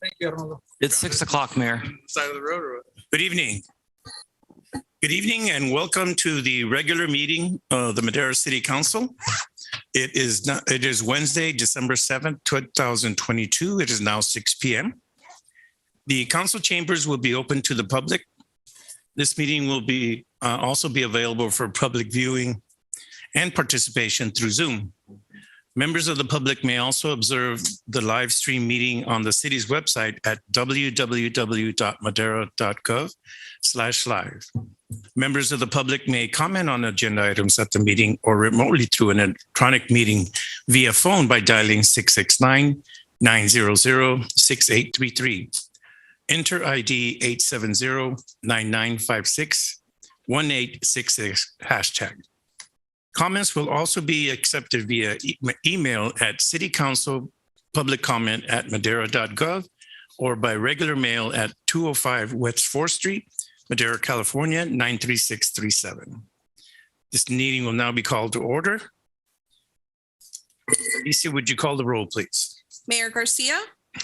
Thank you, Arnoldo. It's 6 o'clock, Mayor. Side of the road or what? Good evening. Good evening and welcome to the regular meeting of the Madera City Council. It is Wednesday, December 7th, 2022. It is now 6 p.m. The council chambers will be open to the public. This meeting will be also be available for public viewing and participation through Zoom. Members of the public may also observe the live stream meeting on the city's website at www.madera.gov/live. Members of the public may comment on agenda items at the meeting or remotely through an electronic meeting via phone by dialing 669-900-6833. Enter ID 870-9956-1866 #. Comments will also be accepted via email at citycouncilpubliccomment@madera.gov or by regular mail at 205 West 4th Street, Madera, California, 93637. This meeting will now be called to order. Alicia, would you call the roll, please? Mayor Garcia,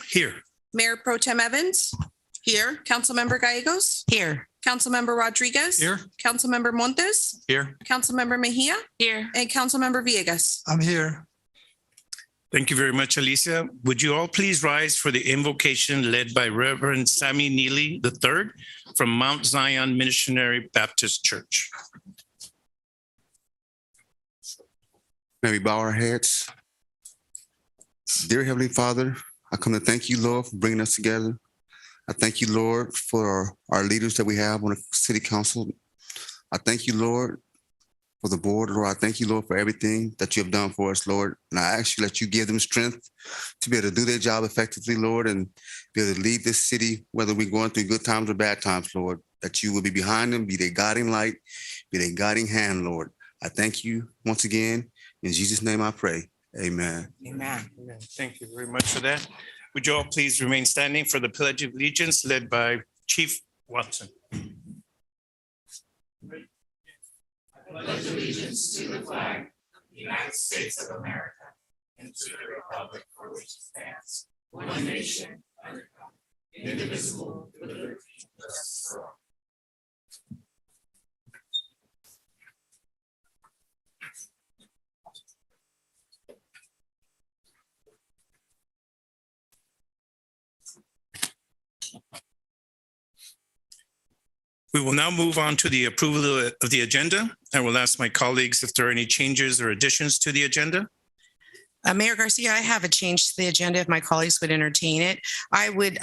Here. Mayor Pro Tem Evans, here. Councilmember Gallegos, Here. Councilmember Rodriguez, Here. Councilmember Montes, Here. Councilmember Mejia, Here. and Councilmember Villegas. I'm here. Thank you very much, Alicia. Would you all please rise for the invocation led by Reverend Sammy Neely III from Mount Zion Missionary Baptist Church? May we bow our heads. Dear Heavenly Father, I come to thank you, Lord, for bringing us together. I thank you, Lord, for our leaders that we have on the city council. I thank you, Lord, for the board. Lord, I thank you, Lord, for everything that you have done for us, Lord. And I ask you that you give them strength to be able to do their job effectively, Lord, and be able to lead this city, whether we're going through good times or bad times, Lord, that you will be behind them, be their guiding light, be their guiding hand, Lord. I thank you once again. In Jesus' name I pray. Amen. Amen. Amen. Thank you very much for that. Would you all please remain standing for the Pledge of Allegiance led by Chief Watson? Pledge allegiance to the flag of the United States of America and to the republic for which it stands, one nation, under God, indivisible, with liberty and justice for all. We will now move on to the approval of the agenda. I will ask my colleagues if there are any changes or additions to the agenda. Mayor Garcia, I have a change to the agenda if my colleagues would entertain it. I would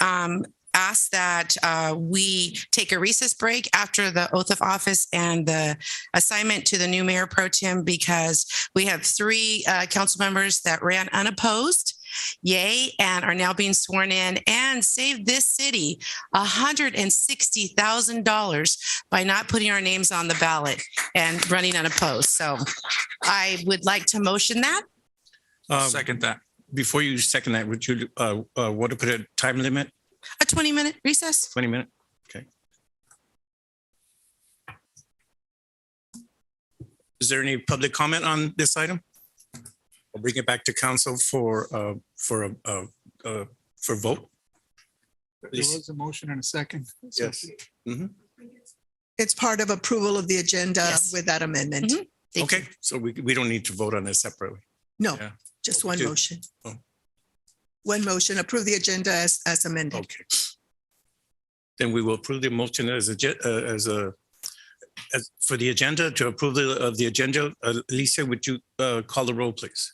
ask that we take a recess break after the oath of office and the assignment to the new mayor pro tem, because we have 3 council members that ran unopposed. Yay, and are now being sworn in and saved this city $160,000 by not putting our names on the ballot and running unopposed. So I would like to motion that. Second that. Before you second that, would you want to put a time limit? A 20-minute recess. 20 minutes? Okay. Is there any public comment on this item? I'll bring it back to council for vote. There was a motion and a second. So Yes. Mhm. It's part of approval of the agenda Yes. with that amendment. Mhm. Thank Okay, so we don't need to vote on this separately. No, Yeah. just one Two. motion. Oh. One motion, approve the agenda as amended. Okay. Then we will approve the motion for the agenda to approve of the agenda. Alicia, would you call the roll, please?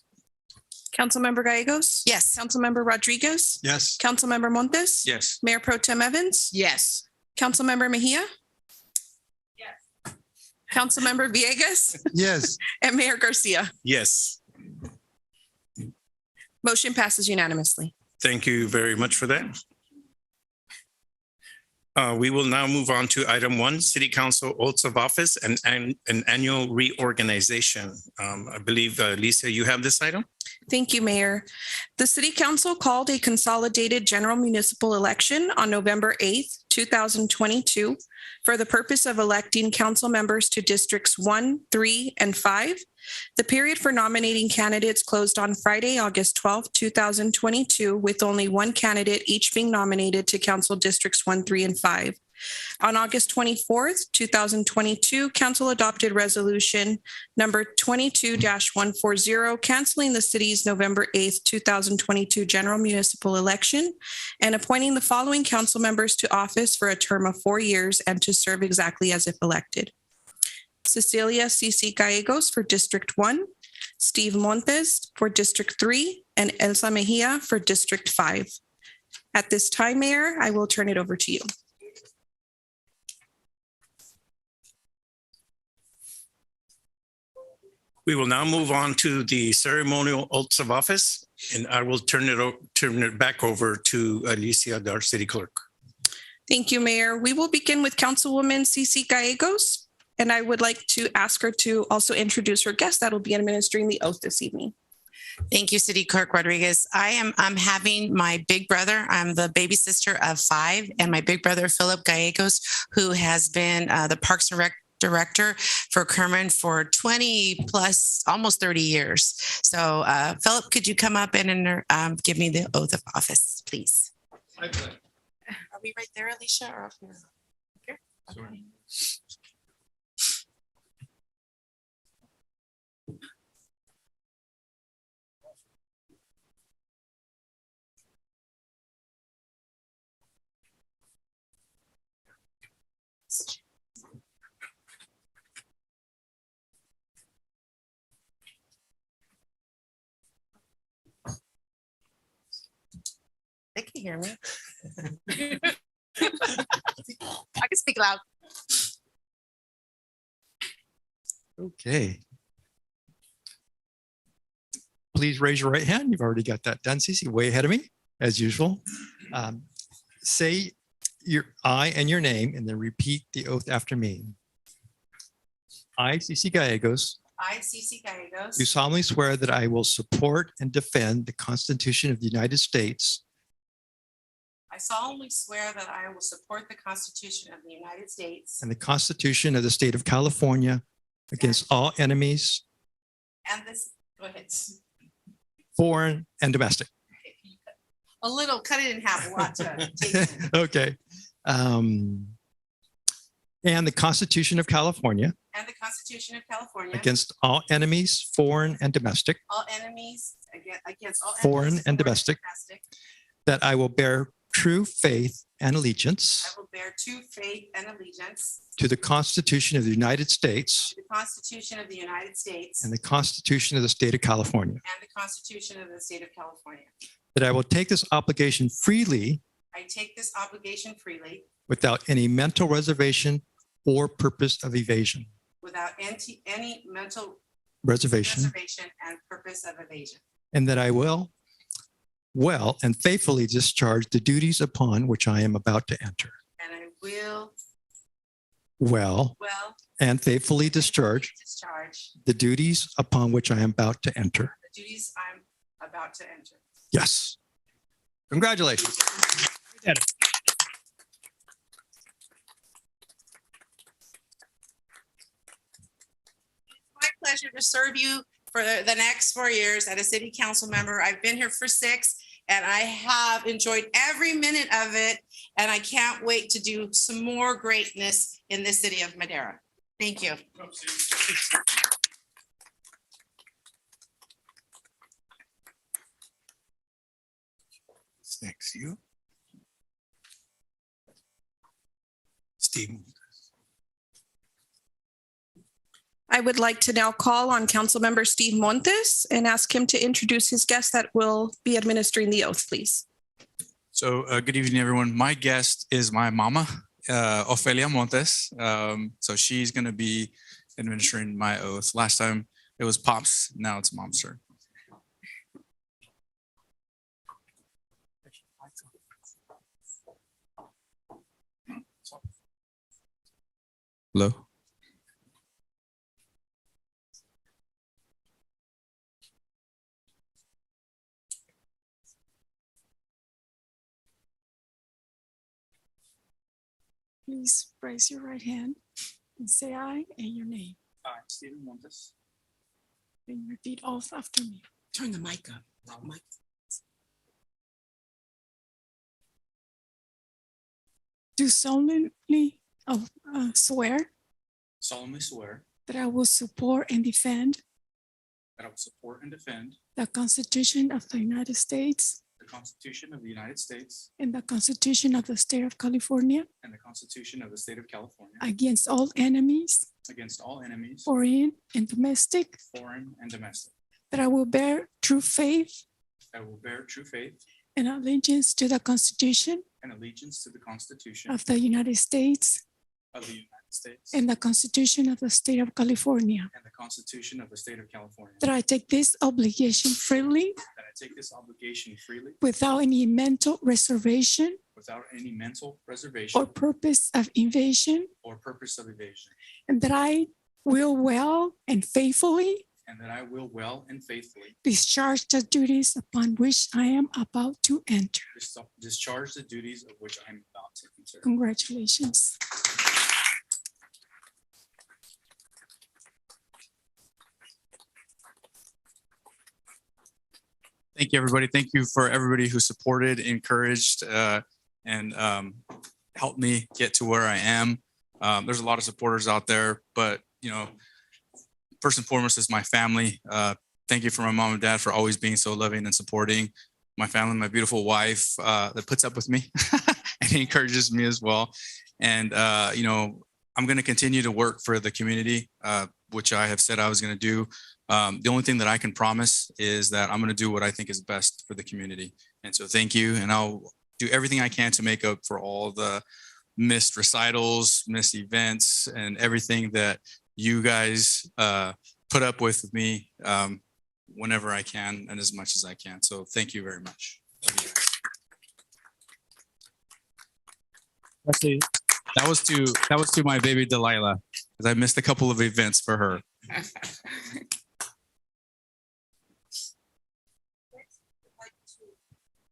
Councilmember Gallegos, Yes. Councilmember Rodriguez, Yes. Councilmember Montes, Yes. Mayor Pro Tem Evans, Yes. Councilmember Mejia, Councilmember Villegas, Yes. and Mayor Garcia. Yes. Motion passes unanimously. Thank you very much for that. We will now move on to item 1, City Council oaths of office and an annual reorganization. I believe, Lisa, you have this item? Thank you, Mayor. The City Council called a consolidated general municipal election on November 8th, 2022 for the purpose of electing council members to Districts 1, 3, and 5. The period for nominating candidates closed on Friday, August 12th, 2022, with only one candidate each being nominated to Council Districts 1, 3, and 5. On August 24th, 2022, Council adopted resolution number 22-140, canceling the city's November 8th, 2022 general municipal election and appointing the following council members to office for a term of 4 years and to serve exactly as if elected. Cecilia C.C. Gallegos for District 1, Steve Montes for District 3, and Elsa Mejia for District 5. At this time, Mayor, I will turn it over to you. We will now move on to the ceremonial oaths of office, and I will turn it back over to Alicia, our city clerk. Thank you, Mayor. We will begin with Councilwoman C.C. Gallegos, and I would like to ask her to also introduce her guest that will be administering the oath this evening. Thank you, City Clerk Rodriguez. I'm having my big brother. I'm the baby sister of 5, and my big brother, Philip Gallegos, who has been the Parks and Rec director for Kerman for 20 plus, almost 30 years. So, Philip, could you come up and give me the oath of office, please? Are we right there, Alicia, or up here? Here? Okay. They can hear me. I can speak loud. Okay. Please raise your right hand. You've already got that done, Cece, way ahead of me, as usual. Say I and your name, and then repeat the oath after me. I, Cece Gallegos, I, C.C. Gallegos, do solemnly swear that I will support and defend the Constitution of the United States I solemnly swear that I will support the Constitution of the United States and the Constitution of the State of California against all enemies, and this, go ahead. foreign and domestic. A little, cut it in half, a lot to take in. Okay. And the Constitution of California And the Constitution of California against all enemies, foreign and domestic, all enemies, against all Foreign enemies, and domestic. That I will bear true faith and allegiance I will bear true faith and allegiance to the Constitution of the United States to the Constitution of the United States and the Constitution of the State of California. and the Constitution of the State of California. That I will take this obligation freely I take this obligation freely without any mental reservation or purpose of evasion. without any mental Reservation. and purpose of evasion. And that I will well and faithfully discharge the duties upon which I am about to enter. And I will Well well and faithfully discharge discharge the duties upon which I am about to enter. the duties I'm about to enter. Yes. Congratulations. My pleasure to serve you for the next 4 years as a city council member. I've been here for 6 and I have enjoyed every minute of it. And I can't wait to do some more greatness in the city of Madera. Thank you. Thanks, you. Steve. I would like to now call on Councilmember Steve Montes and ask him to introduce his guest that will be administering the oath, please. So good evening, everyone. My guest is my mama, Ofelia Montes. So she's going to be administering my oath. Last time it was Pops, now it's Mom's turn. Hello. Please raise your right hand and say aye and your name. I, Stephen Montes, And repeat oath after me. Turn the mic up. Mic. Do solemnly swear solemnly swear that I will support and defend that I will support and defend the Constitution of the United States the Constitution of the United States and the Constitution of the State of California and the Constitution of the State of California against all enemies, against all enemies, foreign and domestic, foreign and domestic. that I will bear true faith I will bear true faith and allegiance to the Constitution and allegiance to the Constitution of the United States of the United States and the Constitution of the State of California, and the Constitution of the State of California. that I take this obligation freely That I take this obligation freely without any mental reservation without any mental reservation or purpose of evasion, or purpose of evasion, and that I will well and faithfully and that I will well and faithfully discharge the duties upon which I am about to enter. discharge the duties of which I am about to enter. Congratulations. Thank you, everybody. Thank you for everybody who supported, encouraged, and helped me get to where I am. There's a lot of supporters out there, but first and foremost is my family. Thank you for my mom and dad for always being so loving and supporting. My family, my beautiful wife that puts up with me and encourages me as well. And I'm going to continue to work for the community, which I have said I was going to do. The only thing that I can promise is that I'm going to do what I think is best for the community. And so thank you. And I'll do everything I can to make up for all the missed recitals, missed events, and everything that you guys put up with me whenever I can and as much as I can. So thank you very much. Love you guys. Actually, that was to my baby Delilah, because I missed a couple of events for her.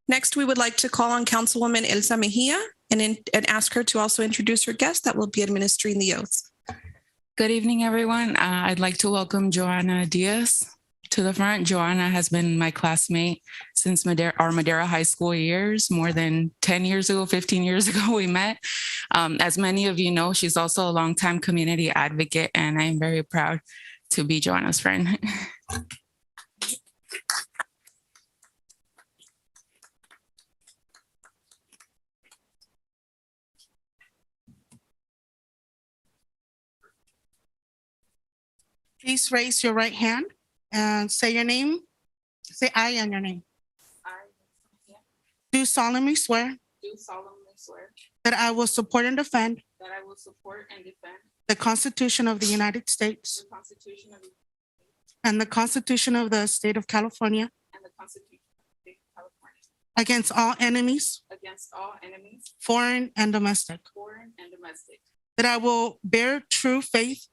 Next, we would like to call on Councilwoman Elsa Mejia and ask her to also introduce her guest that will be administering the oath. Good evening, everyone. I'd like to welcome Joanna Diaz to the front. Joanna has been my classmate since our Madera High School years, more than 10 years ago, 15 years ago we met. As many of you know, she's also a longtime community advocate, and I'm very proud to be Joanna's friend. Please raise your right hand and say your name. Say aye on your name. Do solemnly swear that I will support and defend the Constitution of the United States and the Constitution of the State of California against all enemies, foreign and domestic. That I will bear true faith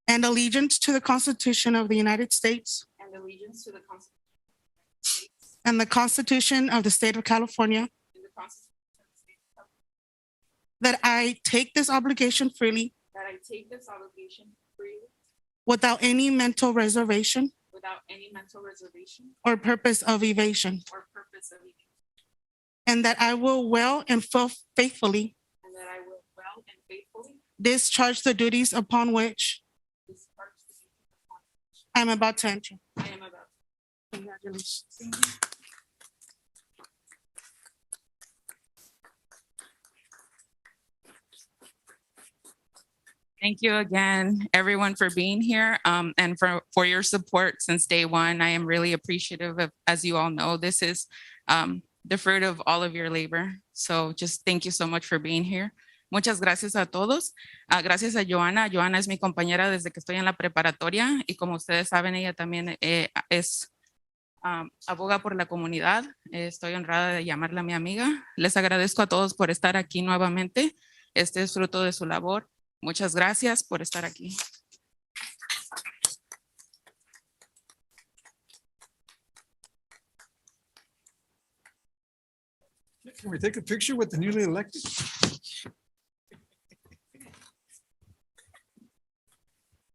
and allegiance to the Constitution of the United States and the Constitution of the State of California. That I take this obligation freely without any mental reservation or purpose of evasion. And that I will well and faithfully discharge the duties upon which I am about to enter. Congratulations. Thank you again, everyone, for being here and for your support since day one. I am really appreciative of, as you all know, this is the fruit of all of your labor. So just thank you so much for being here. Muchas gracias a todos. Gracias a Joanna. Joanna es mi compañera desde que estoy en la preparatoria y como ustedes saben, ella también es aboga por la comunidad. Estoy honrada de llamarla mi amiga. Les agradezco a todos por estar aquí nuevamente. Este es fruto de su labor. Muchas gracias por estar aquí. Can we take a picture with the newly elected?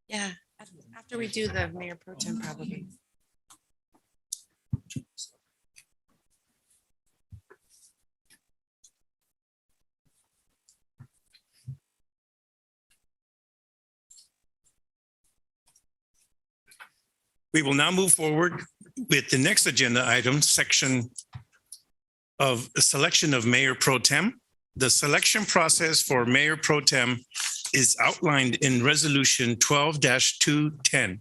Yeah, after we do the mayor pro tem probably. We will now move forward with the next agenda item, section of selection of mayor pro tem. The selection process for mayor pro tem is outlined in resolution 12-210.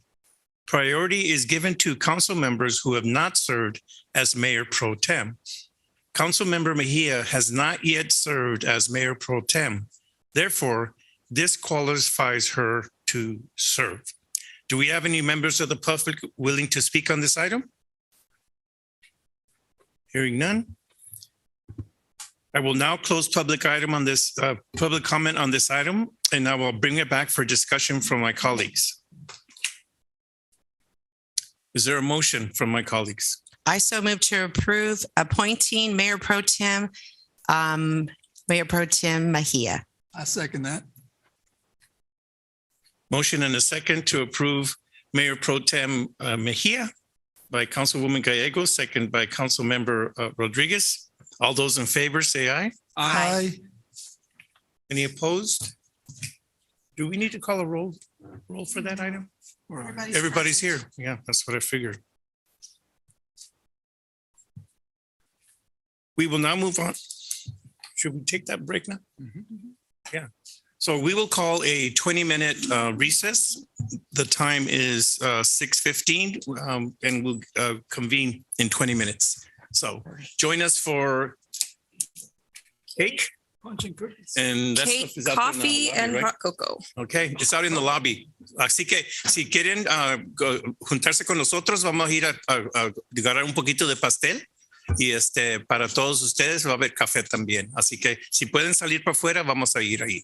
Priority is given to council members who have not served as mayor pro tem. Councilmember Mejia has not yet served as mayor pro tem. Therefore, this qualifies her to serve. Do we have any members of the public willing to speak on this item? Hearing none. I will now close public comment on this item, and I will bring it back for discussion from my colleagues. Is there a motion from my colleagues? I so move to approve appointing Mayor Pro Tem Mejia. I second that. Motion and a second to approve Mayor Pro Tem Mejia by Councilwoman Gallegos, second by Councilmember Rodriguez. All those in favor say aye. Aye. Any opposed? Do we need to call a roll for that item? Everybody's here. Yeah, that's what I figured. We will now move on. Should we take that break now? Yeah. So we will call a 20-minute recess. The time is 6:15 and we'll convene in 20 minutes. So join us for cake Punch and cookies. and that Cake, stuff is out there in the coffee, lobby, and right? hot cocoa. Okay, it's out in the lobby. Así que si quieren juntarse con nosotros, vamos a ir a agarrar un poquito de pastel y para todos ustedes va a haber café también. Así que si pueden salir para afuera, vamos a ir ahí.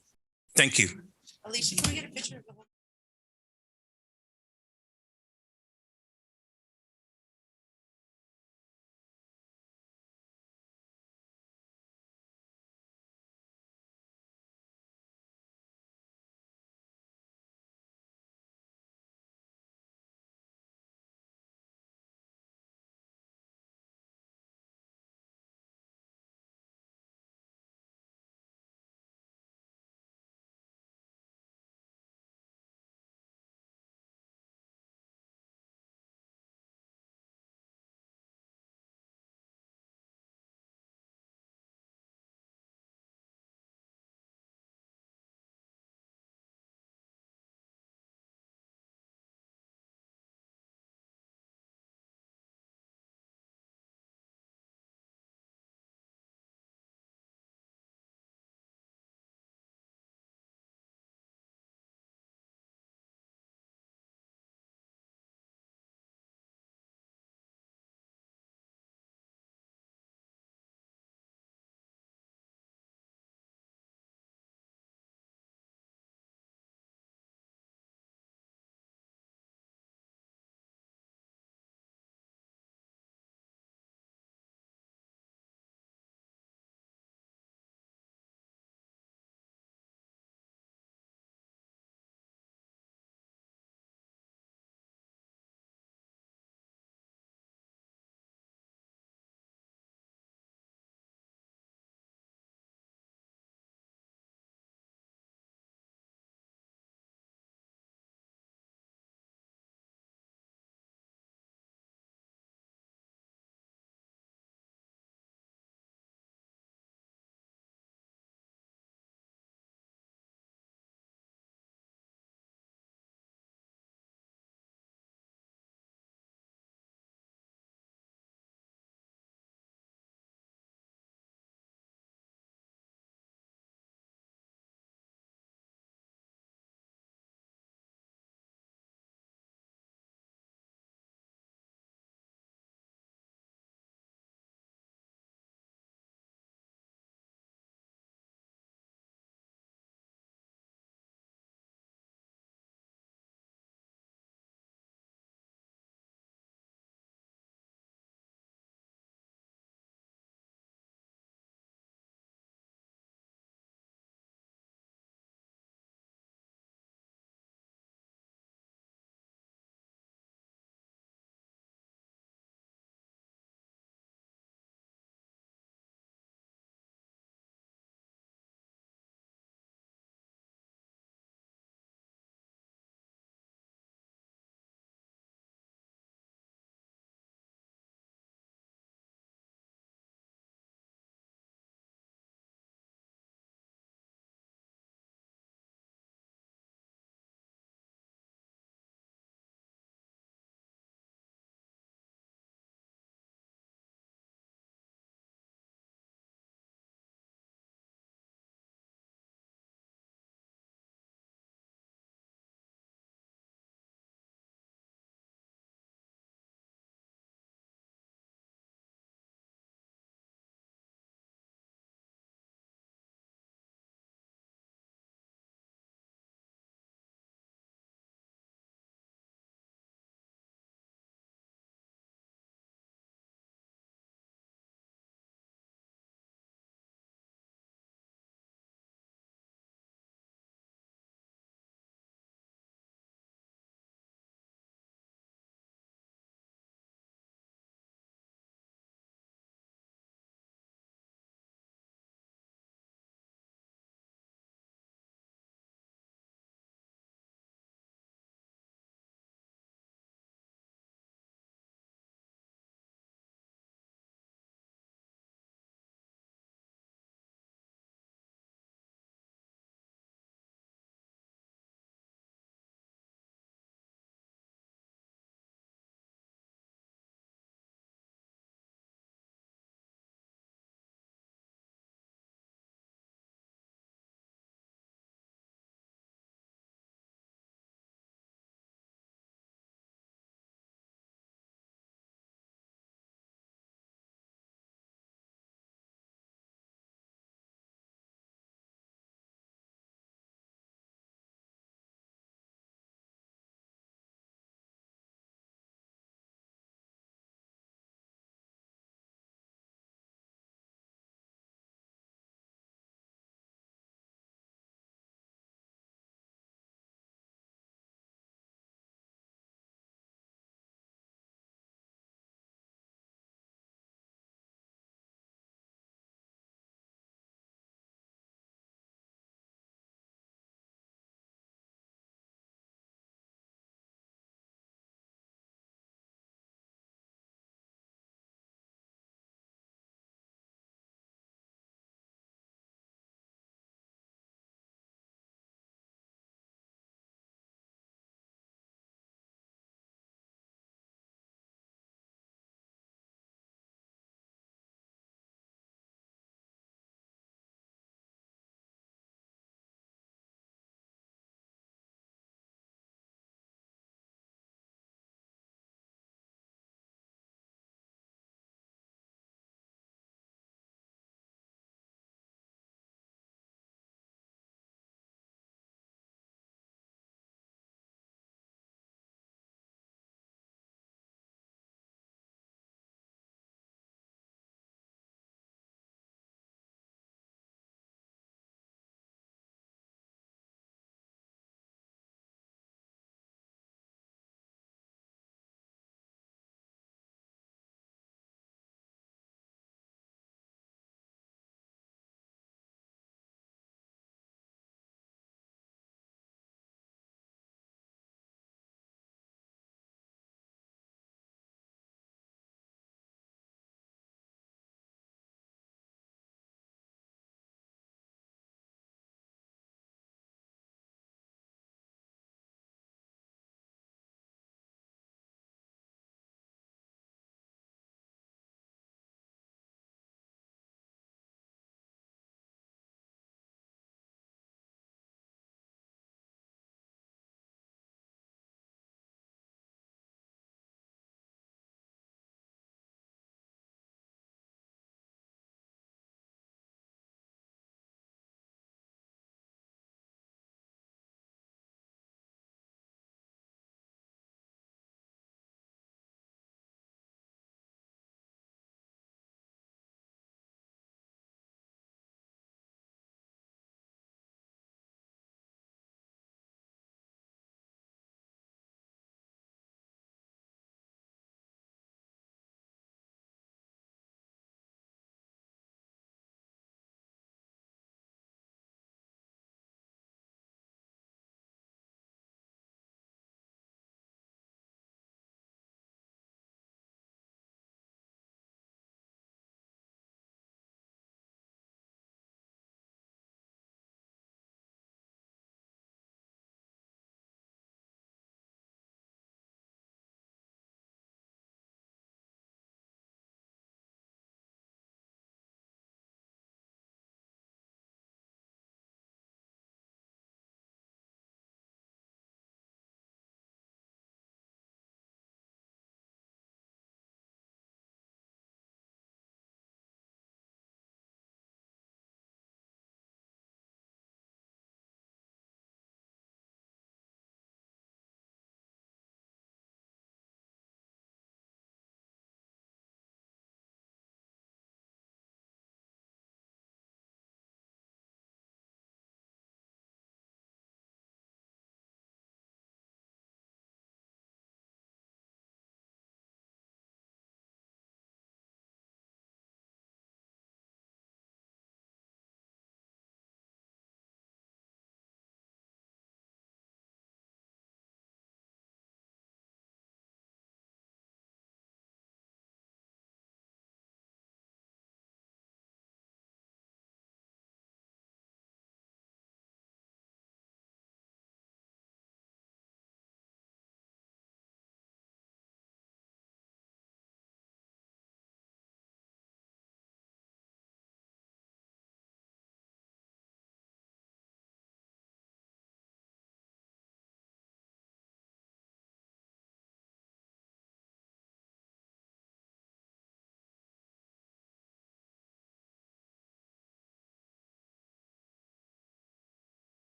Thank you. Alicia, can we get a picture of the whole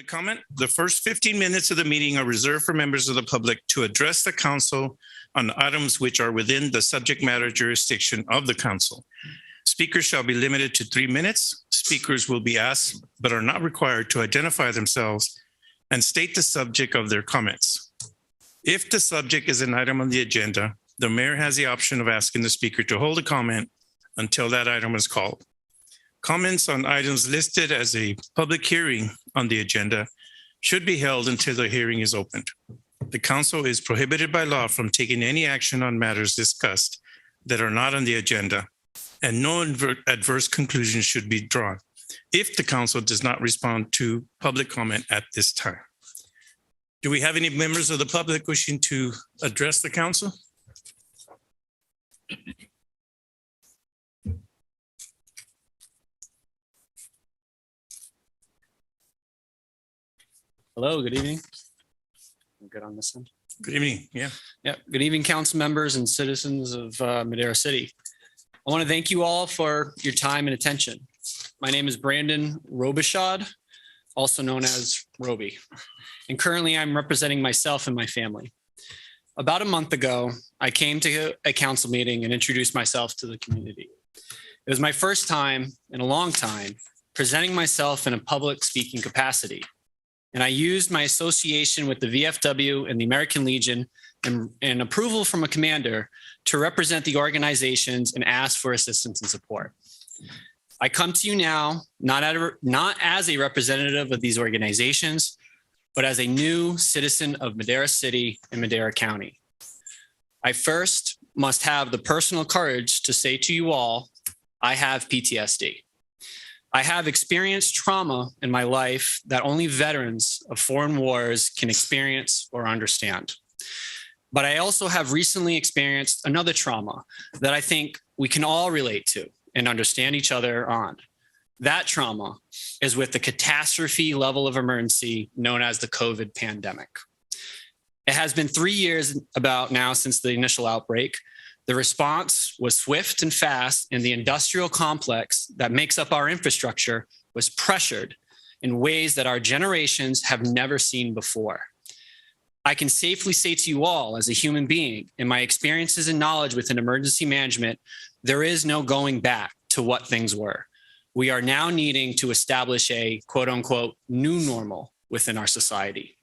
The comment, the first 15 minutes of the meeting are reserved for members of the public to address the council on items which are within the subject matter jurisdiction of the council. Speakers shall be limited to 3 minutes. Speakers will be asked, but are not required to identify themselves and state the subject of their comments. If the subject is an item on the agenda, the mayor has the option of asking the speaker to hold a comment until that item is called. Comments on items listed as a public hearing on the agenda should be held until the hearing is opened. The council is prohibited by law from taking any action on matters discussed that are not on the agenda, and no adverse conclusions should be drawn if the council does not respond to public comment at this time. Do we have any members of the public wishing to address the council? Hello, good evening. I'm good on this end. Good evening. Yeah. Yeah. Good evening, council members and citizens of Madera City. I want to thank you all for your time and attention. My name is Brandon Robichaud, also known as Roby, and currently I'm representing myself and my family. About a month ago, I came to a council meeting and introduced myself to the community. It was my first time in a long time presenting myself in a public speaking capacity. And I used my association with the VFW and the American Legion and approval from a commander to represent the organizations and ask for assistance and support. I come to you now, not as a representative of these organizations, but as a new citizen of Madera City and Madera County. I first must have the personal courage to say to you all, I have PTSD. I have experienced trauma in my life that only veterans of foreign wars can experience or understand. But I also have recently experienced another trauma that I think we can all relate to and understand each other on. That trauma is with the catastrophe level of emergency known as the COVID pandemic. It has been 3 years about now since the initial outbreak. The response was swift and fast, and the industrial complex that makes up our infrastructure was pressured in ways that our generations have never seen before. I can safely say to you all, as a human being, in my experiences and knowledge within emergency management, there is no going back to what things were. We are now needing to establish a quote unquote new normal within our society.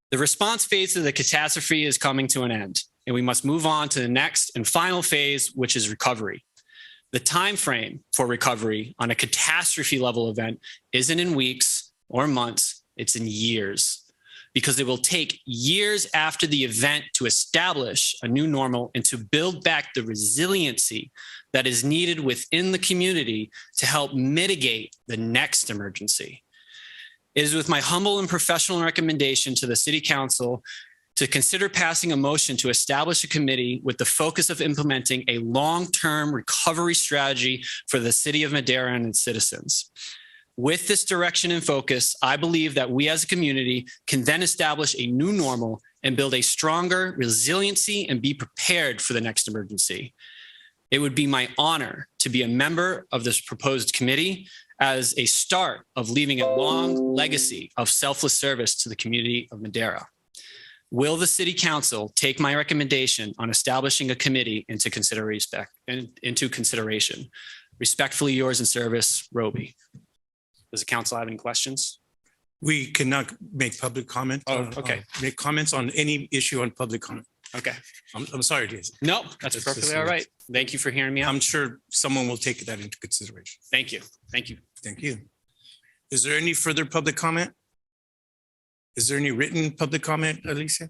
The response phase of the catastrophe is coming to an end, and we must move on to the next and final phase, which is recovery. The time frame for recovery on a catastrophe level event isn't in weeks or months, it's in years, because it will take years after the event to establish a new normal and to build back the resiliency that is needed within the community to help mitigate the next emergency. It is with my humble and professional recommendation to the City Council to consider passing a motion to establish a committee with the focus of implementing a long-term recovery strategy for the City of Madera and its citizens. With this direction and focus, I believe that we as a community can then establish a new normal and build a stronger resiliency and be prepared for the next emergency. It would be my honor to be a member of this proposed committee as a start of leaving a long legacy of selfless service to the community of Madera. Will the City Council take my recommendation on establishing a committee into consideration? Respectfully yours in service, Roby. Does the council have any questions? We cannot make public comment. Okay. Make comments on any issue on public comment. Okay. I'm sorry, Daisy. No, that's perfectly all right. Thank you for hearing me out. I'm sure someone will take that into consideration. Thank you. Thank you. Thank you. Is there any further public comment? Is there any written public comment, Alicia?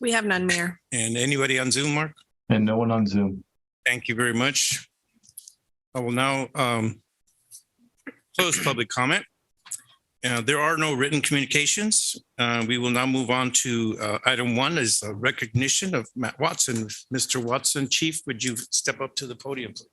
We have none, Mayor. And anybody on Zoom, Mark? And no one on Zoom. Thank you very much. I will now close public comment. There are no written communications. We will now move on to item 1 is a recognition of Matt Watson. Mr. Watson, Chief, would you step up to the podium, please?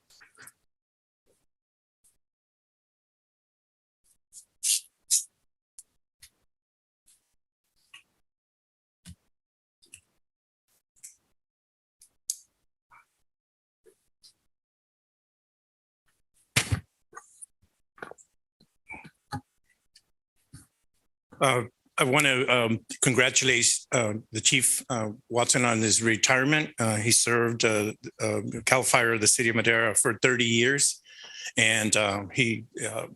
I want to congratulate the Chief Watson on his retirement. He served CAL FIRE of the city of Madera for 30 years, and he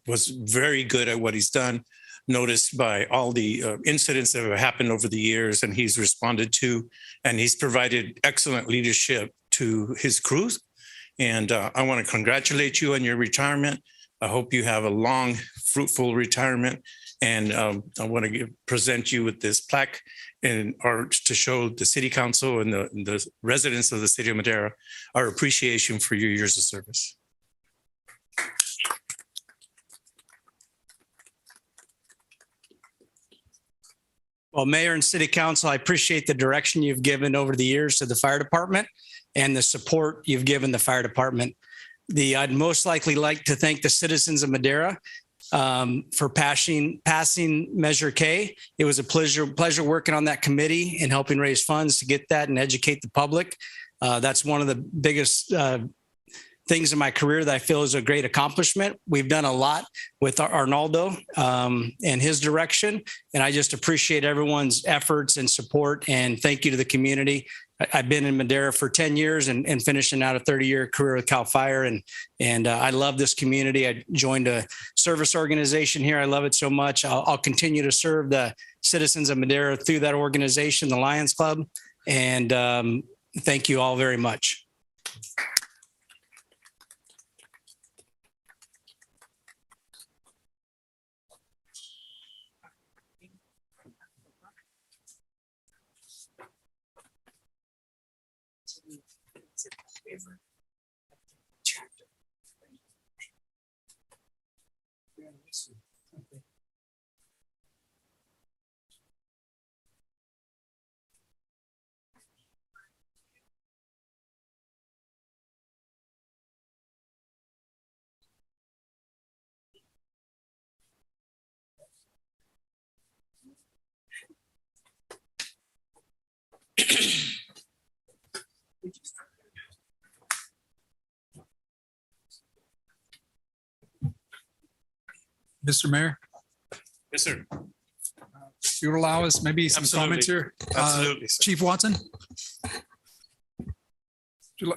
was very good at what he's done, noticed by all the incidents that have happened over the years, and he's responded to, and he's provided excellent leadership to his crews. And I want to congratulate you on your retirement. I hope you have a long, fruitful retirement. And I want to present you with this plaque to show the city council and the residents of the city of Madera our appreciation for your years of service. Well, Mayor and City Council, I appreciate the direction you've given over the years to the fire department and the support you've given the fire department. I'd most likely like to thank the citizens of Madera for passing Measure K. It was a pleasure working on that committee and helping raise funds to get that and educate the public. That's one of the biggest things in my career that I feel is a great accomplishment. We've done a lot with Arnaldo and his direction, and I just appreciate everyone's efforts and support, and thank you to the community. I've been in Madera for 10 years and finishing out a 30-year career with CAL FIRE, and I love this community. I joined a service organization here. I love it so much. I'll continue to serve the citizens of Madera through that organization, the Lions Club, and thank you all very much. Mr. Mayor, Yes, sir. if you would allow us maybe some Absolutely. comments here. Absolutely, sir. Chief Watson? Do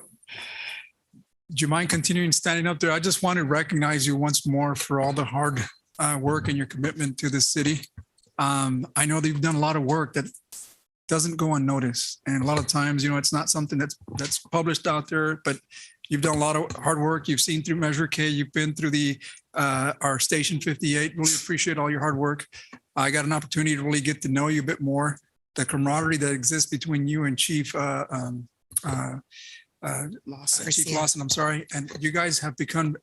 you mind continuing standing up there? I just want to recognize you once more for all the hard work and your commitment to this city. I know that you've done a lot of work that doesn't go unnoticed. And a lot of times, it's not something that's published out there, but you've done a lot of hard work. You've seen through Measure K. You've been through our Station 58. Really appreciate all your hard work. I got an opportunity to really get to know you a bit more. The camaraderie that exists between you and Chief Lawson, I'm sorry. And you guys have become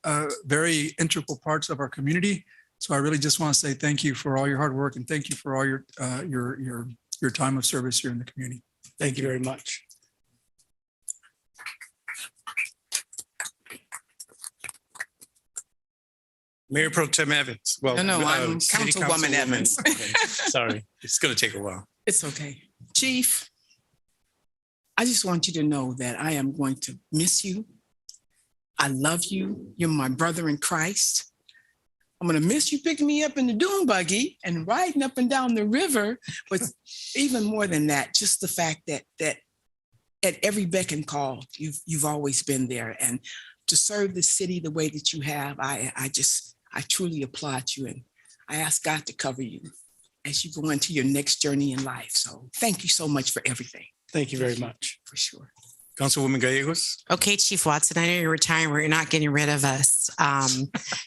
very integral parts of our community. So I really just want to say thank you for all your hard work and thank you for all your time of service here in the community. Thank you very much. Mayor Pro Tem Evans. Well, No, I'm City Councilwoman Evans. Okay, sorry, it's going to take a while. It's okay. Chief, I just want you to know that I am going to miss you. I love you. You're my brother in Christ. I'm going to miss you picking me up in the dune buggy and riding up and down the river. But even more than that, just the fact that at every beck and call, you've always been there. And to serve the city the way that you have, I truly applaud you. And I ask God to cover you as you go into your next journey in life. So thank you so much for everything. Thank you very much. For sure. Councilwoman Gallegos. Okay, Chief Watson, I know you're retiring, but you're not getting rid of us.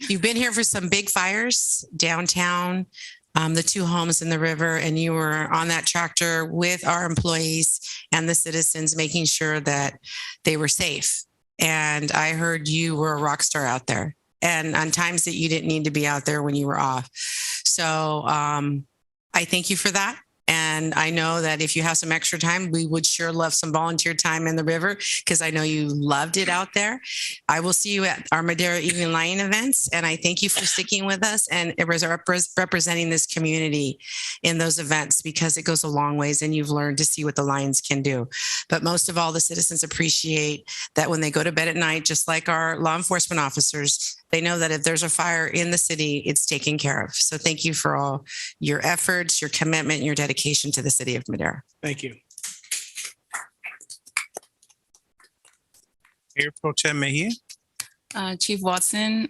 You've been here for some big fires downtown, the two homes in the river, and you were on that tractor with our employees and the citizens, making sure that they were safe. And I heard you were a rock star out there, and on times that you didn't need to be out there when you were off. So I thank you for that. And And I know that if you have some extra time, we would sure love some volunteer time in the river because I know you loved it out there. I will see you at our Madera Evening Lion events. And I thank you for sticking with us and representing this community in those events because it goes a long ways and you've learned to see what the Lions can do. But most of all, the citizens appreciate that when they go to bed at night, just like our law enforcement officers, they know that if there's a fire in the city, it's taken care of. So thank you for all your efforts, your commitment, and your dedication to the city of Madera. Thank you. Mayor Pro Tem Mejia. Chief Watson,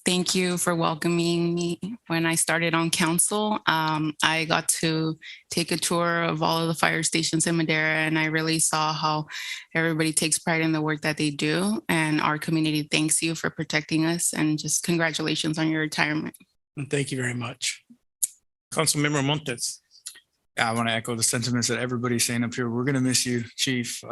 thank you for welcoming me when I started on council. I got to take a tour of all of the fire stations in Madera, and I really saw how everybody takes pride in the work that they do. And our community thanks you for protecting us, and just congratulations on your retirement. And thank you very much. Councilmember Montes. Yeah, I want to echo the sentiments that everybody's saying up here. We're going to miss you, Chief.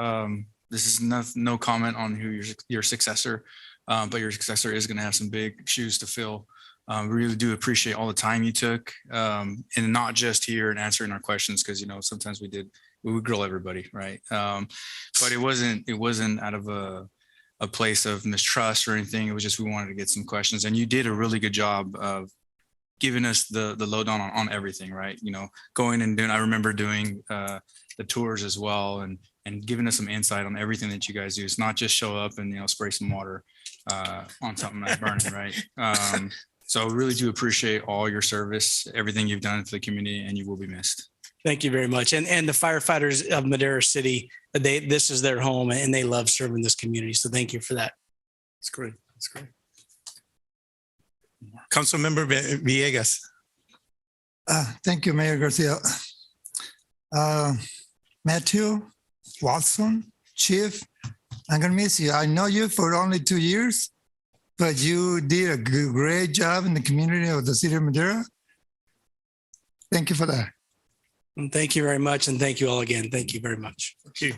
This is no comment on who your successor, but your successor is going to have some big shoes to fill. We really do appreciate all the time you took, and not just here and answering our questions, because sometimes we would grill everybody, right? But it wasn't out of a place of mistrust or anything. It was just we wanted to get some questions, and you did a really good job of giving us the lowdown on everything, right? Going and doing. I remember doing the tours as well, and giving us some insight on everything that you guys do. It's not just show up and spray some water on something that's burning, right? So I really do appreciate all your service, everything you've done for the community, and you will be missed. Thank you very much. And the firefighters of Madera City, this is their home and they love serving this community. So thank you for that. That's great. That's great. Councilmember Villegas. Thank you, Mayor Garcia. Matthew, Watson, Chief, I'm going to miss you. I know you for only 2 years, but you did a great job in the community of the city of Madera. Thank you for that. And thank you very much. And thank you all again. Thank you very much. Thank you.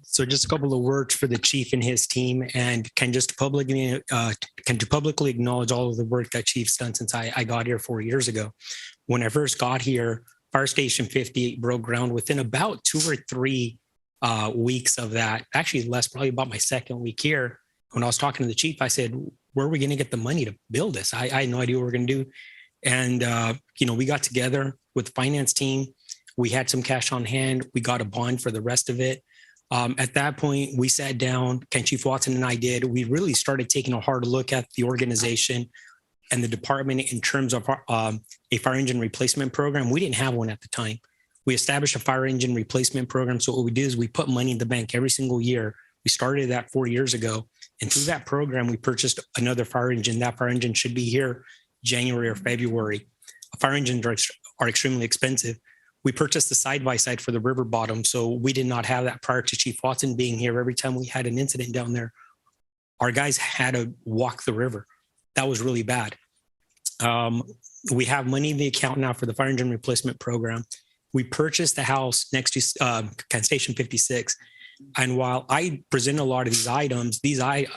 So just a couple of words for the chief and his team, and can publicly acknowledge all of the work that Chief's done since I got here 4 years ago. When I first got here, Fire Station 58 broke ground within about 2 or 3 weeks of that. Actually, less, probably about my second week here. When I was talking to the chief, I said, where are we going to get the money to build this? I had no idea what we were going to do. And, we got together with the finance team. We had some cash on hand. We got a bond for the rest of it. At that point, we sat down, Ken Chief Watson and I did. We really started taking a hard look at the organization and the department in terms of a fire engine replacement program. We didn't have one at the time. We established a fire engine replacement program. So what we did is we put money in the bank every single year. We started that 4 years ago. And through that program, we purchased another fire engine. That fire engine should be here January or February. Fire engines are extremely expensive. We purchased the side-by-side for the river bottom. So we did not have that prior to Chief Watson being here. Every time we had an incident down there, our guys had to walk the river. That was really bad. We have money in the account now for the fire engine replacement program. We purchased the house next to Station 56. And while I present a lot of these items, the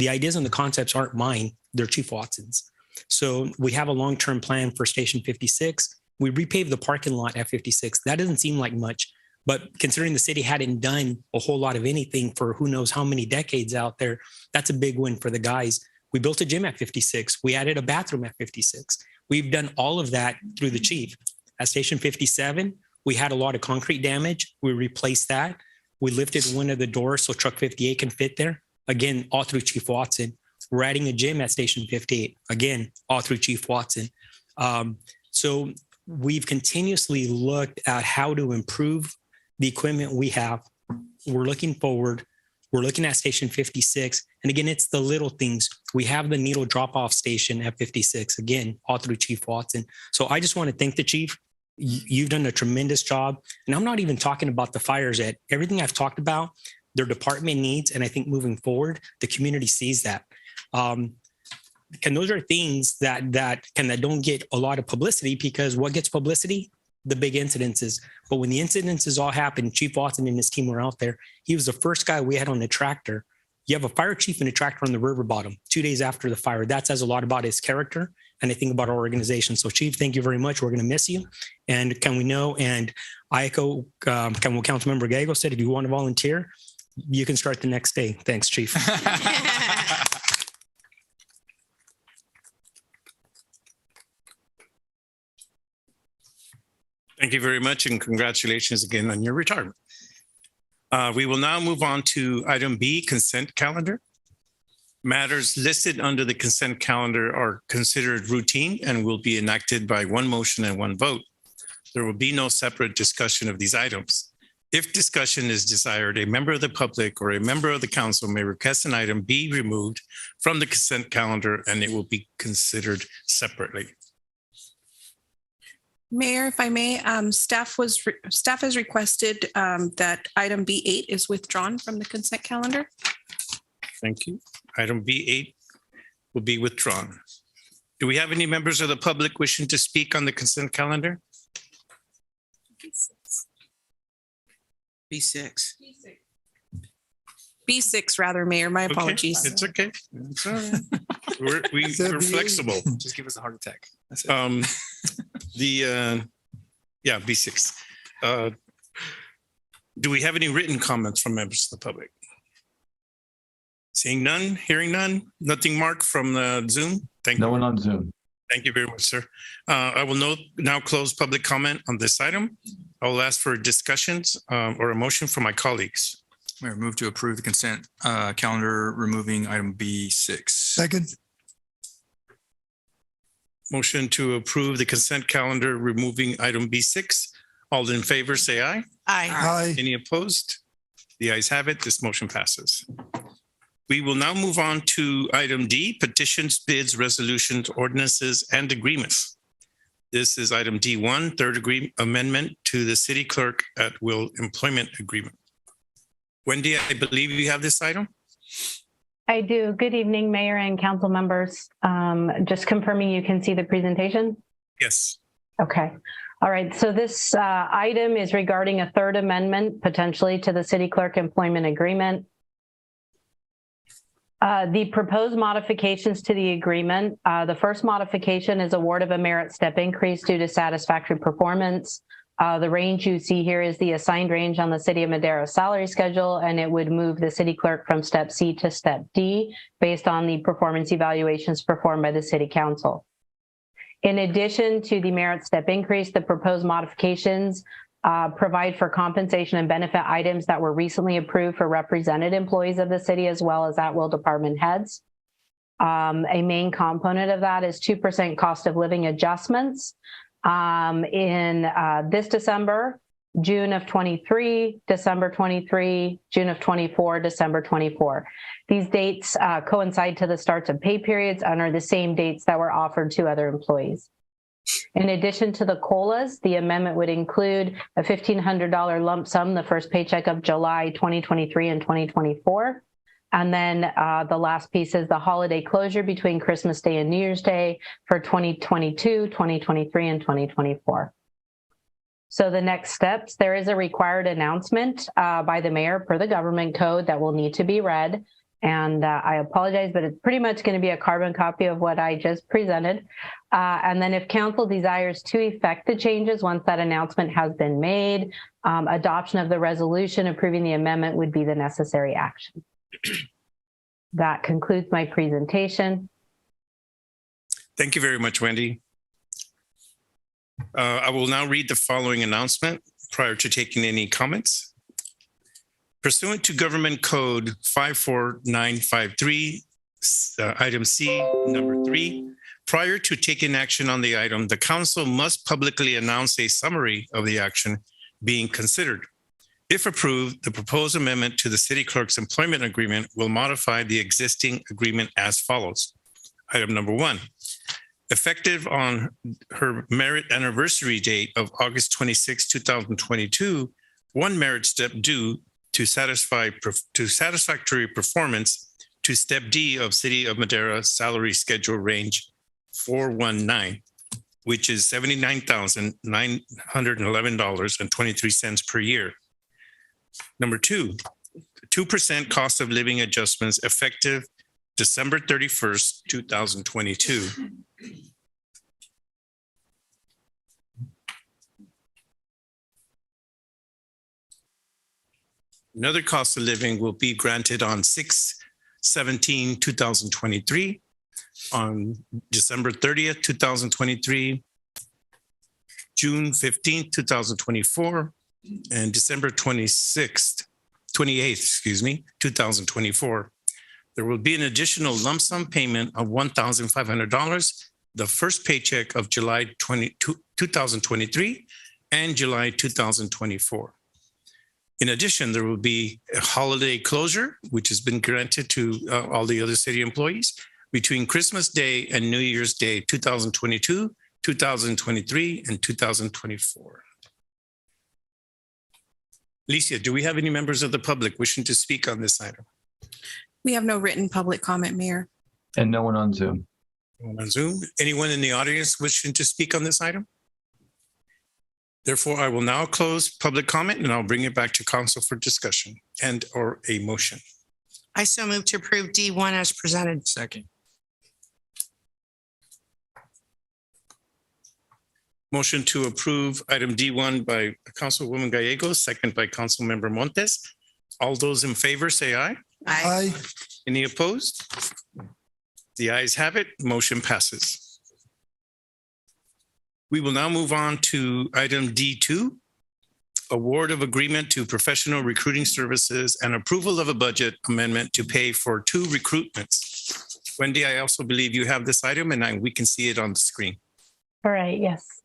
ideas and the concepts aren't mine. They're Chief Watson's. So we have a long-term plan for Station 56. We repaved the parking lot at 56. That doesn't seem like much, but considering the city hadn't done a whole lot of anything for who knows how many decades out there, that's a big win for the guys. We built a gym at 56. We added a bathroom at 56. We've done all of that through the chief. At Station 57, we had a lot of concrete damage. We replaced that. We lifted one of the doors so truck 58 can fit there. Again, all through Chief Watson. We're adding a gym at Station 58. Again, all through Chief Watson. So we've continuously looked at how to improve the equipment we have. We're looking forward. We're looking at Station 56. And again, it's the little things. We have the needle drop-off station at 56, again, all through Chief Watson. So I just want to thank the chief. You've done a tremendous job. And I'm not even talking about the fires yet. Everything I've talked about, their department needs. And I think moving forward, the community sees that. And those are things that don't get a lot of publicity, because what gets publicity? The big incidences. But when the incidences all happened, Chief Watson and his team were out there. He was the first guy we had on the tractor You have a fire chief and a tractor on the river bottom 2 days after the fire. That says a lot about his character and I think about our organization. So Chief, thank you very much. We're going to miss you. And can we know, and I echo Councilmember Gallego said, if you want to volunteer, you can start the next day. Thanks, Chief. Thank you very much and congratulations again on your retirement. We will now move on to item B, consent calendar. Matters listed under the consent calendar are considered routine and will be enacted by one motion and one vote. There will be no separate discussion of these items. If discussion is desired, a member of the public or a member of the council may request an item be removed from the consent calendar and it will be considered separately. Mayor, if I may, staff has requested that item B8 is withdrawn from the consent calendar. Thank you. Item B8 will be withdrawn. Do we have any members of the public wishing to speak on the consent calendar? B6. B6 rather, Mayor, my apologies. It's okay. It's all right. We're flexible. Just give us a heart attack. That's it. B6. Do we have any written comments from members of the public? Seeing none, hearing none, nothing, Mark, from the Zoom? Thank you. No one on Zoom. Thank you very much, sir. I will now close public comment on this item. I will ask for discussions or a motion from my colleagues. Mayor, move to approve the consent calendar, removing item B6. Second. Motion to approve the consent calendar, removing item B6. All in favor, say aye. Aye. Aye. Any opposed? The ayes have it. This motion passes. We will now move on to item D, petitions, bids, resolutions, ordinances, and agreements. This is item D1, third amendment to the city clerk at will employment agreement. Wendy, I believe you have this item. I do. Good evening, Mayor and council members. Just confirming you can see the presentation? Yes. Okay. All right. So this item is regarding a third amendment potentially to the city clerk employment agreement. The proposed modifications to the agreement, the first modification is award of a merit step increase due to satisfactory performance. The range you see here is the assigned range on the City of Madera salary schedule, and it would move the city clerk from step C to step D based on the performance evaluations performed by the City Council. In addition to the merit step increase, the proposed modifications provide for compensation and benefit items that were recently approved for represented employees of the city as well as at-will department heads. A main component of that is 2% cost of living adjustments in this December, June of 23, December 23, June of 24, December 24. These dates coincide to the starts of pay periods and are the same dates that were offered to other employees. In addition to the COLAs, the amendment would include a $1,500 lump sum, the first paycheck of July 2023 and 2024. And then the last piece is the holiday closure between Christmas Day and New Year's Day for 2022, 2023, and 2024. So the next steps, there is a required announcement by the mayor per the government code that will need to be read. And I apologize, but it's pretty much going to be a carbon copy of what I just presented. And then if council desires to effect the changes once that announcement has been made, adoption of the resolution approving the amendment would be the necessary action. That concludes my presentation. Thank you very much, Wendy. I will now read the following announcement prior to taking any comments. Pursuant to Government Code 54953, item C, number 3, prior to taking action on the item, the council must publicly announce a summary of the action being considered. If approved, the proposed amendment to the city clerk's employment agreement will modify the existing agreement as follows. Item number 1, effective on her merit anniversary date of August 26, 2022, one merit step due to satisfactory performance to step D of City of Madera salary schedule range 419, which is $79,911.23 per year. Number 2, 2% cost of living adjustments effective December 31st, 2022. Another cost of living will be granted on 6/17/2023, on December 30th, 2023, June 15th, 2024, and December 28th, 2024. There will be an additional lump sum payment of $1,500, the first paycheck of July 2023 and July 2024. In addition, there will be a holiday closure, which has been granted to all the other city employees between Christmas Day and New Year's Day, 2022, 2023, and 2024. Alicia, do we have any members of the public wishing to speak on this item? We have no written public comment, Mayor. And no one on Zoom. No one on Zoom? Anyone in the audience wishing to speak on this item? Therefore, I will now close public comment and I'll bring it back to council for discussion and or a motion. I so move to approve D1 as presented. Second. Motion to approve item D1 by Councilwoman Gallegos, second by Councilmember Montes. All those in favor say aye. Aye. Any opposed? The ayes have it. Motion passes. We will now move on to item D2, award of agreement to professional recruiting services and approval of a budget amendment to pay for 2 recruitments. Wendy, I also believe you have this item and we can see it on the screen. All right, yes.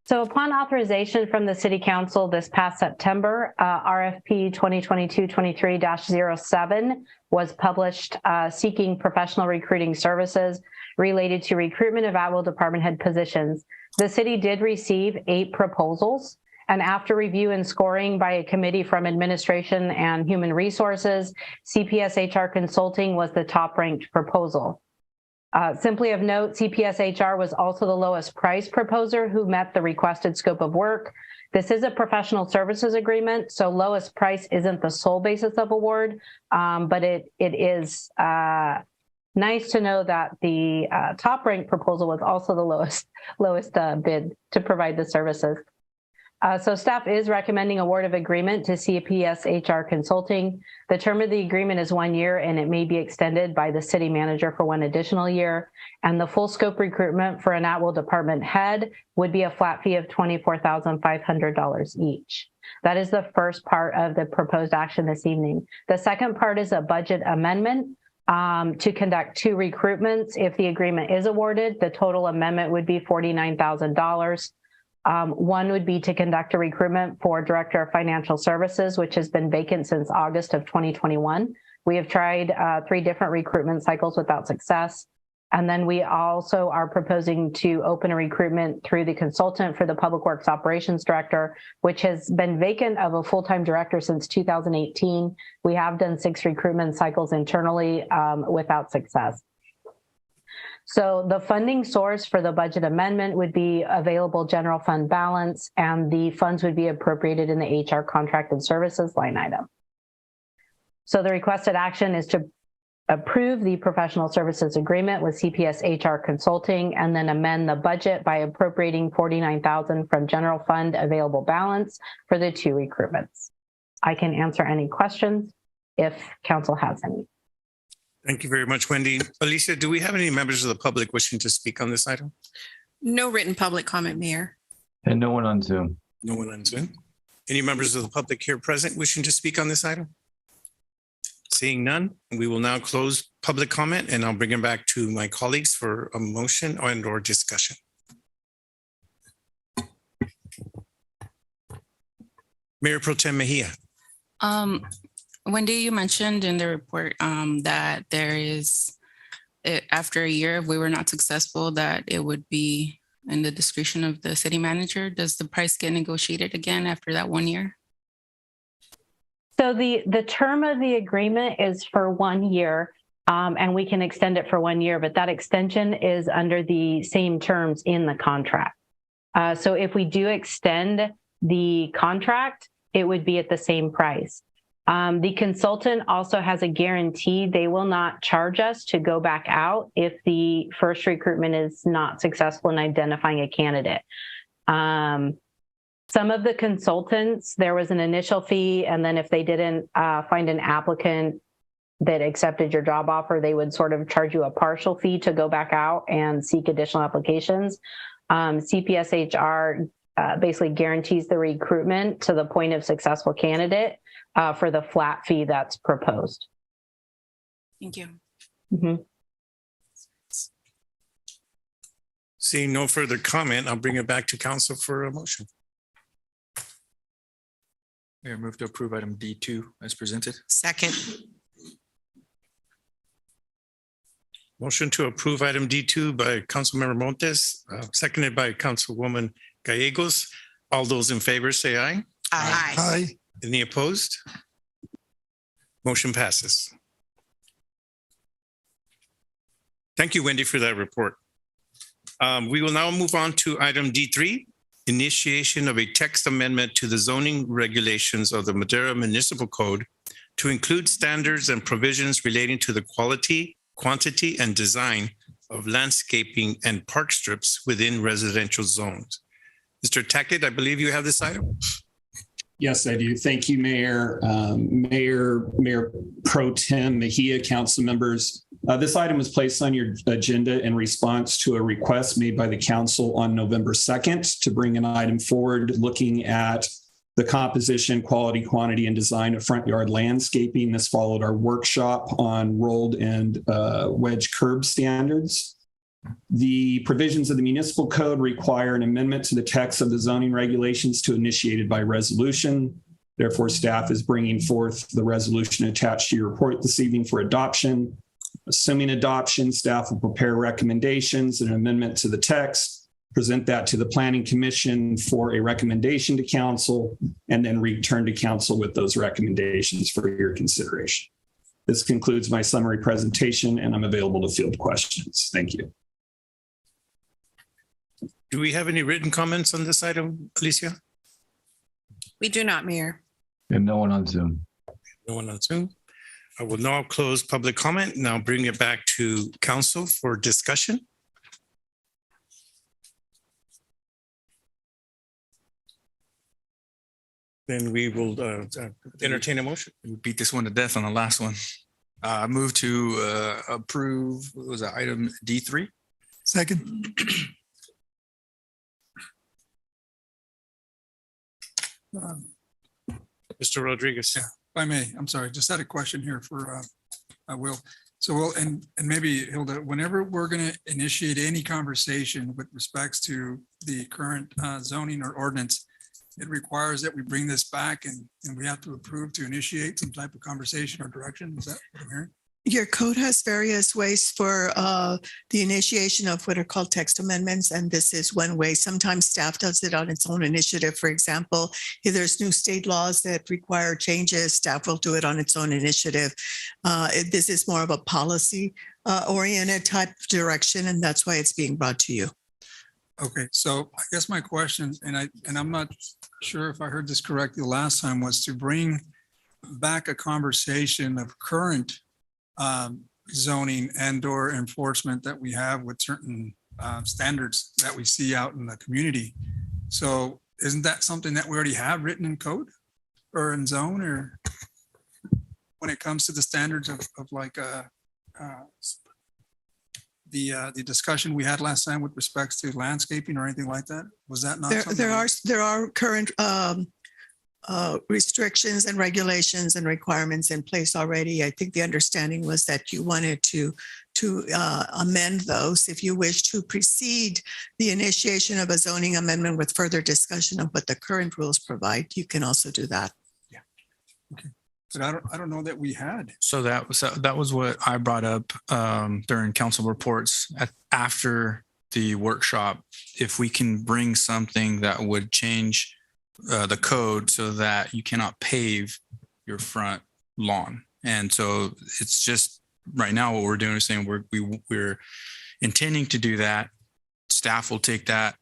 So upon authorization from the City Council this past September, RFP 2022-23-07 was published seeking professional recruiting services related to recruitment of at-will department head positions. The city did receive 8 proposals, and after review and scoring by a committee from administration and human resources, CPS HR Consulting was the top-ranked proposal. Simply of note, CPS HR was also the lowest price proposer who met the requested scope of work. This is a professional services agreement, so lowest price isn't the sole basis of award, but it is nice to know that the top ranked proposal was also the lowest bid to provide the services. So staff is recommending award of agreement to CPS HR Consulting. The term of the agreement is 1 year and it may be extended by the city manager for 1 additional year. And the full scope recruitment for an at-will department head would be a flat fee of $24,500 each. That is the first part of the proposed action this evening. The second part is a budget amendment to conduct 2 recruitments. If the agreement is awarded, the total amendment would be $49,000. One would be to conduct a recruitment for Director of Financial Services, which has been vacant since August of 2021. We have tried 3 different recruitment cycles without success. And then we also are proposing to open a recruitment through the consultant for the Public Works Operations Director, which has been vacant of a full-time director since 2018. We have done 6 recruitment cycles internally without success. So the funding source for the budget amendment would be available general fund balance, and the funds would be appropriated in the HR contract and services line item. So the requested action is to approve the professional services agreement with CPS HR Consulting and then amend the budget by appropriating $49,000 from general fund available balance for the 2 recruitments. I can answer any questions if council has any. Thank you very much, Wendy. Alicia, do we have any members of the public wishing to speak on this item? No written public comment, Mayor. And no one on Zoom. No one on Zoom. Any members of the public here present wishing to speak on this item? Seeing none, we will now close public comment and I'll bring it back to my colleagues for a motion and or discussion. Mayor Pro Tem Mejia. Wendy, you mentioned in the report that there is, after a year, if we were not successful, that it would be in the discretion of the city manager. Does the price get negotiated again after that 1 year? So the term of the agreement is for 1 year, and we can extend it for 1 year, but that extension is under the same terms in the contract. So if we do extend the contract, it would be at the same price. The consultant also has a guarantee they will not charge us to go back out if the first recruitment is not successful in identifying a candidate. Some of the consultants, there was an initial fee, and then if they didn't find an applicant that accepted your job offer, they would sort of charge you a partial fee to go back out and seek additional applications. CPSHR basically guarantees the recruitment to the point of successful candidate for the flat fee that's proposed. Thank you. Mm-hmm. Seeing no further comment, I'll bring it back to council for a motion. Mayor, move to approve item D2 as presented. Second. Motion to approve item D2 by Councilmember Montes, seconded by Councilwoman Gallegos. All those in favor say aye. Aye. Aye. Any opposed? Motion passes. Thank you, Wendy, for that report. We will now move on to item D3, initiation of a text amendment to the zoning regulations of the Madera Municipal Code to include standards and provisions relating to the quality, quantity, and design of landscaping and park strips within residential zones. Mr. Tackett, I believe you have this item. Yes, I do. Thank you, Mayor. Mayor Pro Tem Mejia, council members. This item was placed on your agenda in response to a request made by the council on November 2nd to bring an item forward looking at the composition, quality, quantity, and design of front yard landscaping. This followed our workshop on rolled and wedge curb standards. The provisions of the municipal code require an amendment to the text of the zoning regulations to initiated by resolution. Therefore, staff is bringing forth the resolution attached to your report this evening for adoption. Assuming adoption, staff will prepare recommendations and an amendment to the text, present that to the Planning Commission for a recommendation to council, and then return to council with those recommendations for your consideration. This concludes my summary presentation, and I'm available to field questions. Thank you. Do we have any written comments on this item, Alicia? We do not, Mayor. And no one on Zoom. No one on Zoom. I will now close public comment and I'll bring it back to council for discussion. Then we will entertain a motion. We beat this one to death on the last one. I move to approve, what was that, item D3? Second. Mr. Rodriguez. Yeah, if I may, I'm sorry, just had a question here for Will. So Will, and maybe Hilda, whenever we're going to initiate any conversation with respects to the current zoning or ordinance, it requires that we bring this back and we have to approve to initiate some type of conversation or direction. Is that what I'm hearing? Your code has various ways for the initiation of what are called text amendments, and this is one way. Sometimes staff does it on its own initiative. For example, if there's new state laws that require changes, staff will do it on its own initiative. This is more of a policy oriented type of direction, and that's why it's being brought to you. Okay, so I guess my question, and I'm not sure if I heard this correctly the last time, was to bring back a conversation of current zoning and or enforcement that we have with certain standards that we see out in the community. So isn't that something that we already have written in code or in zone, or when it comes to the standards of like the discussion we had last time with respects to landscaping or anything like that? Was that not? There are current restrictions and regulations and requirements in place already. I think the understanding was that you wanted to amend those. If you wish to precede the initiation of a zoning amendment with further discussion of what the current rules provide, you can also do that. Yeah. Okay. But I don't know that we had. So that was what I brought up during council reports after the workshop. If we can bring something that would change the code so that you cannot pave your front lawn. And so it's just right now what we're doing is saying we're intending to do that. Staff will take that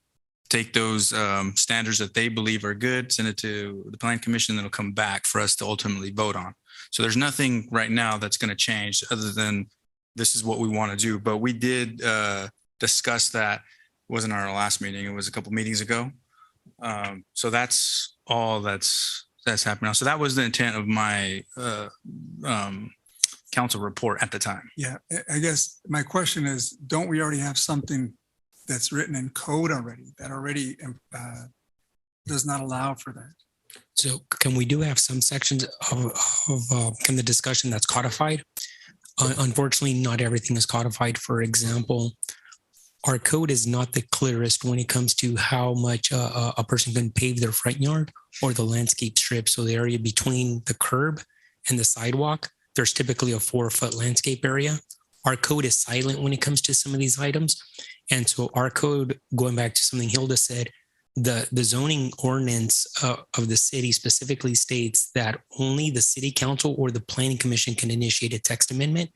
take those standards that they believe are good, send it to the Plan Commission, then it'll come back for us to ultimately vote on. So there's nothing right now that's going to change other than this is what we want to do. But we did discuss that. It wasn't our last meeting. It was a couple meetings ago. So that's all that's happening now. So that was the intent of my council report at the time. Yeah, I guess my question is, don't we already have something that's written in code already that already does not allow for that? So can we do have some sections of can the discussion that's codified? Unfortunately, not everything is codified. For example, our code is not the clearest when it comes to how much a person can pave their front yard or the landscape strip. So the area between the curb and the sidewalk, there's typically a 4-foot landscape area. Our code is silent when it comes to some of these items. And so our code, going back to something Hilda said, the zoning ordinance of the city specifically states that only the city council or the planning commission can initiate a text amendment.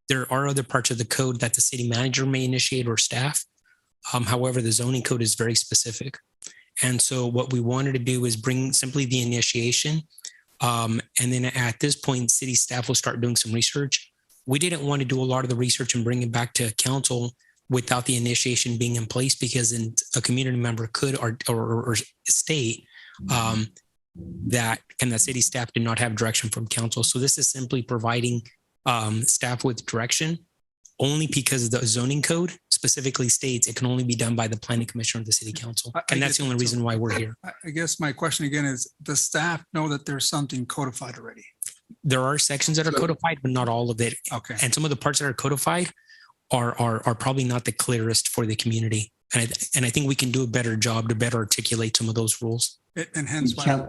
There are other parts of the code that the city manager may initiate or staff. However, the zoning code is very specific. And so what we wanted to do is bring simply the initiation. And then at this point, city staff will start doing some research. We didn't want to do a lot of the research and bring it back to council without the initiation being in place, because then a community member could or state that and the city staff did not have direction from council. So this is simply providing staff with direction, only because the zoning code specifically states it can only be done by the planning commission or the city council. And that's the only reason why we're here. I guess my question again is, does staff know that there's something codified already? There are sections that are codified, but not all of it. Okay. And some of the parts that are codified are probably not the clearest for the community. And I think we can do a better job to better articulate some of those rules. And hence why.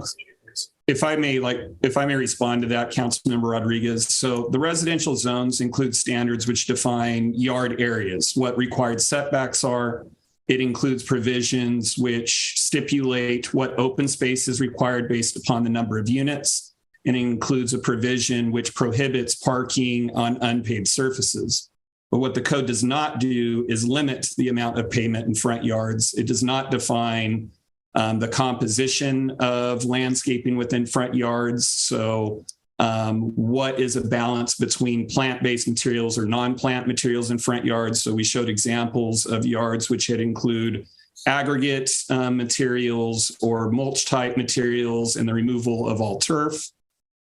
If I may respond to that, Councilmember Rodriguez. So the residential zones include standards which define yard areas, what required setbacks are. It includes provisions which stipulate what open space is required based upon the number of units. And it includes a provision which prohibits parking on unpaved surfaces. But what the code does not do is limit the amount of pavement in front yards. It does not define the composition of landscaping within front yards. So what is a balance between plant-based materials or non-plant materials in front yards? So we showed examples of yards which had include aggregate materials or mulch type materials and the removal of all turf.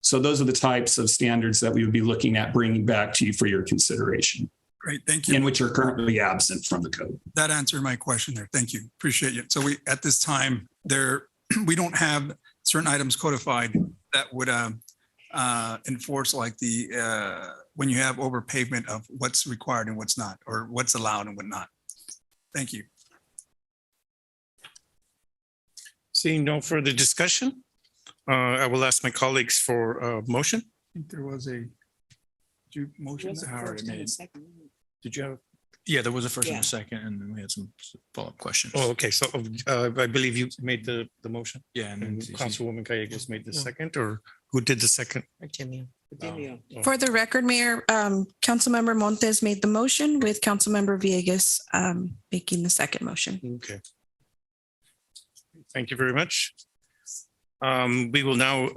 So those are the types of standards that we would be looking at bringing back to you for your consideration. Great, thank you. And which are currently absent from the code. That answered my question there. Thank you. Appreciate you. So at this time we don't have certain items codified that would enforce like when you have over pavement of what's required and what's not, or what's allowed and what not. Thank you. Seeing no further discussion, I will ask my colleagues for a motion. I think there was a motion. Did you have? Yeah, there was a first and a second, and then we had some follow-up questions. Oh, okay. So I believe you made the motion. Yeah, and Councilwoman Callejas made the second, or who did the second? For the record, Mayor, Councilmember Montes made the motion with Councilmember Villegas making the second motion. Okay. Thank you very much. We will now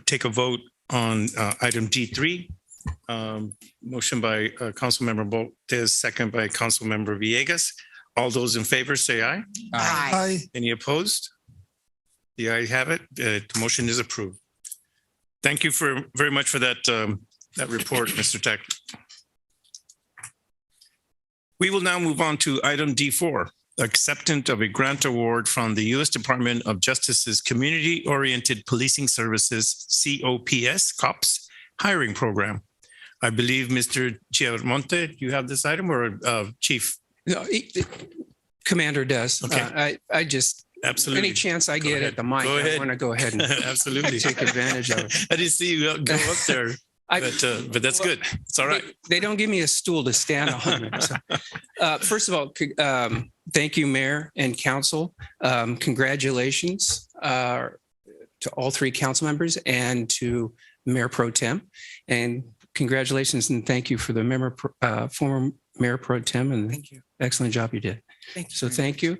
take a vote on item D3. Motion by Councilmember Montes, second by Councilmember Villegas. All those in favor say aye. Aye. Any opposed? The ayes have it. The motion is approved. Thank you very much for that report, Mr. Tech. We will now move on to item D4, acceptance of a grant award from the U.S. Department of Justice's Community-Oriented Policing Services, COPS hiring program. I believe Mr. Chiaramonte, you have this item, or Chief? No, Commander does. Okay. I just, absolutely, any chance I get at the mic, I want to go ahead and absolutely take advantage of it. I didn't see you go up there, but that's good. It's all right. They don't give me a stool to stand on. So, first of all, thank you, Mayor and Council. Congratulations to all three council members and to Mayor Pro Tem. And congratulations and thank you for the former Mayor Pro Tem and excellent job you did. So thank you.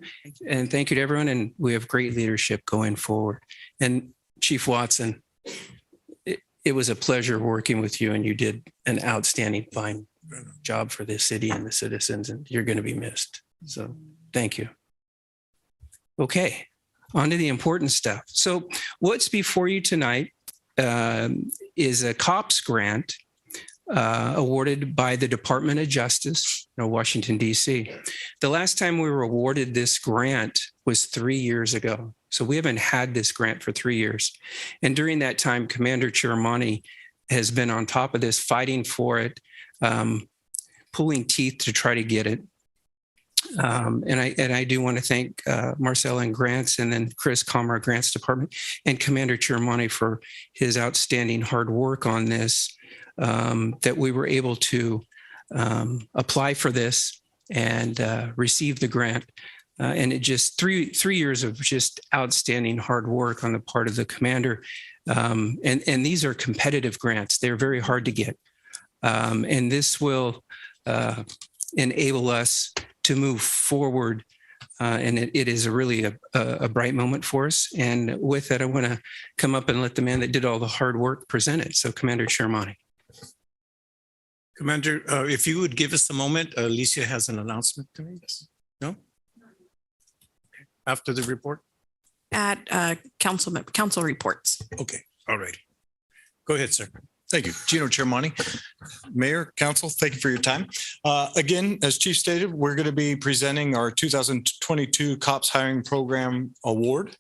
And thank you to everyone. And we have great leadership going forward. And Chief Watson, it was a pleasure working with you, and you did an outstanding, fine job for this city and the citizens, and you're going to be missed. So thank you. Okay, on to the important stuff. So what's before you tonight is a COPS grant awarded by the Department of Justice, Washington, D.C. The last time we were awarded this grant was 3 years ago. So we haven't had this grant for 3 years. And during that time, Commander Chiramani has been on top of this, fighting for it, pulling teeth to try to get it. And I do want to thank Marcella and Grants, and then Chris Comar, Grants Department, and Commander Chiramani for his outstanding hard work on this, that we were able to apply for this and receive the grant. And it just three years of just outstanding hard work on the part of the commander. And these are competitive grants. They're very hard to get. And this will enable us to move forward. And it is really a bright moment for us. And with that, I want to come up and let the man that did all the hard work present it. So Commander Chiramani. Commander, if you would give us a moment, Alicia has an announcement to make. No? After the report? At council reports. Okay, all right. Go ahead, sir. Thank you. Gino Chiramani. Mayor, Council, thank you for your time. Again, as Chief stated, we're going to be presenting our 2022 COPS Hiring Program Award.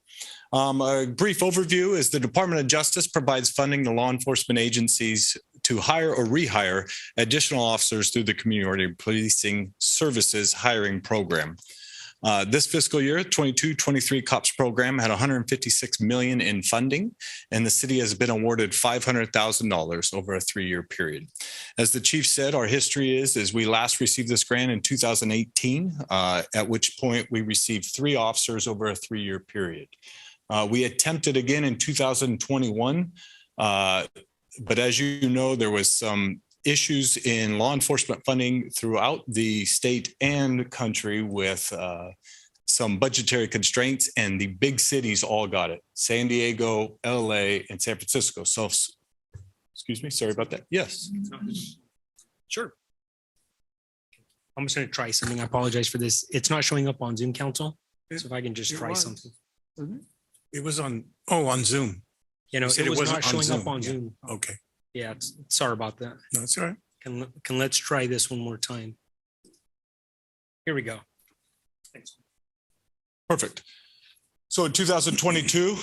A brief overview is the Department of Justice provides funding to law enforcement agencies to hire or rehire additional officers through the Community Policing Services Hiring Program. This fiscal year, 22-23 COPS program had $156 million in funding, and the city has been awarded $500,000 over a 3-year period. As the chief said, our history is we last received this grant in 2018, at which point we received 3 officers over a 3-year period. We attempted again in 2021, but as you know, there was some issues in law enforcement funding throughout the state and country with some budgetary constraints, and the big cities all got it. San Diego, LA, and San Francisco. So, excuse me, sorry about that. Yes. Sure. I'm just going to try something. I apologize for this. It's not showing up on Zoom, Council. So if I can just try something. It was on Zoom. You know, it was not showing up on Yeah. Zoom. Okay. Yeah, sorry about that. No, it's all right. Can let's try this one more time. Here we go. Thanks. Perfect. So in 2022,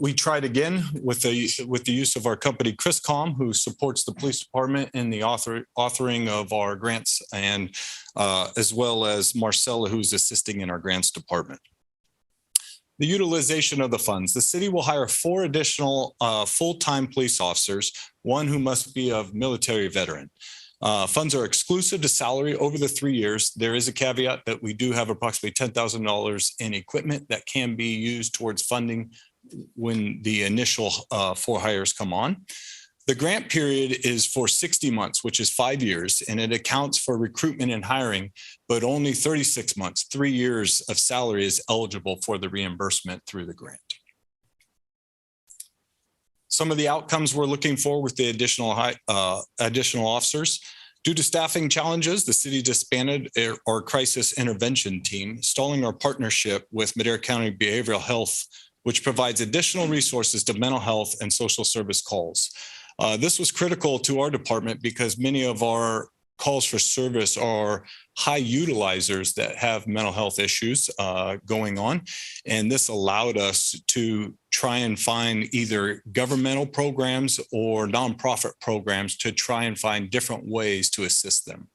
we tried again with the use of our company, ChrisCom, who supports the police department in the authoring of our grants, and as well as Marcella, who's assisting in our grants department. The utilization of the funds. The city will hire 4 additional full-time police officers, 1 who must be of military veteran. Funds are exclusive to salary over the 3 years. There is a caveat that we do have approximately $10,000 in equipment that can be used towards funding when the initial 4 hires come on. The grant period is for 60 months, which is 5 years, and it accounts for recruitment and hiring, but only 36 months, 3 years of salary is eligible for the reimbursement through the grant. Some of the outcomes we're looking for with the additional officers. Due to staffing challenges, the city disbanded our crisis intervention team, stalling our partnership with Madera County Behavioral Health, which provides additional resources to mental health and social service calls. This was critical to our department because many of our calls for service are high utilizers that have mental health issues going on. And this allowed us to try and find either governmental programs or nonprofit programs to try and find different ways to assist them.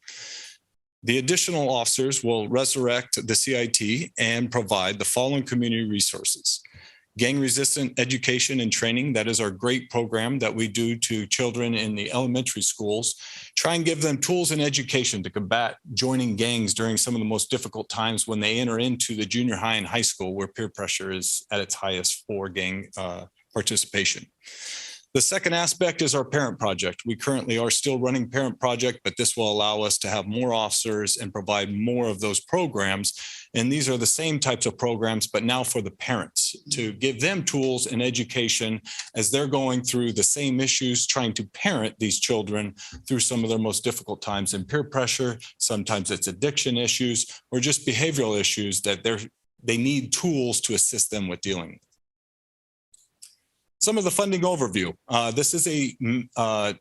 The additional officers will resurrect the CIT and provide the following community resources. Gang-resistant education and training, that is our great program that we do to children in the elementary schools. Try and give them tools and education to combat joining gangs during some of the most difficult times when they enter into the junior high and high school, where peer pressure is at its highest for gang participation. The second aspect is our parent project. We currently are still running parent project, but this will allow us to have more officers and provide more of those programs. And these are the same types of programs, but now for the parents, to give them tools and education as they're going through the same issues, trying to parent these children through some of their most difficult times in peer pressure. Sometimes it's addiction issues or just behavioral issues that they need tools to assist them with dealing with. Some of the funding overview.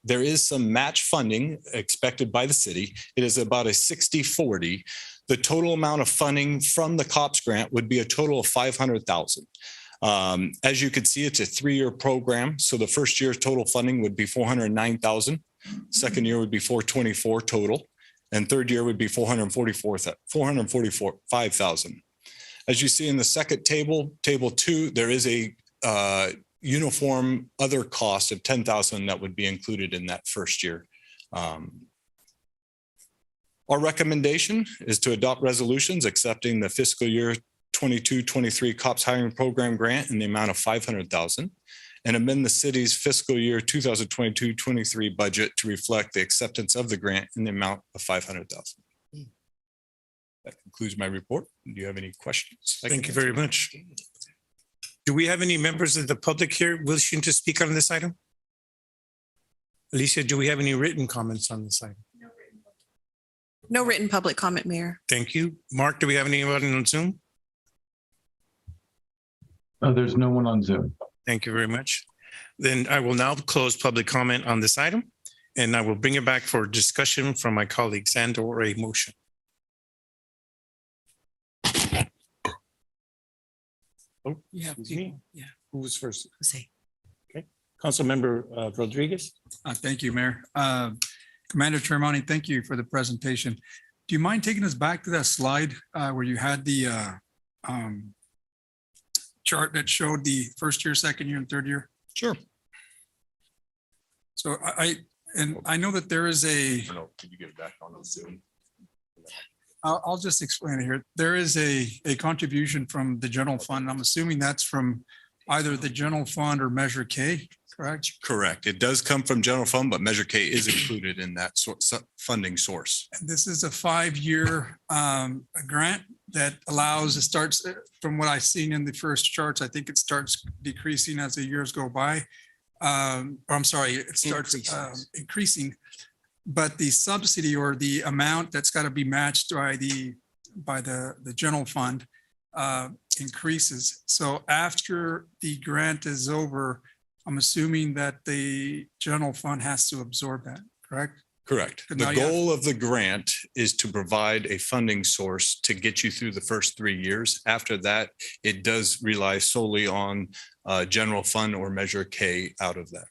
There is some match funding expected by the city. It is about a 60-40. The total amount of funding from the COPS grant would be a total of $500,000. As you can see, it's a 3-year program. So the first year total funding would be $409,000. Second year would be $424,000 total. And third year would be $445,000. As you see in the second table, table 2, there is a uniform other cost of $10,000 that would be included in that first year. Our recommendation is to adopt resolutions accepting the fiscal year 22-23 COPS hiring program grant in the amount of $500,000 and amend the city's fiscal year 2022-23 budget to reflect the acceptance of the grant in the amount of $500,000. That concludes my report. Do you have any questions? Thank you very much. Do we have any members of the public here wishing to speak on this item? Alicia, do we have any written comments on this item? No written public comment, Mayor. Thank you. Mark, do we have anyone on Zoom? There's no one on Zoom. Thank you very much. Then I will now close public comment on this item, and I will bring it back for discussion from my colleagues and or a motion. Oh, Yeah. yeah. Who was first? Jose. Okay. Councilmember Rodriguez. Thank you, Mayor. Commander Tremonti, thank you for the presentation. Do you mind taking us back to that slide where you had the chart that showed the first year, second year, and third year? Sure. So I know that there is a. Can you get it back on Zoom? I'll just explain it here. There is a contribution from the general fund. I'm assuming that's from either the general fund or Measure K, correct? Correct. It does come from general fund, but Measure K is included in that funding source. And this is a 5-year grant that allows, it starts from what I've seen in the first charts. I think it starts decreasing as the years go by. Or I'm sorry, it starts increasing. But the subsidy or the amount that's got to be matched by the general fund increases. So after the grant is over, I'm assuming that the general fund has to absorb that, correct? Correct. The goal of the grant is to provide a funding source to get you through the first 3 years. After that, it does rely solely on general fund or Measure K out of that.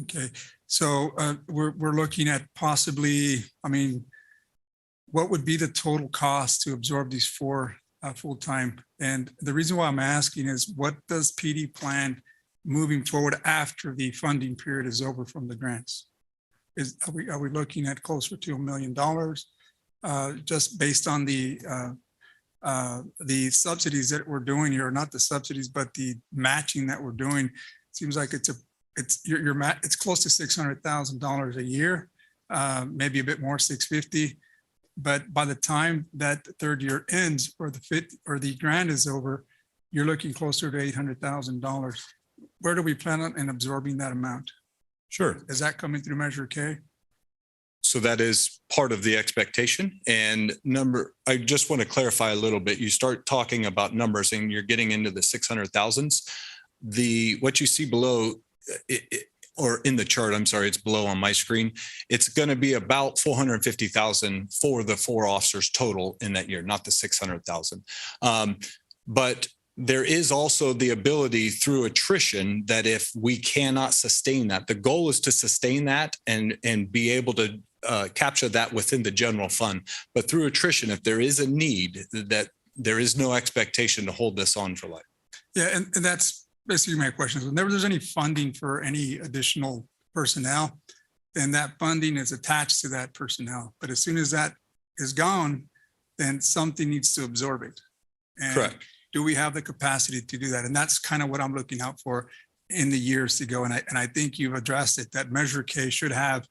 Okay. So we're looking at possibly, I mean, what would be the total cost to absorb these 4 full-time? And the reason why I'm asking is what does PD plan moving forward after the funding period is over from the grants? Are we looking at closer to $1 million just based on the subsidies that we're doing here, not the subsidies, but the matching that we're doing? Seems like it's close to $600,000 a year, maybe a bit more, 650. But by the time that the third year ends or the grant is over, you're looking closer to $800,000. Where do we plan on absorbing that amount? Sure. Is that coming through Measure K? So that is part of the expectation. And I just want to clarify a little bit. You start talking about numbers and you're getting into the 600,000s. What you see below, or in the chart, I'm sorry, it's below on my screen. It's going to be about 450,000 for the 4 officers total in that year, not the 600,000. But there is also the ability through attrition that if we cannot sustain that, the goal is to sustain that and be able to capture that within the general fund. But through attrition, if there is a need, that there is no expectation to hold this on for life. Yeah, and that's basically my question. Whenever there's any funding for any additional personnel, then that funding is attached to that personnel. But as soon as that is gone, then something needs to absorb it. And correct. Do we have the capacity to do that? And that's kind of what I'm looking out for. in the years to go. And I think you've addressed it, that Measure K should have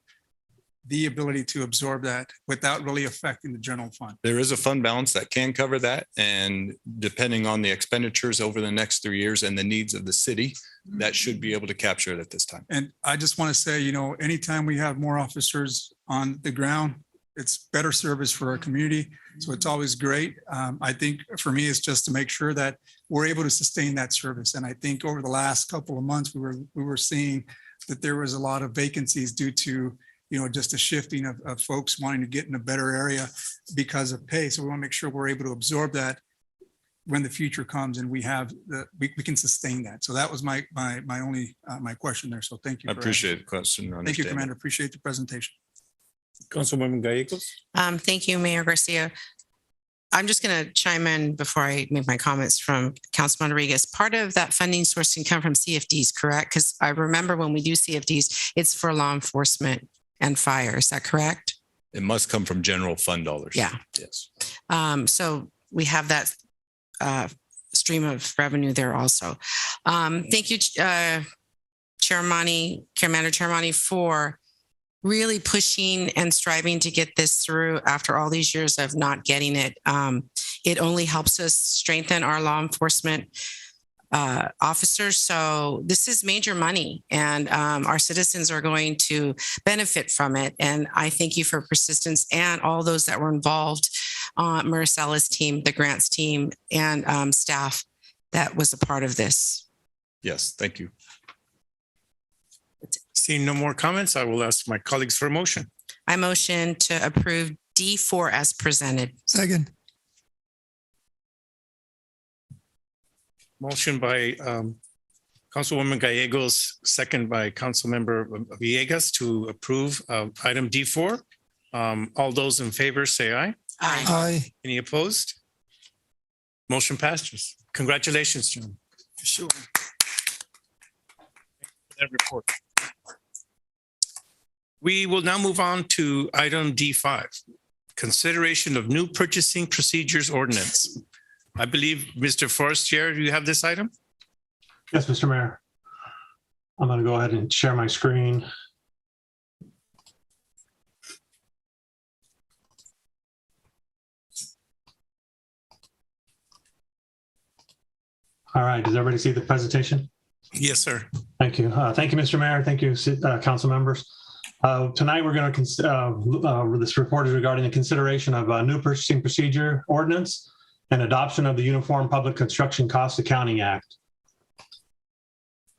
the ability to absorb that without really affecting the general fund. There is a fund balance that can cover that. And depending on the expenditures over the next 3 years and the needs of the city, that should be able to capture it at this time. And I just want to say, anytime we have more officers on the ground, it's better service for our community. So it's always great. I think for me, it's just to make sure that we're able to sustain that service. And I think over the last couple of months, we were seeing that there was a lot of vacancies due to just a shifting of folks wanting to get in a better area because of pay. So we want to make sure we're able to absorb that when the future comes and we can sustain that. So that was my only my question there. So thank you. I appreciate the question. Thank you, Commander. Appreciate the presentation. Councilwoman Gallegos. Thank you, Mayor Garcia. I'm just going to chime in before I make my comments from Councilman Rodriguez. Part of that funding source can come from CFDs, correct? Because I remember when we do CFDs, it's for law enforcement and fire. Is that correct? It must come from general fund dollars. Yeah. Yes. So we have that stream of revenue there also. Thank you, Commander Chairmani, for really pushing and striving to get this through after all these years of not getting it. It only helps us strengthen our law enforcement officers. So this is major money and our citizens are going to benefit from it. And I thank you for persistence and all those that were involved on Maricella's team, the grants team, and staff that was a part of this. Yes, thank you. Seeing no more comments, I will ask my colleagues for a motion. I motion to approve D4 as presented. Second. Motion by Councilwoman Gallegos, second by Councilmember Villegas to approve item D4. All those in favor say aye. Aye. Aye. Any opposed? Motion passes. Congratulations, John. For sure. That report. We will now move on to item D5, consideration of new purchasing procedures ordinance. I believe, Mr. Forestier, you have this item? Yes, Mr. Mayor. I'm going to go ahead and share my screen. All right, does everybody see the presentation? Yes, sir. Thank you. Thank you, Mr. Mayor. Thank you, council members. Tonight, we're going to, this report is regarding the consideration of a new purchasing procedure ordinance and adoption of the Uniform Public Construction Cost Accounting Act.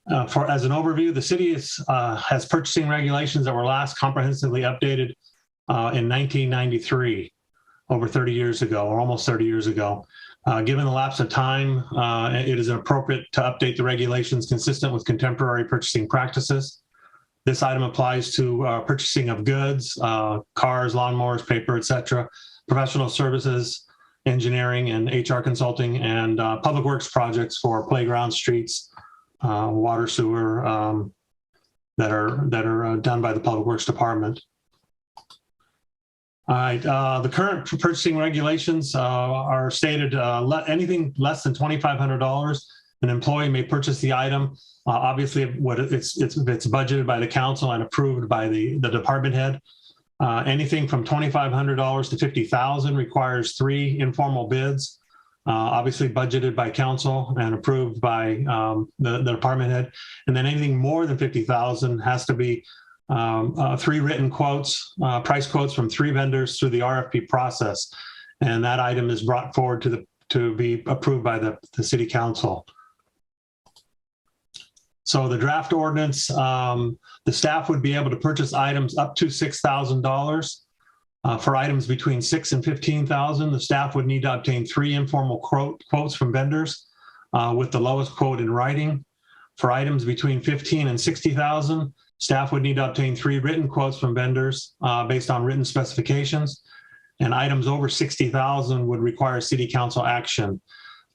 As an overview, the city has purchasing regulations that were last comprehensively updated in 1993, over 30 years ago, or almost 30 years ago. Given the lapse of time, it is appropriate to update the regulations consistent with contemporary purchasing practices. This item applies to purchasing of goods, cars, lawnmowers, paper, etc., professional services, engineering and HR consulting, and public works projects for playground, streets, water, sewer that are done by the Public Works Department. All right, the current purchasing regulations are stated anything less than $2,500, an employee may purchase the item. Obviously, it's budgeted by the council and approved by the department head. Anything from $2,500 to $50,000 requires 3 informal bids, obviously budgeted by council and approved by the department head. And then anything more than $50,000 has to be 3 written quotes, price quotes from 3 vendors through the RFP process. And that item is brought forward to be approved by the city council. So the draft ordinance, the staff would be able to purchase items up to $6,000. For items between $6,000 and $15,000, the staff would need to obtain 3 informal quotes from vendors with the lowest quote in writing. For items between $15,000 and $60,000, staff would need to obtain 3 written quotes from vendors based on written specifications. And items over $60,000 would require city council action.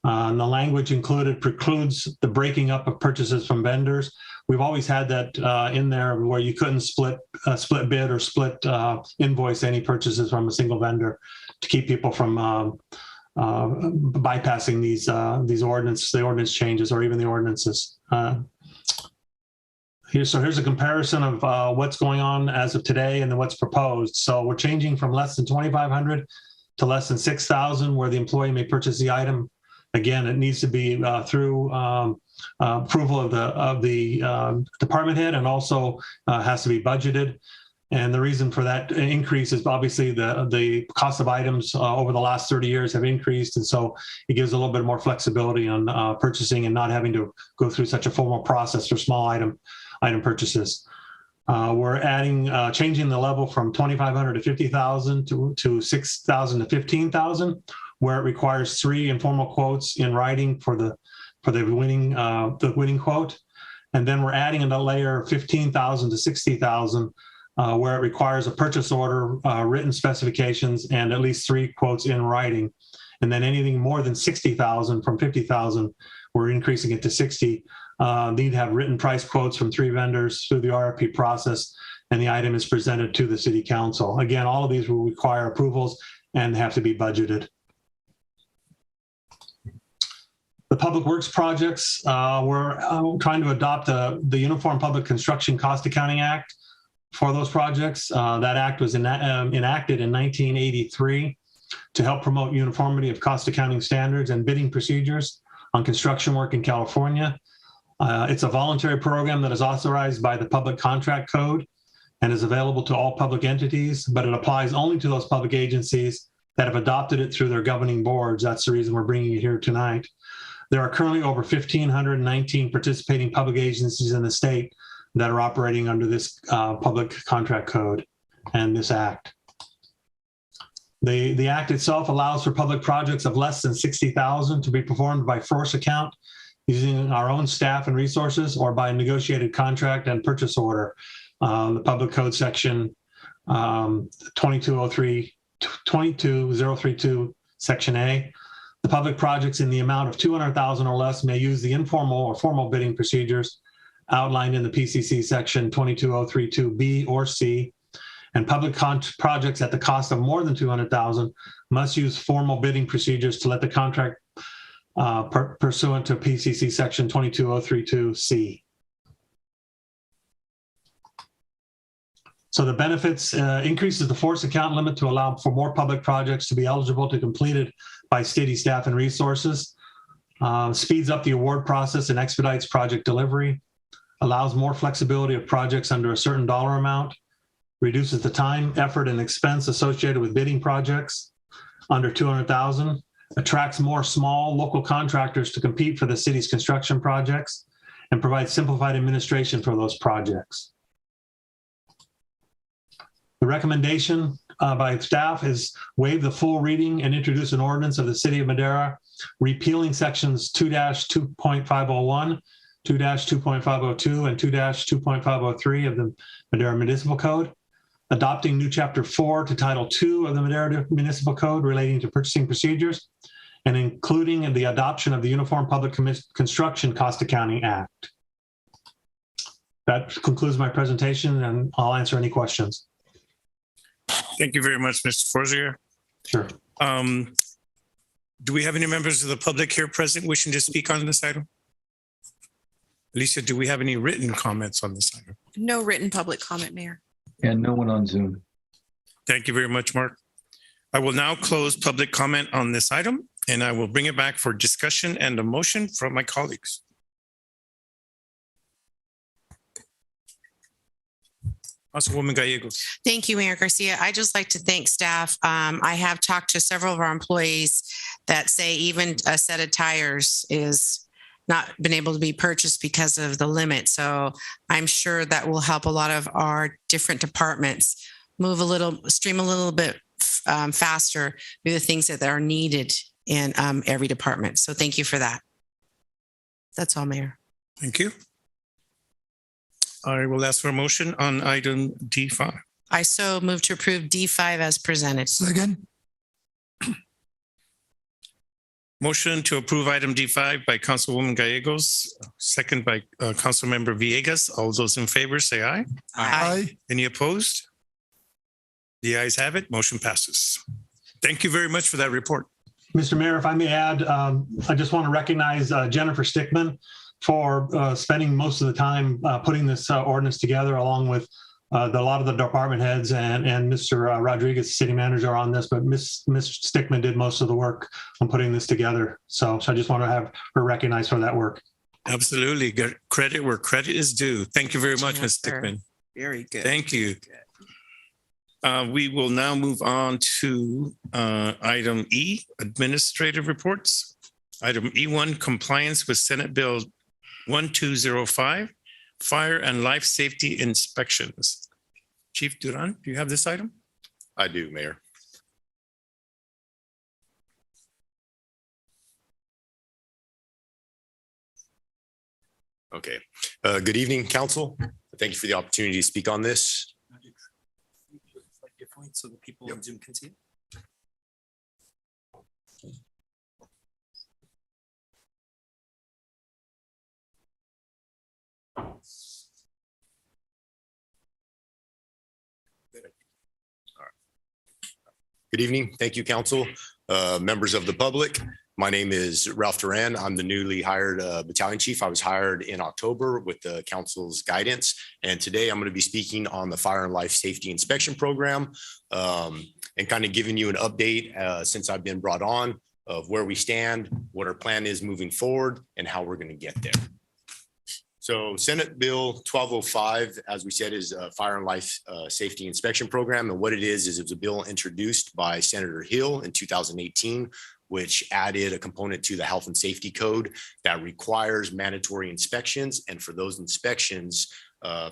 And the language included precludes the breaking up of purchases from vendors. We've always had that in there where you couldn't split bid or split invoice any purchases from a single vendor to keep people from bypassing the ordinance changes or even the ordinances. Here's a comparison of what's going on as of today and then what's proposed. So we're changing from less than 2,500 to less than 6,000, where the employee may purchase the item. Again, it needs to be through approval of the department head, and also has to be budgeted. And the reason for that increase is obviously the cost of items over the last 30 years have increased. And so it gives a little bit more flexibility on purchasing and not having to go through such a formal process for small item purchases. We're changing the level from 2,500 to 50,000 to 6,000 to 15,000, where it requires 3 informal quotes in writing for the winning quote. And then we're adding a layer of 15,000 to 60,000, where it requires a purchase order, written specifications, and at least 3 quotes in writing. And then anything more than 60,000 from 50,000, we're increasing it to 60. Need to have written price quotes from 3 vendors through the RFP process, and the item is presented to the city council. Again, all of these will require approvals and have to be budgeted. The public works projects, we're trying to adopt the Uniform Public Construction Cost Accounting Act for those projects. That act was enacted in 1983 to help promote uniformity of cost accounting standards and bidding procedures on construction work in California. It's a voluntary program that is authorized by the Public Contract Code and is available to all public entities, but it applies only to those public agencies that have adopted it through their governing boards. That's the reason we're bringing it here tonight. There are currently over 1,519 participating public agencies in the state that are operating under this Public Contract Code and this act. The act itself allows for public projects of less than 60,000 to be performed by force account using our own staff and resources, or by negotiated contract and purchase order. The Public Code section 22032 section A. The public projects in the amount of 200,000 or less may use the informal or formal bidding procedures outlined in the PCC section 22032B or C. And public projects at the cost of more than 200,000 must use formal bidding procedures to let the contract pursuant to PCC section 22032C. So the benefits increases the force account limit to allow for more public projects to be eligible to completed by city staff and resources, speeds up the award process and expedites project delivery, allows more flexibility of projects under a certain dollar amount, reduces the time, effort, and expense associated with bidding projects under 200,000, attracts more small local contractors to compete for the city's construction projects, and provides simplified administration for those projects. The recommendation by staff is waive the full reading and introduce an ordinance of the City of Madera repealing sections 2-2.501, 2-2.502, and 2-2.503 of the Madera Municipal Code, adopting new Chapter 4 to Title 2 of the Madera Municipal Code relating to purchasing procedures, and including the adoption of the Uniform Public Construction Cost Accounting Act. That concludes my presentation, and I'll answer any questions. Thank you very much, Mr. Forzier. Sure. Do we have any members of the public here present wishing to speak on this item? Alicia, do we have any written comments on this item? No written public comment, Mayor. And no one on Zoom. Thank you very much, Mark. I will now close public comment on this item, and I will bring it back for discussion and a motion from my colleagues. Councilwoman Gallegos. Thank you, Mayor Garcia. I just like to thank staff. I have talked to several of our employees that say even a set of tires is not been able to be purchased because of the limit. So I'm sure that will help a lot of our different departments stream a little bit faster through the things that are needed in every department. So thank you for that. That's all, Mayor. Thank you. I will ask for a motion on item D5. I so move to approve D5 as presented. Second. Motion to approve item D5 by Councilwoman Gallegos, second by Councilmember Villegas. All those in favor say aye. Aye. Any opposed? The ayes have it. Motion passes. Thank you very much for that report. Mr. Mayor, if I may add, I just want to recognize Jennifer Stickman for spending most of the time putting this ordinance together, along with a lot of the department heads and Mr. Rodriguez, city manager, on this. But Ms. Stickman did most of the work on putting this together. So I just want to have her recognized for that work. Absolutely. Good credit where credit is due. Thank you very much, Ms. Stickman. Very good. Thank you. We will now move on to item E, administrative reports. Item E1, compliance with Senate Bill 1205, fire and life safety inspections. Chief Duran, do you have this item? I do, Mayor. Okay. Good evening, Council. Thank you for the opportunity to speak on this. So the people on Zoom can see it. Good evening. Thank you, Council, members of the public. My name is Ralph Duran. I'm the newly hired battalion chief. I was hired in October with the council's guidance. And today I'm going to be speaking on the fire and life safety inspection program and kind of giving you an update since I've been brought on of where we stand, what our plan is moving forward, and how we're going to get there. So Senate Bill 1205, as we said, is a fire and life safety inspection program. And what it is it was a bill introduced by Senator Hill in 2018, which added a component to the health and safety code that requires mandatory inspections. And for those inspections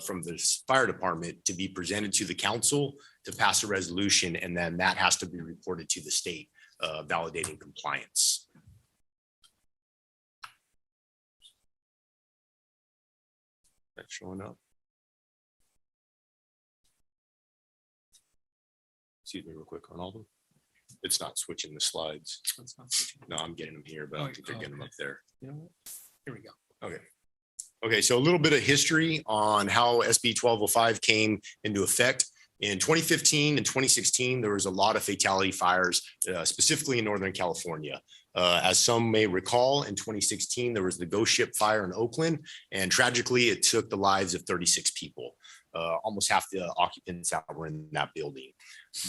from the fire department to be presented to the council to pass a resolution, and then that has to be reported to the state, validating compliance. That's showing up. Excuse me real quick on all of them. It's not switching the slides. No, I'm getting them here, but I don't think they're getting them up there. You know what? Here we go. Okay. Okay, so a little bit of history on how SB 1205 came into effect. In 2015 and 2016, there was a lot of fatality fires, specifically in Northern California. As some may recall, in 2016, there was the ghost ship fire in Oakland, and tragically, it took the lives of 36 people. Almost half the occupants that were in that building.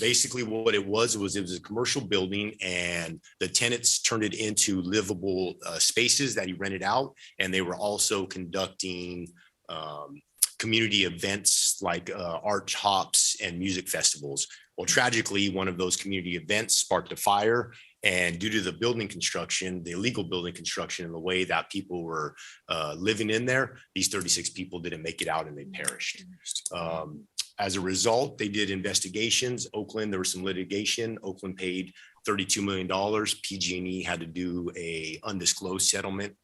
Basically, what it was a commercial building, and the tenants turned it into livable spaces that he rented out, and they were also conducting community events like art hops and music festivals. Well, tragically, one of those community events sparked a fire, and due to the building construction, the illegal building construction, and the way that people were living in there, these 36 people didn't make it out and they perished. As a result, they did investigations. Oakland, there was some litigation. Oakland paid $32 million. PG&E had to do a undisclosed settlement.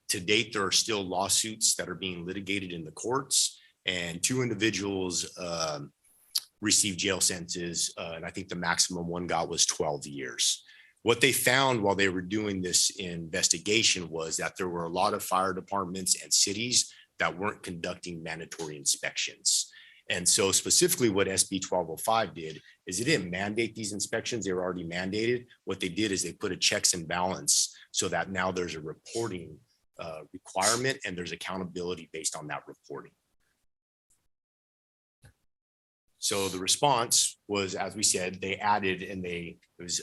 To date, there are still lawsuits that are being litigated in the courts, and 2 individuals received jail sentences, and I think the maximum one got was 12 years. What they found while they were doing this investigation was that there were a lot of fire departments and cities that weren't conducting mandatory inspections. And so specifically what SB 1205 did is it didn't mandate these inspections. They were already mandated. What they did is they put a checks and balance so that now there's a reporting requirement and there's accountability based on that reporting. So the response was, as we said, they added, and it was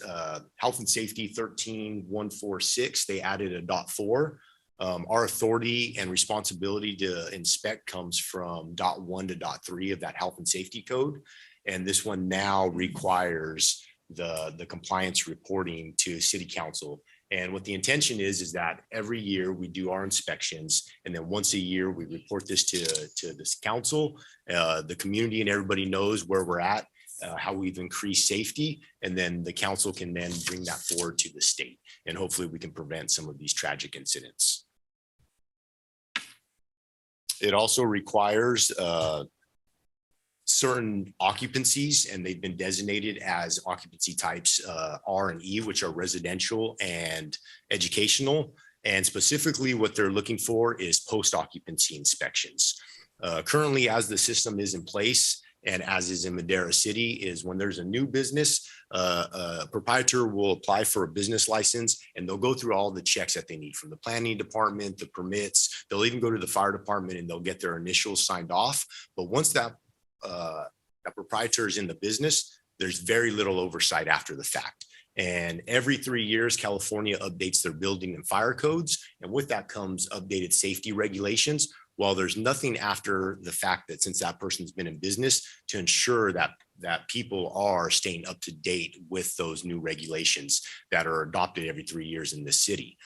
health and safety 13146. They added a .4. Our authority and responsibility to inspect comes from .1 to .3 of that health and safety code. And this one now requires the compliance reporting to city council. And what the intention is that every year we do our inspections, and then once a year we report this to this council. The community and everybody knows where we're at, how we've increased safety, and then the council can then bring that forward to the state. And hopefully we can prevent some of these tragic incidents. It also requires certain occupancies, and they've been designated as occupancy types R and E, which are residential and educational. And specifically what they're looking for is post-occupancy inspections. Currently, as the system is in place, And as is in Madera City, is when there's a new business, a proprietor will apply for a business license and they'll go through all the checks that they need from the planning department, the permits. They'll even go to the fire department and they'll get their initials signed off. But once that proprietor is in the business, there's very little oversight after the fact. And every 3 years, California updates their building and fire codes. And with that comes updated safety regulations. While there's nothing after the fact that since that person's been in business to ensure that people are staying up to date with those new regulations that are adopted every 3 years in this city.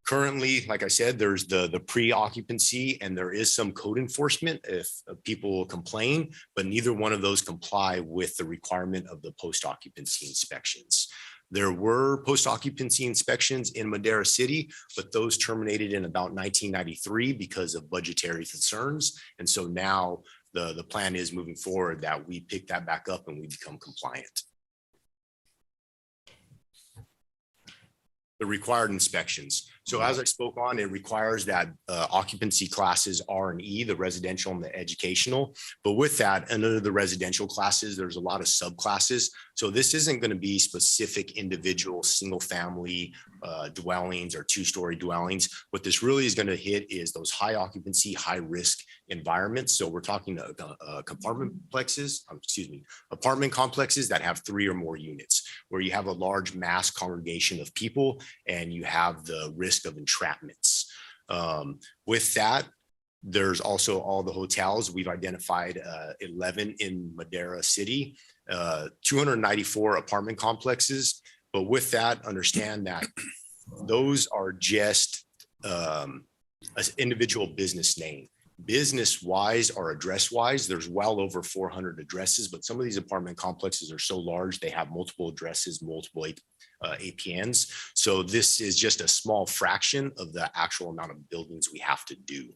Currently, like I said, there's the pre-occupancy and there is some code enforcement if people complain, but neither one of those comply with the requirement of the post-occupancy inspections. There were post-occupancy inspections in Madera City, but those terminated in about 1993 because of budgetary concerns. And so now the plan is moving forward that we pick that back up and we become compliant. The required inspections. So as I spoke on, it requires that occupancy classes R and E, the residential and the educational. But with that, under the residential classes, there's a lot of subclasses. So this isn't going to be specific individual single family dwellings or two-story dwellings. What this really is going to hit is those high occupancy, high risk environments. So we're talking apartment complexes that have 3 or more units, where you have a large mass congregation of people and you have the risk of entrapments. With that, there's also all the hotels. We've identified 11 in Madera City, 294 apartment complexes. But with that, understand that those are just an individual business name. Business wise or address wise, there's well over 400 addresses, but some of these apartment complexes are so large, they have multiple addresses, multiple APNs. So this is just a small fraction of the actual amount of buildings we have to do.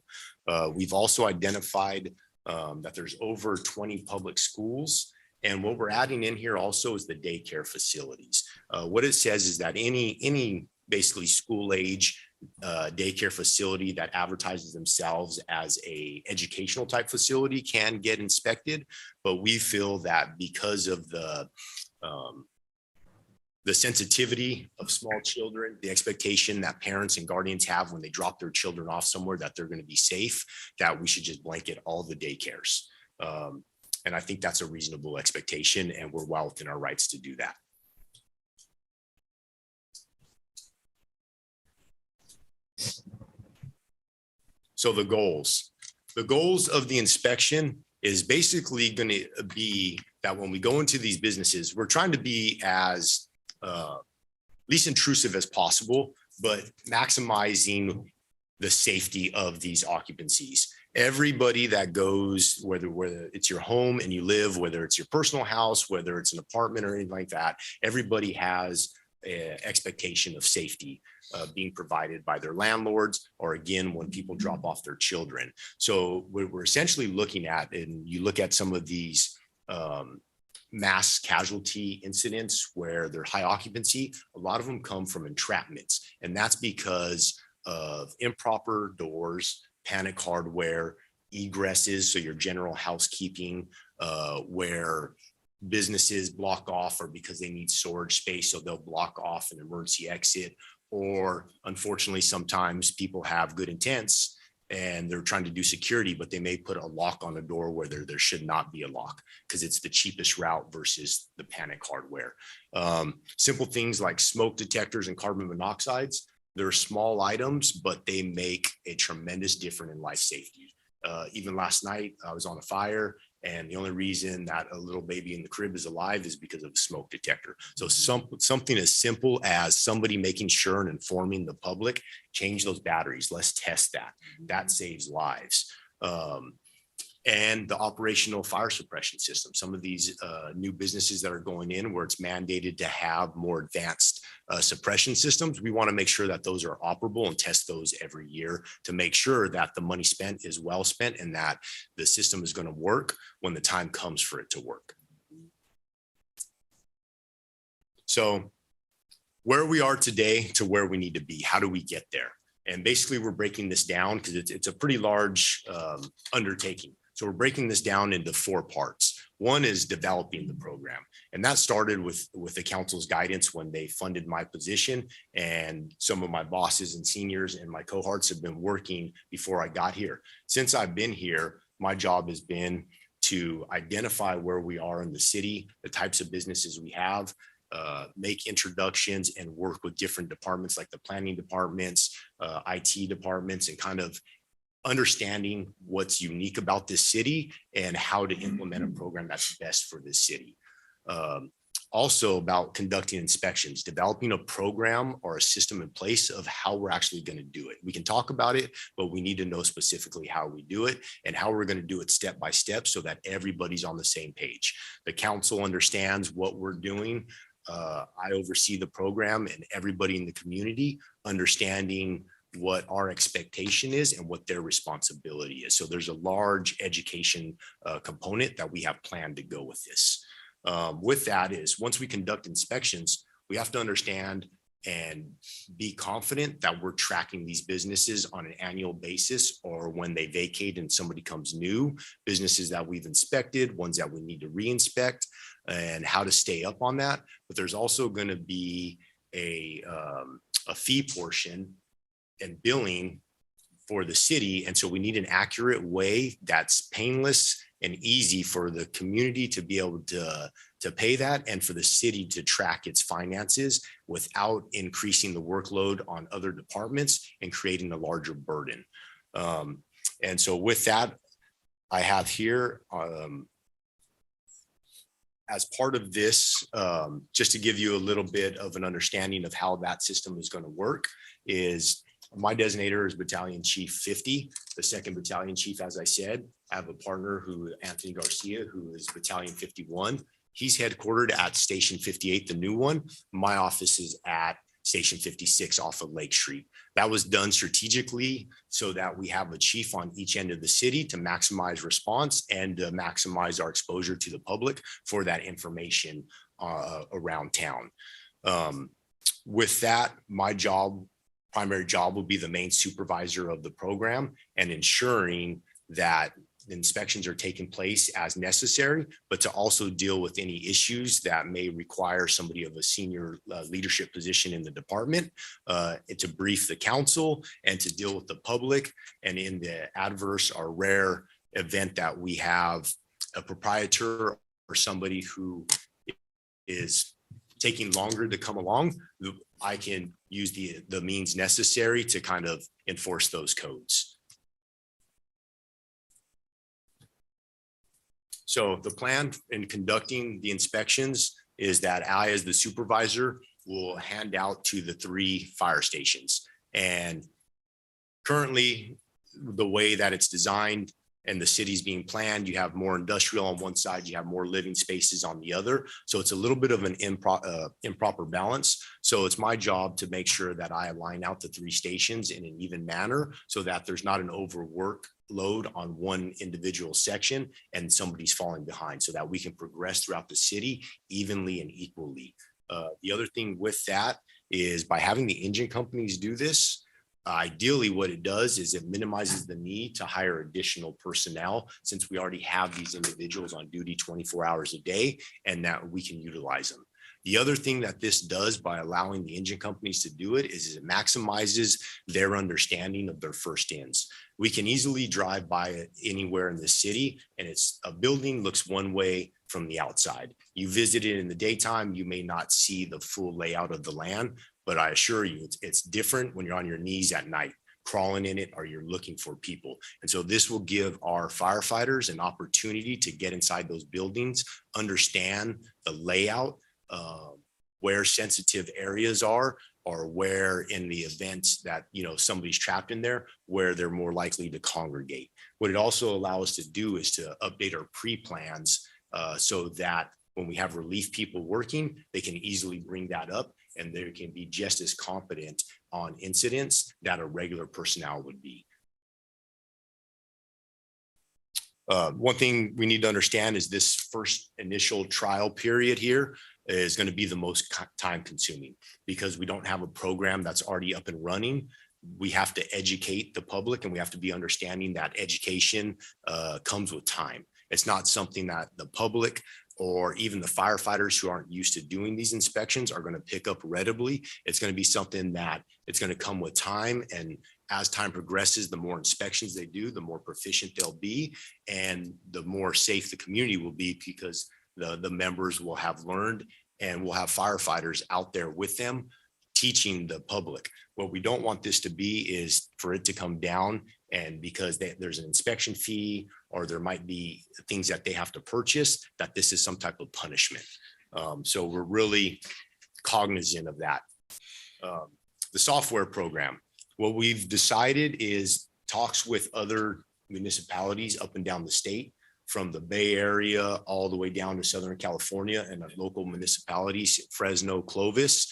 We've also identified that there's over 20 public schools. And what we're adding in here also is the daycare facilities. What it says is that any basically school age daycare facility that advertises themselves as a educational type facility can get inspected. But we feel that because of the sensitivity of small children, the expectation that parents and guardians have when they drop their children off somewhere that they're going to be safe, that we should just blanket all the daycares. And I think that's a reasonable expectation, and we're well within our rights to do that. So the goals of the inspection is basically going to be that when we go into these businesses, we're trying to be as least intrusive as possible, but maximizing the safety of these occupancies. Everybody that goes, whether it's your home and you live, whether it's your personal house, whether it's an apartment or anything like that, everybody has an expectation of safety being provided by their landlords, or again, when people drop off their children. So we're essentially looking at, and you look at some of these mass casualty incidents where they're high occupancy, a lot of them come from entrapments. And that's because of improper doors, panic hardware, egresses, so your general housekeeping, where businesses block off or because they need storage space, so they'll block off an emergency exit. Or unfortunately, sometimes people have good intents and they're trying to do security, but they may put a lock on a door where there should not be a lock because it's the cheapest route versus the panic hardware. Simple things like smoke detectors and carbon monoxides, they're small items, but they make a tremendous difference in life safety. Even last night, I was on a fire, and the only reason that a little baby in the crib is alive is because of the smoke detector. So something as simple as somebody making sure and informing the public, change those batteries, let's test that. That saves lives. And the operational fire suppression system. Some of these new businesses that are going in where it's mandated to have more advanced suppression systems, we want to make sure that those are operable and test those every year to make sure that the money spent is well spent and that the system is going to work when the time comes for it to work. So where we are today to where we need to be, how do we get there? And basically we're breaking this down because it's a pretty large undertaking. So we're breaking this down into 4 parts. One is developing the program. And that started with the council's guidance when they funded my position. And some of my bosses and seniors and my cohorts have been working before I got here. Since I've been here, my job has been to identify where we are in the city, the types of businesses we have, make introductions and work with different departments like the planning departments, IT departments, and kind of understanding what's unique about this city and how to implement a program that's best for this city. Also about conducting inspections, developing a program or a system in place of how we're actually going to do it. We can talk about it, but we need to know specifically how we do it and how we're going to do it step by step so that everybody's on the same page. The council understands what we're doing. I oversee the program and everybody in the community understanding what our expectation is and what their responsibility is. So there's a large education component that we have planned to go with this. With that is once we conduct inspections, we have to understand and be confident that we're tracking these businesses on an annual basis, or when they vacate and somebody comes new, businesses that we've inspected, ones that we need to re-inspect, and how to stay up on that. But there's also going to be a fee portion and billing for the city. And so we need an accurate way that's painless and easy for the community to be able to pay that, and for the city to track its finances without increasing the workload on other departments and creating a larger burden. And so with that, I have here, as part of this, just to give you a little bit of an understanding of how that system is going to work, is my designator is Battalion Chief 50, the 2nd Battalion Chief. As I said, I have a partner Anthony Garcia, who is Battalion 51. He's headquartered at Station 58, the new one. My office is at Station 56 off of Lake Street. That was done strategically so that we have a chief on each end of the city to maximize response and to maximize our exposure to the public for that information around town. With that, my primary job will be the main supervisor of the program and ensuring that inspections are taking place as necessary, but to also deal with any issues that may require somebody of a senior leadership position in the department, to brief the council and to deal with the public. And in the adverse or rare event that we have a proprietor or somebody who is taking longer to come along, I can use the means necessary to kind of enforce those codes. So the plan in conducting the inspections is that I, as the supervisor, will hand out to the 3 fire stations. And currently, the way that it's designed and the city's being planned, you have more industrial on one side, you have more living spaces on the other. So it's a little bit of an improper balance. So it's my job to make sure that I align out the 3 stations in an even manner so that there's not an overwork load on one individual section and somebody's falling behind, so that we can progress throughout the city evenly and equally. The other thing with that is by having the engine companies do this, ideally what it does is it minimizes the need to hire additional personnel, since we already have these individuals on duty 24 hours a day and that we can utilize them. The other thing that this does by allowing the engine companies to do it is it maximizes their understanding of their first ins. We can easily drive by it anywhere in the city, and it's a building looks one way from the outside. You visit it in the daytime, you may not see the full layout of the land, but I assure you it's different when you're on your knees at night, crawling in it, or you're looking for people. And so this will give our firefighters an opportunity to get inside those buildings, understand the layout, where sensitive areas are, or where in the event that, somebody's trapped in there, where they're more likely to congregate. What it also allows us to do is to update our pre-plans so that when we have relief people working, they can easily bring that up and they can be just as competent on incidents that a regular personnel would be. One thing we need to understand is this first initial trial period here is going to be the most time consuming, because we don't have a program that's already up and running. we have to educate the public, and we have to be understanding that education comes with time. It's not something that the public or even the firefighters who aren't used to doing these inspections are going to pick up readily. It's going to be something that it's going to come with time. And as time progresses, the more inspections they do, the more proficient they'll be, and the more safe the community will be, because the members will have learned, and we'll have firefighters out there with them teaching the public. What we don't want this to be is for it to come down, and because there's an inspection fee, or there might be things that they have to purchase, that this is some type of punishment. So we're really cognizant of that. The software program, what we've decided is talks with other municipalities up and down the state, from the Bay Area all the way down to Southern California, and local municipalities, Fresno, Clovis.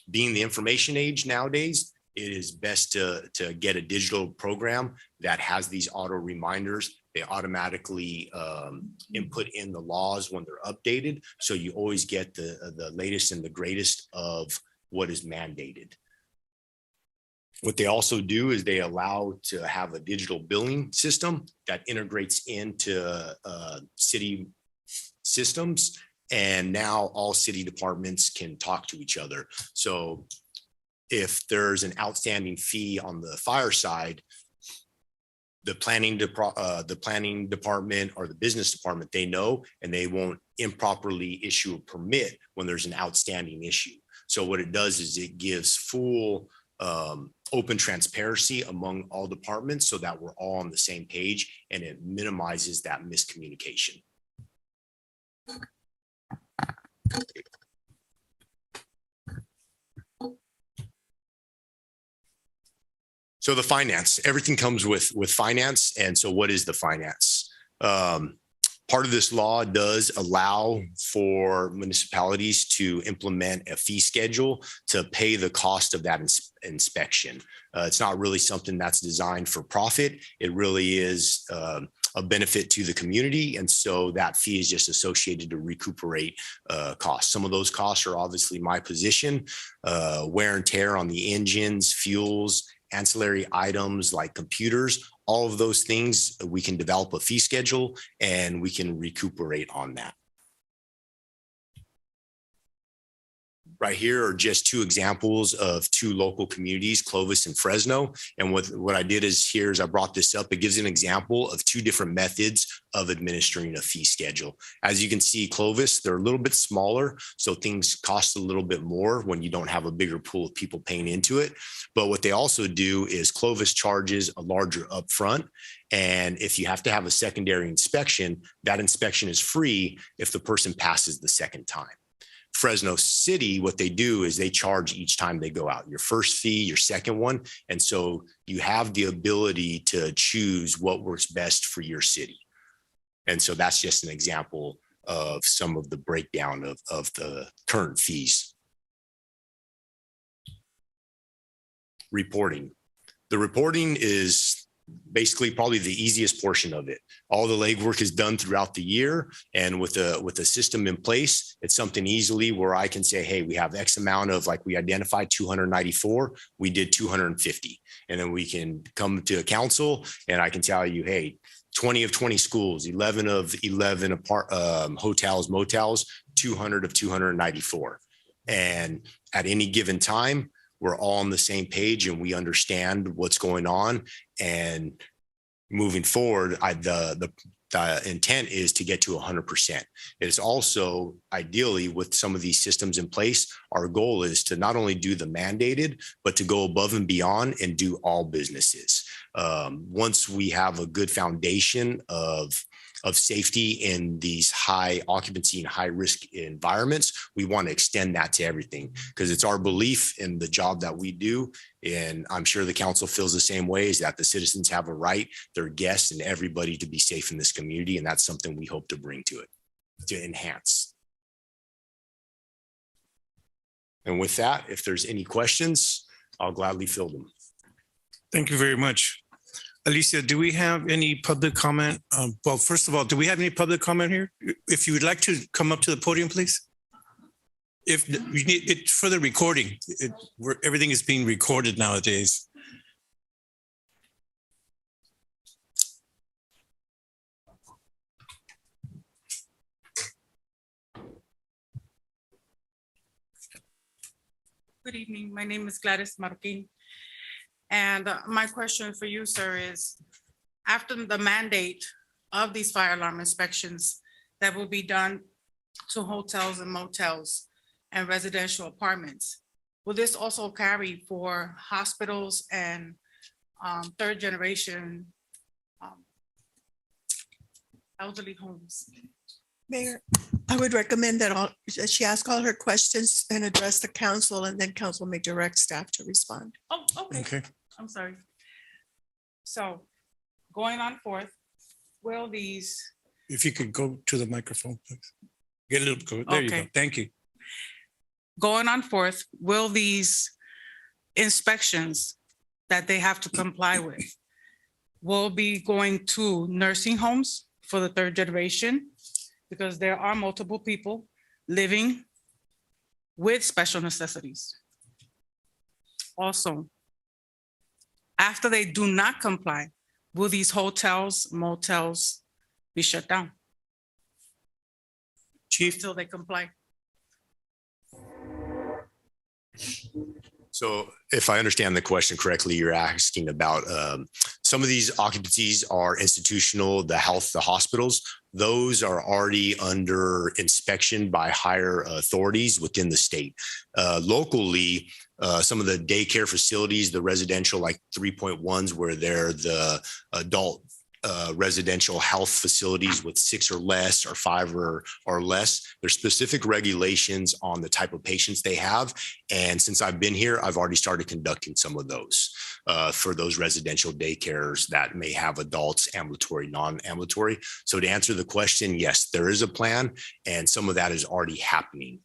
Being the information age nowadays, it is best to get a digital program that has these auto reminders. They automatically input in the laws when they're updated. So you always get the latest and the greatest of what is mandated. What they also do is they allow to have a digital billing system that integrates into city systems. And now all city departments can talk to each other. So if there's an outstanding fee on the fire side, the planning department or the business department, they know, and they won't improperly issue a permit when there's an outstanding issue. So what it does is it gives full open transparency among all departments, so that we're all on the same page, and it minimizes that miscommunication. So the finance, everything comes with finance. And so what is the finance? Part of this law does allow for municipalities to implement a fee schedule to pay the cost of that inspection. It's not really something that's designed for profit. It really is a benefit to the community. And so that fee is just associated to recuperate costs. Some of those costs are obviously my position, wear and tear on the engines, fuels, ancillary items like computers. All of those things, we can develop a fee schedule and we can recuperate on that. Right here are just two examples of two local communities, Clovis and Fresno. And what I did is I brought this up. It gives an example of two different methods of administering a fee schedule. As you can see, Clovis, they're a little bit smaller, so things cost a little bit more when you don't have a bigger pool of people paying into it. But what they also do is Clovis charges a larger upfront. And if you have to have a secondary inspection, that inspection is free if the person passes the second time. Fresno City, what they do is they charge each time they go out, your first fee, your second one. And so you have the ability to choose what works best for your city. And so that's just an example of some of the breakdown of the current fees. Reporting. The reporting is basically probably the easiest portion of it. All the legwork is done throughout the year, and with a system in place, it's something easily where I can say, hey, we have X amount of, like, we identified 294, we did 250. And then we can come to a council and I can tell you, hey, 20 of 20 schools, 11 of 11 hotels, motels, 200 of 294. And at any given time, we're all on the same page and we understand what's going on. And moving forward, the intent is to get to 100%. It's also ideally, with some of these systems in place, our goal is to not only do the mandated, but to go above and beyond and do all businesses. Once we have a good foundation of safety in these high occupancy and high risk environments, we want to extend that to everything, because it's our belief in the job that we do. And I'm sure the council feels the same way, is that the citizens have a right, their guests and everybody, to be safe in this community. And that's something we hope to bring to it, to enhance. And with that, if there's any questions, I'll gladly fill them. Thank you very much. Alicia, do we have any public comment? Well, first of all, do we have any public comment here? If you would like to come up to the podium, please. If we need it for the recording, everything is being recorded nowadays. Good evening. My name is Gladys Martin. And my question for you, sir, is after the mandate of these fire alarm inspections that will be done to hotels and motels and residential apartments, will this also carry for hospitals and third generation elderly homes? Mayor, I would recommend that she ask all her questions and address the council, and then council may direct staff to respond. Oh, okay. I'm sorry. So going on forth, will these, If you could go to the microphone, please. Get a little, there you go. Okay. Thank you. going on forth, will these inspections that they have to comply with will be going to nursing homes for the third generation? Because there are multiple people living with special necessities. Also, after they do not comply, will these hotels, motels be shut down? Chief, till they comply. So if I understand the question correctly, you're asking about some of these occupancies are institutional, the health, the hospitals. Those are already under inspection by higher authorities within the state. Locally, some of the daycare facilities, the residential like 3.1s where they're the adult residential health facilities with 6 or less or 5 or less. There's specific regulations on the type of patients they have. And since I've been here, I've already started conducting some of those for those residential daycares that may have adults, ambulatory, non-ambulatory. So to answer the question, yes, there is a plan, and some of that is already happening.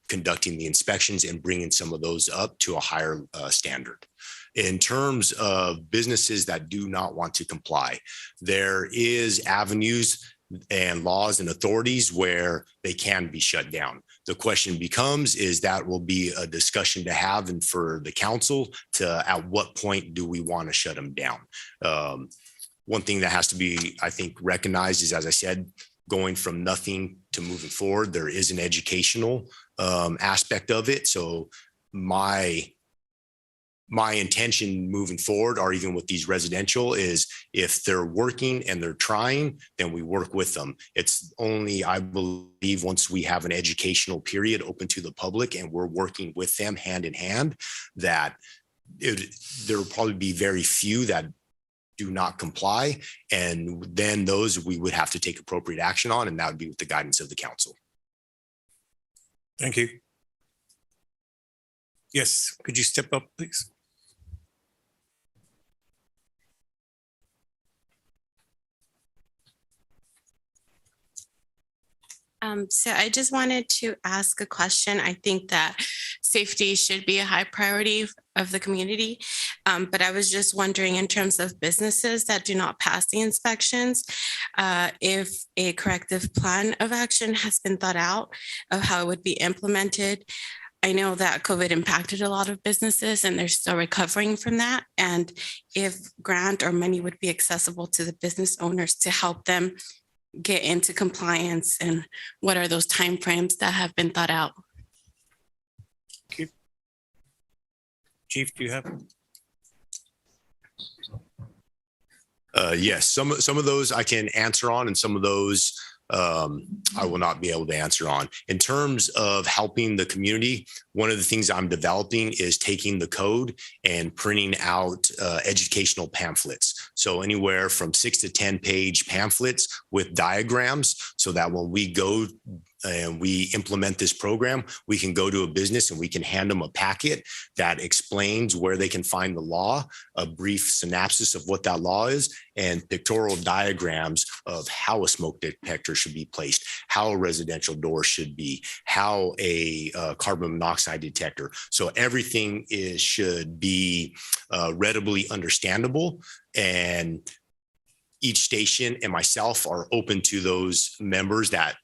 Conducting the inspections and bringing some of those up to a higher standard. In terms of businesses that do not want to comply, there is avenues and laws and authorities where they can be shut down. The question becomes, is that will be a discussion to have and for the council to, at what point do we want to shut them down? One thing that has to be, I think, recognized is, as I said, going from nothing to moving forward, there is an educational aspect of it. So my intention moving forward, or even with these residential, is if they're working and they're trying, then we work with them. It's only, I believe, once we have an educational period open to the public and we're working with them hand in hand, that there will probably be very few that do not comply. And then those we would have to take appropriate action on, and that would be with the guidance of the council. Thank you. Yes, could you step up, please? So I just wanted to ask a question. I think that safety should be a high priority of the community. But I was just wondering, in terms of businesses that do not pass the inspections, if a corrective plan of action has been thought out of how it would be implemented. I know that COVID impacted a lot of businesses and they're still recovering from that. And if grant or money would be accessible to the business owners to help them get into compliance, and what are those timeframes that have been thought out? Chief, do you have? Yes, some of those I can answer on, and some of those I will not be able to answer on. In terms of helping the community, one of the things I'm developing is taking the code and printing out educational pamphlets. So anywhere from 6 to 10 page pamphlets with diagrams, so that when we go and we implement this program, we can go to a business and we can hand them a packet that explains where they can find the law, a brief synopsis of what that law is, and pictorial diagrams of how a smoke detector should be placed, how a residential door should be, how a carbon monoxide detector. So everything should be readily understandable. And each station and myself are open to those members that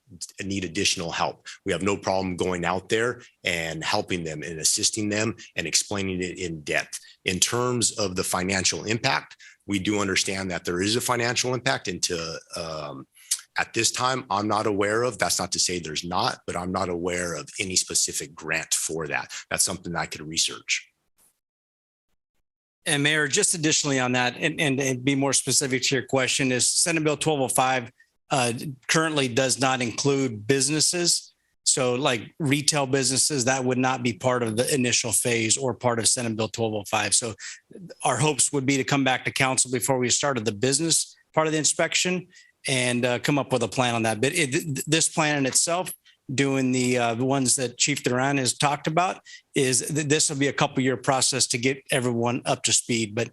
need additional help. We have no problem going out there and helping them and assisting them and explaining it in depth. In terms of the financial impact, we do understand that there is a financial impact at this time, I'm not aware of, that's not to say there's not, but I'm not aware of any specific grant for that. That's something I could research. And Mayor, just additionally on that, and be more specific to your question, is Senate Bill 1205 currently does not include businesses. So like retail businesses, that would not be part of the initial phase or part of Senate Bill 1205. So our hopes would be to come back to council before we started the business part of the inspection and come up with a plan on that. But this plan in itself, doing the ones that Chief Duran has talked about, is this will be a couple-year process to get everyone up to speed. But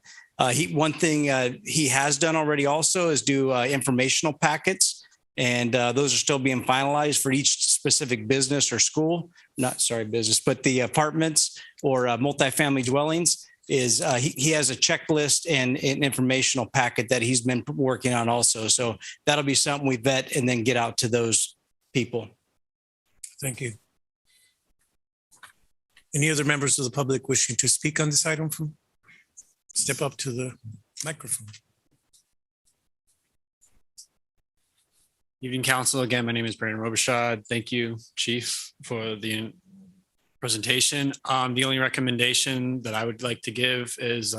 one thing he has done already also is do informational packets, and those are still being finalized for each specific business or school. Business, but the apartments or multifamily dwellings. He has a checklist and an informational packet that he's been working on also. So that'll be something we vet and then get out to those people. Thank you. Any other members of the public wishing to speak on this item? Step up to the microphone. Evening, Council. Again, my name is Brandon Robichaud. Thank you, Chief, for the presentation. The only recommendation that I would like to give is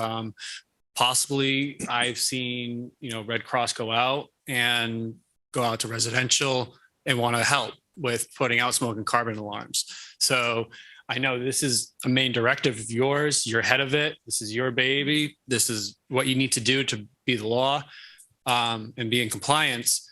possibly I've seen, Red Cross go out to residential and want to help with putting out smoke and carbon alarms. So I know this is a main directive of yours. You're ahead of it. This is your baby. This is what you need to do to be the law and be in compliance.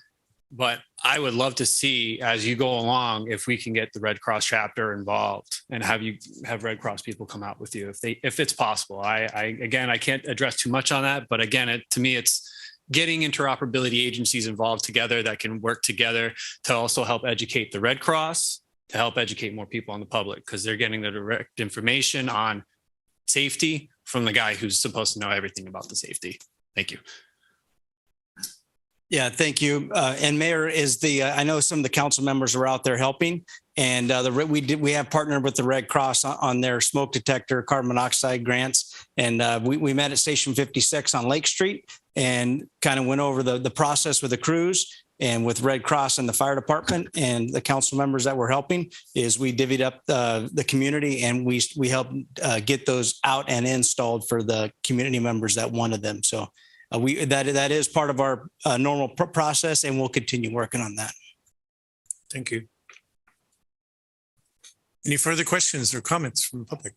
But I would love to see, as you go along, if we can get the Red Cross chapter involved and have Red Cross people come out with you if it's possible. I can't address too much on that, but again, to me, it's getting interoperability agencies involved together that can work together to also help educate the Red Cross, to help educate more people on the public, because they're getting the direct information on safety from the guy who's supposed to know everything about the safety. Thank you. Yeah, thank you. And Mayor, I know some of the council members are out there helping, and we have partnered with the Red Cross on their smoke detector carbon monoxide grants, and we met at Station 56 on Lake Street and kind of went over the process with the crews and with Red Cross and the fire department and the council members that were helping. Is we divvied up the community and we helped get those out and installed for the community members that wanted them. So. That is part of our normal process, and we'll continue working on that. Thank you. Any further questions or comments from the public?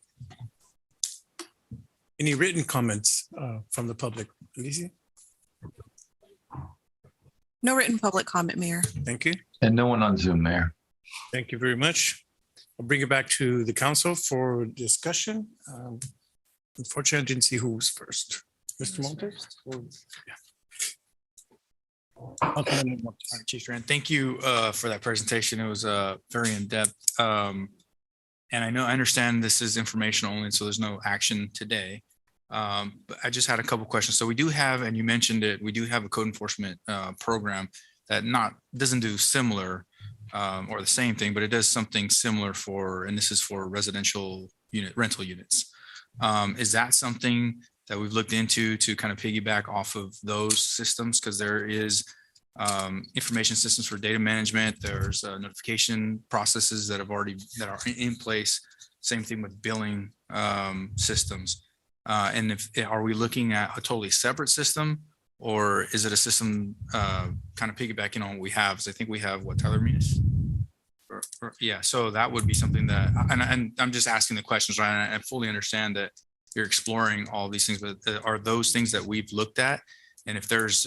Any written comments from the public? Alicia? No written public comment, Mayor. Thank you. And no one on Zoom, Mayor. Thank you very much. I'll bring it back to the council for discussion. Unfortunately, I didn't see who was first. Mr. Montes? Chief Duran, thank you for that presentation. It was very in-depth. And I understand this is information only, so there's no action today. But I just had a couple questions. So we do have, and you mentioned it, we do have a code enforcement program that doesn't do similar or the same thing, but it does something similar and this is for residential rental units. Is that something that we've looked into to kind of piggyback off of those systems? Because there is information systems for data management. There's notification processes that are in place. Same thing with billing systems. And are we looking at a totally separate system, or is it a system kind of piggybacking on what we have? So I think we have Tyler Munis. Yeah, so that would be something that, and I'm just asking the questions, right? I fully understand that you're exploring all these things, but are those things that we've looked at? And if there's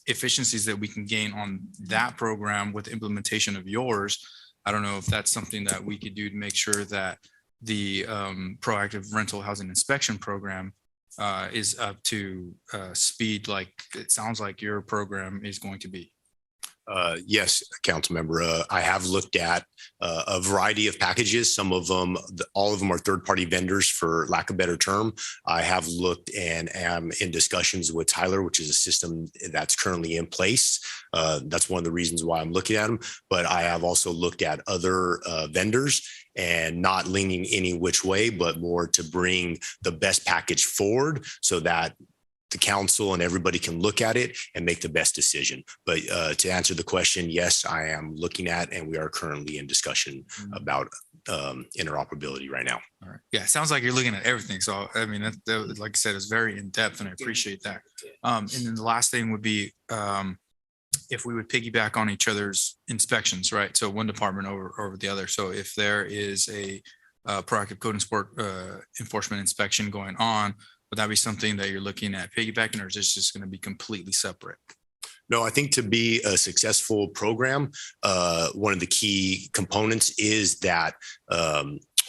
efficiencies that we can gain on that program with implementation of yours, I don't know if that's something that we could do to make sure that the proactive rental housing inspection program is up to speed, like it sounds like your program is going to be. Yes, council member. I have looked at a variety of packages. Some of them, all of them are third-party vendors, for lack of a better term. I have looked and am in discussions with Tyler, which is a system that's currently in place. That's one of the reasons why I'm looking at them. But I have also looked at other vendors, and not leaning any which way, but more to bring the best package forward so that the council and everybody can look at it and make the best decision. But to answer the question, yes, I am looking at, and we are currently in discussion about interoperability right now. All right. Yeah, it sounds like you're looking at everything. So, I mean, that, like I said, is very in depth, and I appreciate that. And then the last thing would be if we would piggyback on each other's inspections, right? So one department over the other. So if there is a proactive code enforcement inspection going on, would that be something that you're looking at piggybacking, or is this just going to be completely separate? No, I think to be a successful program, one of the key components is that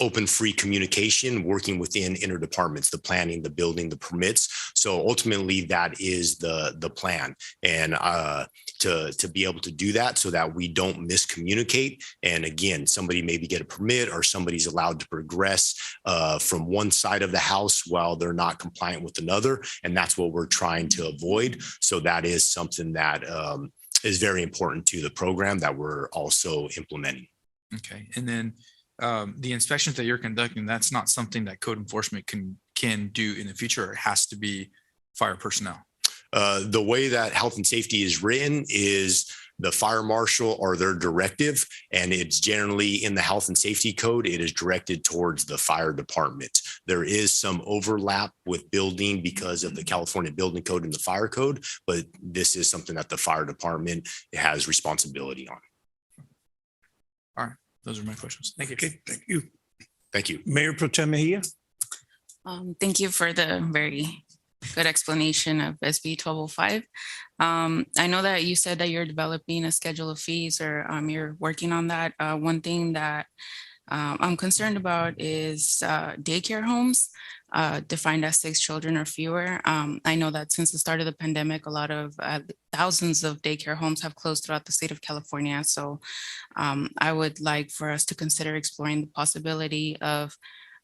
open, free communication, working within interdepartments, the planning, the building, the permits. So ultimately, that is the plan, and to be able to do that so that we don't miscommunicate. And again, somebody maybe get a permit, or somebody's allowed to progress from one side of the house while they're not compliant with another, and that's what we're trying to avoid. So that is something that is very important to the program that we're also implementing. Okay, and then the inspections that you're conducting, that's not something that code enforcement can do in the future, or it has to be fire personnel? The way that health and safety is written is the fire marshal or their directive, and it's generally in the health and safety code. It is directed towards the fire department. There is some overlap with building because of the California building code and the fire code, but this is something that the fire department has responsibility on. All right. Those are my questions. Thank you. Okay, thank you. Thank you. Mayor Pro Tem Mejia. Thank you for the very good explanation of SB 1205. I know that you said that you're developing a schedule of fees, or you're working on that. One thing that I'm concerned about is daycare homes defined as 6 children or fewer. I know that since the start of the pandemic, a lot of thousands of daycare homes have closed throughout the state of California. So I would like for us to consider exploring the possibility of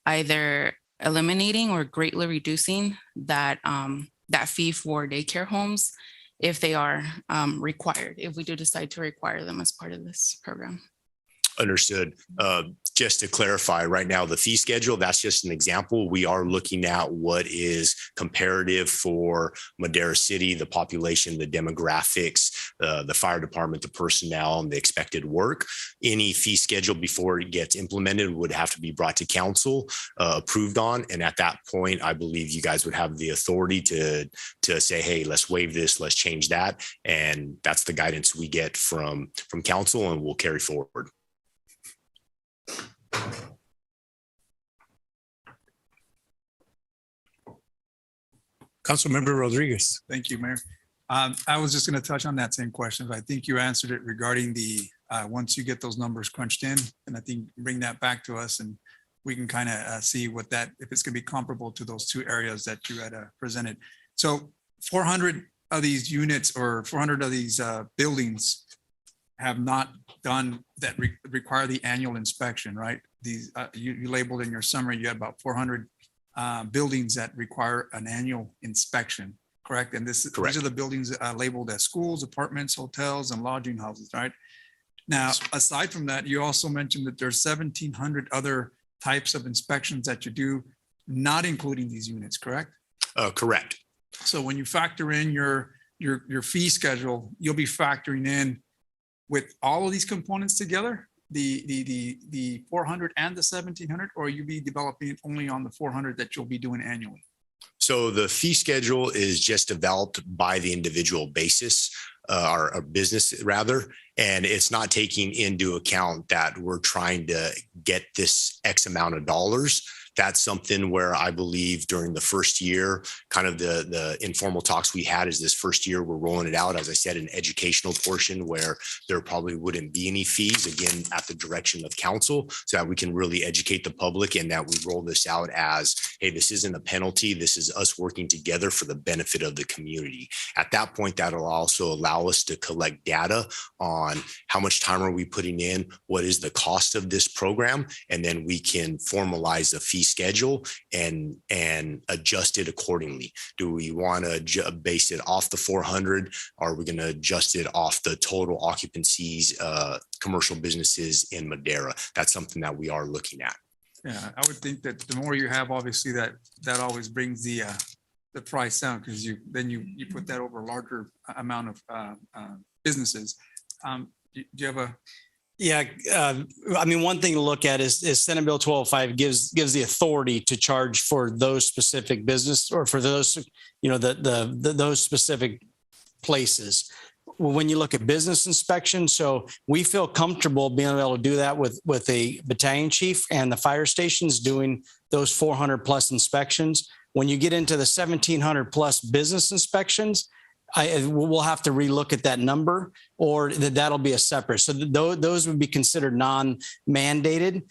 either eliminating or greatly reducing that fee for daycare homes if they are required, if we do decide to require them as part of this program. Understood. Just to clarify, right now, the fee schedule, that's just an example. We are looking at what is comparative for Madera City, the population, the demographics, the fire department, the personnel, and the expected work. Any fee schedule before it gets implemented would have to be brought to council, approved on. And at that point, I believe you guys would have the authority to say, hey, let's waive this, let's change that. And that's the guidance we get from council, and we'll carry forward. Councilmember Rodriguez. Thank you, Mayor. I was just going to touch on that same question, but I think you answered it regarding the, once you get those numbers crunched in, and I think bring that back to us, and we can kind of see what that, if it's going to be comparable to those 2 areas that you had presented. So 400 of these units, or 400 of these buildings have not done that require the annual inspection, right? These you labeled in your summary, you had about 400 buildings that require an annual inspection, correct? And these are the buildings labeled as schools, apartments, hotels, and lodging houses, right? Now, aside from that, you also mentioned that there's 1,700 other types of inspections that you do, not including these units, correct? Correct. So when you factor in your fee schedule, you'll be factoring in with all of these components together, the 400 and the 1,700, or you be developing only on the 400 that you'll be doing annually? So the fee schedule is just developed by the individual basis, or business rather, and it's not taking into account that we're trying to get this X amount of dollars. That's something where I believe during the first year, kind of the informal talks we had is this first year, we're rolling it out, as I said, an educational portion where there probably wouldn't be any fees, again, at the direction of council, so that we can really educate the public and that we roll this out as, hey, this isn't a penalty. This is us working together for the benefit of the community. At that point, that'll also allow us to collect data on how much time are we putting in, what is the cost of this program, and then we can formalize a fee schedule and adjust it accordingly. Do we want to base it off the 400? Are we going to adjust it off the total occupancies, commercial businesses in Madera? That's something that we are looking at. Yeah, I would think that the more you have, obviously that always brings the price down, because you put that over a larger amount of businesses. Do you have a? Yeah, I mean, one thing to look at is Senate Bill 1205 gives the authority to charge for those specific business, or for those, those specific places. When you look at business inspection, so we feel comfortable being able to do that with a battalion chief and the fire stations doing those 400 plus inspections. When you get into the 1,700 plus business inspections, we'll have to relook at that number, or that'll be a separate. So those would be considered non-mandated.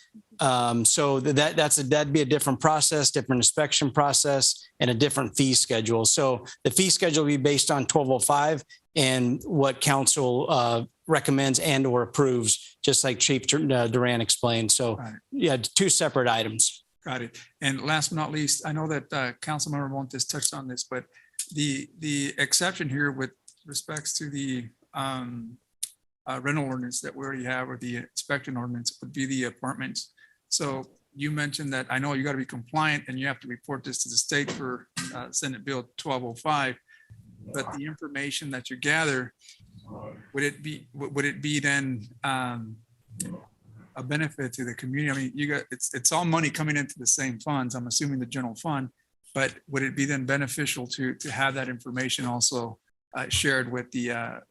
So that'd be a different process, different inspection process, and a different fee schedule. So the fee schedule will be based on 1205 and what council recommends and or approves, just like Chief Duran explained. So yeah, two separate items. Got it. And last but not least, I know that Councilmember Montes touched on this, but the exception here with respects to the rental ordinance that we already have, or the inspection ordinance, would be the apartments. So you mentioned that, I know you got to be compliant and you have to report this to the state for Senate Bill 1205, but the information that you gather, would it be then a benefit to the community? I mean, it's all money coming into the same funds, I'm assuming the general fund, but would it be then beneficial to have that information also shared with the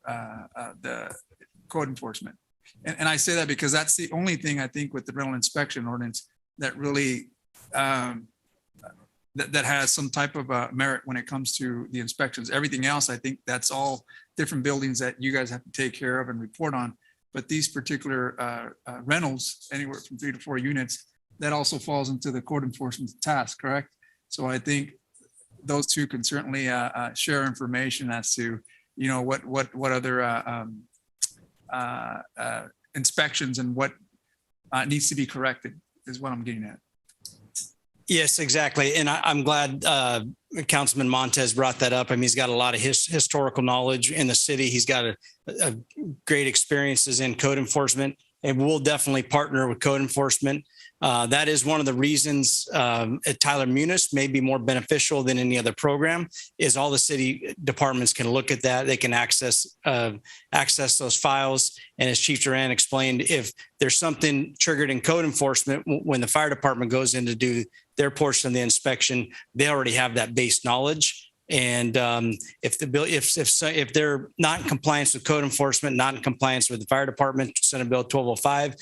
code enforcement? And I say that because that's the only thing I think with the rental inspection ordinance that really that has some type of merit when it comes to the inspections. Everything else, I think that's all different buildings that you guys have to take care of and report on. But these particular rentals, anywhere from 3 to 4 units, that also falls into the code enforcement task, correct? So I think those two can certainly share information as to, what other inspections and what needs to be corrected is what I'm getting at. Yes, exactly. And I'm glad Councilman Montes brought that up. I mean, he's got a lot of historical knowledge in the city. He's got a great experiences in code enforcement, and we'll definitely partner with code enforcement. That is one of the reasons at Tyler Munis may be more beneficial than any other program, is all the city departments can look at that. They can access those files. And as Chief Duran explained, if there's something triggered in code enforcement, when the fire department goes in to do their portion of the inspection, they already have that base knowledge. And if they're not in compliance with code enforcement, not in compliance with the fire department, Senate Bill 1205,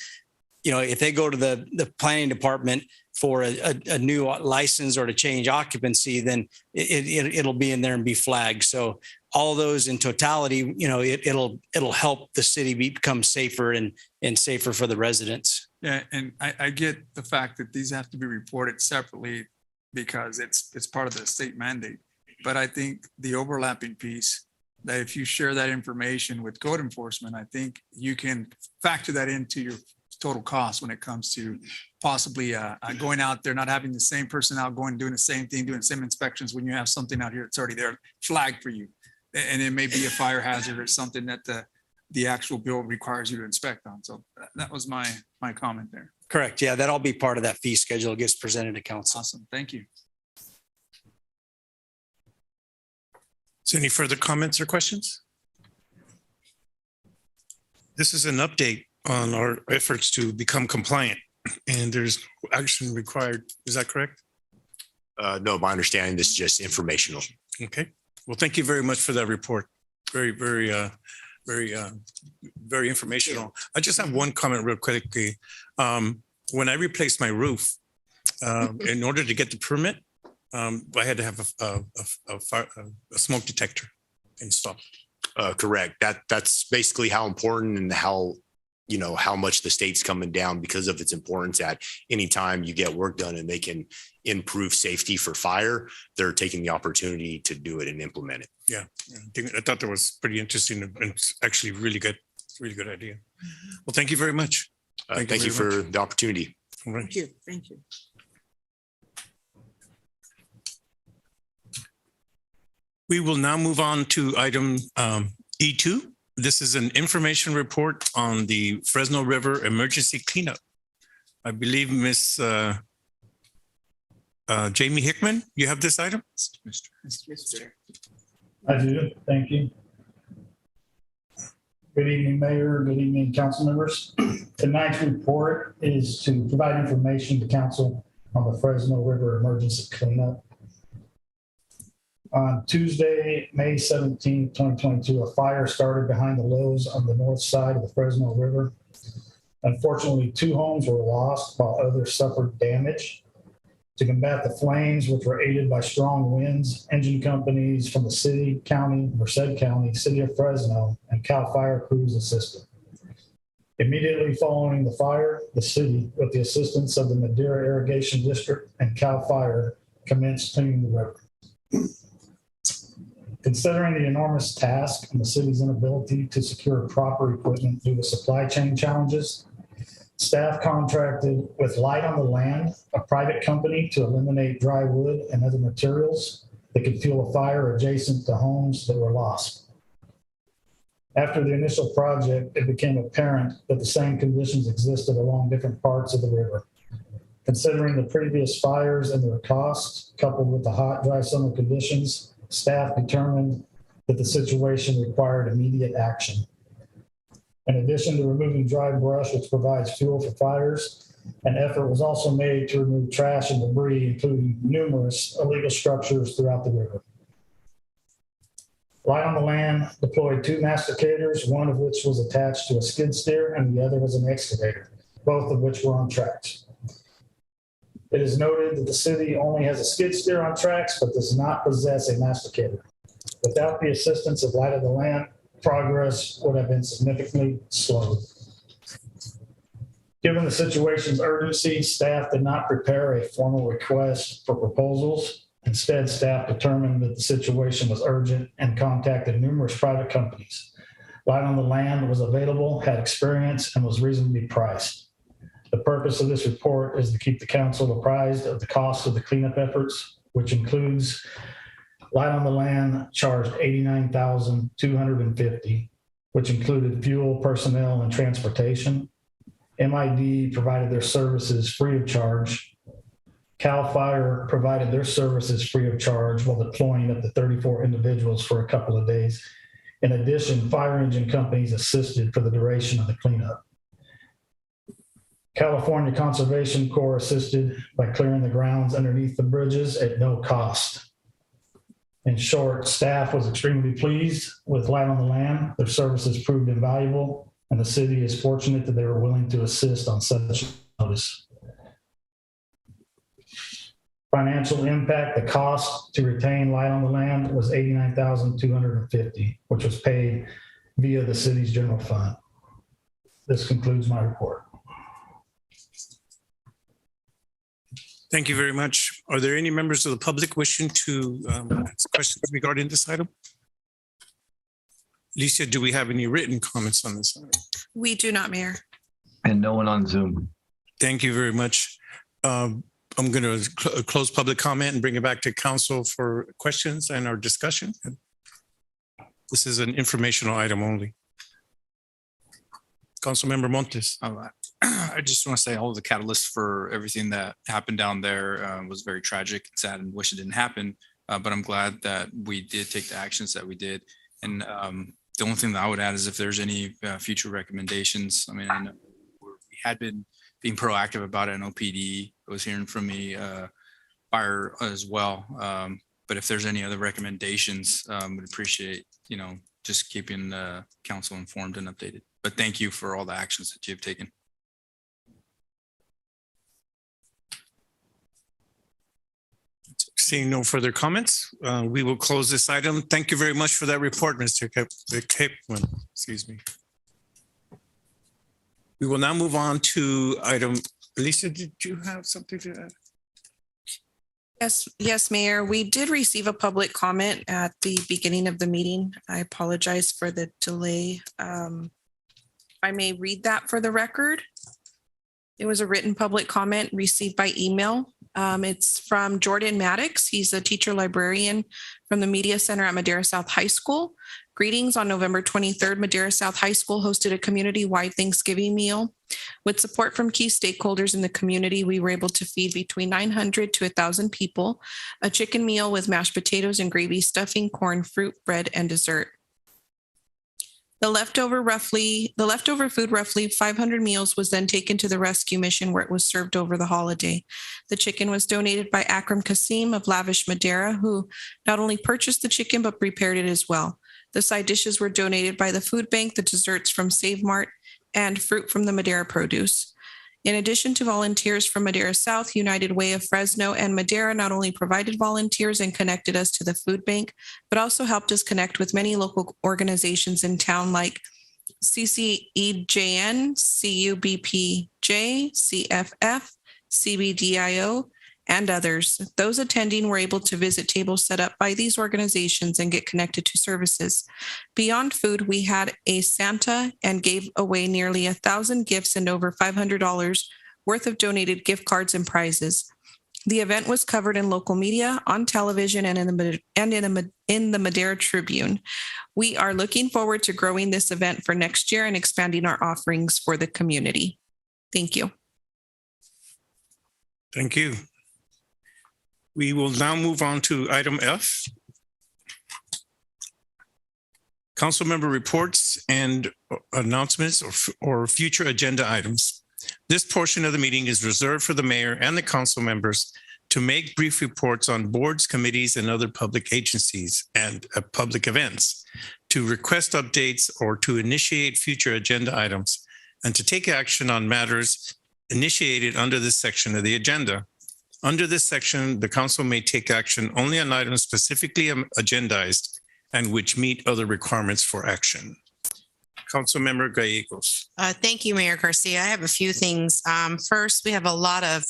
if they go to the planning department for a new license or to change occupancy, then it'll be in there and be flagged. So all those in totality, it'll help the city become safer and safer for the residents. Yeah, and I get the fact that these have to be reported separately because it's part of the state mandate. But I think the overlapping piece, that if you share that information with code enforcement, I think you can factor that into your total cost when it comes to possibly going out there, not having the same person out going, doing the same thing, doing the same inspections when you have something out here that's already there flagged for you. And it may be a fire hazard or something that the actual bill requires you to inspect on. So that was my comment there. Correct. Yeah, that'll be part of that fee schedule. It gets presented to council. Awesome. Thank you. So any further comments or questions? This is an update on our efforts to become compliant, and there's action required. Is that correct? No, my understanding, this is just informational. Okay. Well, thank you very much for that report. Very, very, very informational. I just have one comment real quickly. When I replaced my roof, In order to get the permit, I had to have a smoke detector installed. Correct. That's basically how important and how much the state's coming down because of its importance at any time you get work done and they can improve safety for fire, they're taking the opportunity to do it and implement it. Yeah, I thought that was pretty interesting and it's actually really good idea. Well, thank you very much. Thank you for the opportunity. All right. Thank you. Thank you. We will now move on to item E2. This is an information report on the Fresno River emergency cleanup. I believe Miss Jamie Hickman, you have this item? Mr. I do. Thank you. Good evening, Mayor. Good evening, council members. Tonight's report is to provide information to council on the Fresno River emergency cleanup. On Tuesday, May 17, 2022, a fire started behind the Lowe's on the north side of the Fresno River. Unfortunately, 2 homes were lost while others suffered damage. To combat the flames, which were aided by strong winds, engine companies from the city, county, Merced County, city of Fresno, and CAL FIRE crews assisted. Immediately following the fire, the city, with the assistance of the Madera Irrigation District and CAL FIRE, commenced cleaning the river. Considering the enormous task and the city's inability to secure proper equipment due to supply chain challenges, staff contracted with Light on the Land, a private company, to eliminate dry wood and other materials that could fuel a fire adjacent to homes that were lost. After the initial project, it became apparent that the same conditions existed along different parts of the river. Considering the previous fires and their costs, coupled with the hot, dry summer conditions, staff determined that the situation required immediate action. In addition to removing dry brush, which provides fuel for fires, an effort was also made to remove trash and debris, including numerous illegal structures throughout the river. Light on the Land deployed 2 masticators, one of which was attached to a skid steer and the other was an excavator, both of which were on tracks. It is noted that the city only has a skid steer on tracks, but does not possess a masticator. Without the assistance of Light of the Land, progress would have been significantly slowed. Given the situation's urgency, staff did not prepare a formal request for proposals. Instead, staff determined that the situation was urgent and contacted numerous private companies. Light on the Land was available, had experience, and was reasonably priced. The purpose of this report is to keep the council apprised of the cost of the cleanup efforts, which includes Light on the Land charged $89,250, which included fuel, personnel, and transportation. MID provided their services free of charge. CAL FIRE provided their services free of charge while deploying up to 34 individuals for a couple of days. In addition, fire engine companies assisted for the duration of the cleanup. California Conservation Corps assisted by clearing the grounds underneath the bridges at no cost. In short, staff was extremely pleased with Light on the Land. Their services proved invaluable, and the city is fortunate that they were willing to assist on such notice. Financial impact, the cost to retain Light on the Land was $89,250, which was paid via the city's general fund. This concludes my report. Thank you very much. Are there any members of the public wishing to ask questions regarding this item? Alicia, do we have any written comments on this item? We do not, Mayor. And no one on Zoom. Thank you very much. I'm going to close public comment and bring it back to council for questions and our discussion. This is an informational item only. Councilmember Montes. I just want to say all the catalyst for everything that happened down there was very tragic and sad and wish it didn't happen. But I'm glad that we did take the actions that we did. And the only thing that I would add is if there's any future recommendations. I mean, I know we had been being proactive about it. I know PD was hearing from me, fire as well. But if there's any other recommendations, we'd appreciate, just keeping the council informed and updated. But thank you for all the actions that you've taken. Seeing no further comments, we will close this item. Thank you very much for that report, Mr. Capeman. Excuse me. We will now move on to item. Lisa, did you have something to add? Yes, Mayor. We did receive a public comment at the beginning of the meeting. I apologize for the delay. I may read that for the record. It was a written public comment received by email. It's from Jordan Maddox. He's a teacher librarian from the Media Center at Madera South High School. Greetings. On November 23rd, Madera South High School hosted a community-wide Thanksgiving meal. With support from key stakeholders in the community, we were able to feed between 900 to 1,000 people, a chicken meal with mashed potatoes and gravy, stuffing, corn, fruit, bread, and dessert. The leftover food, roughly 500 meals, was then taken to the rescue mission where it was served over the holiday. The chicken was donated by Akram Kasim of Lavish Madera, who not only purchased the chicken, but prepared it as well. The side dishes were donated by the food bank, the desserts from Save Mart, and fruit from the Madera Produce. In addition to volunteers from Madera South, United Way of Fresno and Madera not only provided volunteers and connected us to the food bank, but also helped us connect with many local organizations in town like CCEJN, CUBPJ, CFF, CBDIO, and others. Those attending were able to visit tables set up by these organizations and get connected to services. Beyond food, we had a Santa and gave away nearly 1,000 gifts and over $500 worth of donated gift cards and prizes. The event was covered in local media, on television, and in the Madera Tribune. We are looking forward to growing this event for next year and expanding our offerings for the community. Thank you. Thank you. We will now move on to item F. Council member reports and announcements or future agenda items. This portion of the meeting is reserved for the mayor and the council members to make brief reports on boards, committees, and other public agencies and public events, to request updates or to initiate future agenda items, and to take action on matters initiated under this section of the agenda. Under this section, the council may take action only on items specifically agendized and which meet other requirements for action. Councilmember Gallegos. Thank you, Mayor Garcia. I have a few things. First, we have a lot of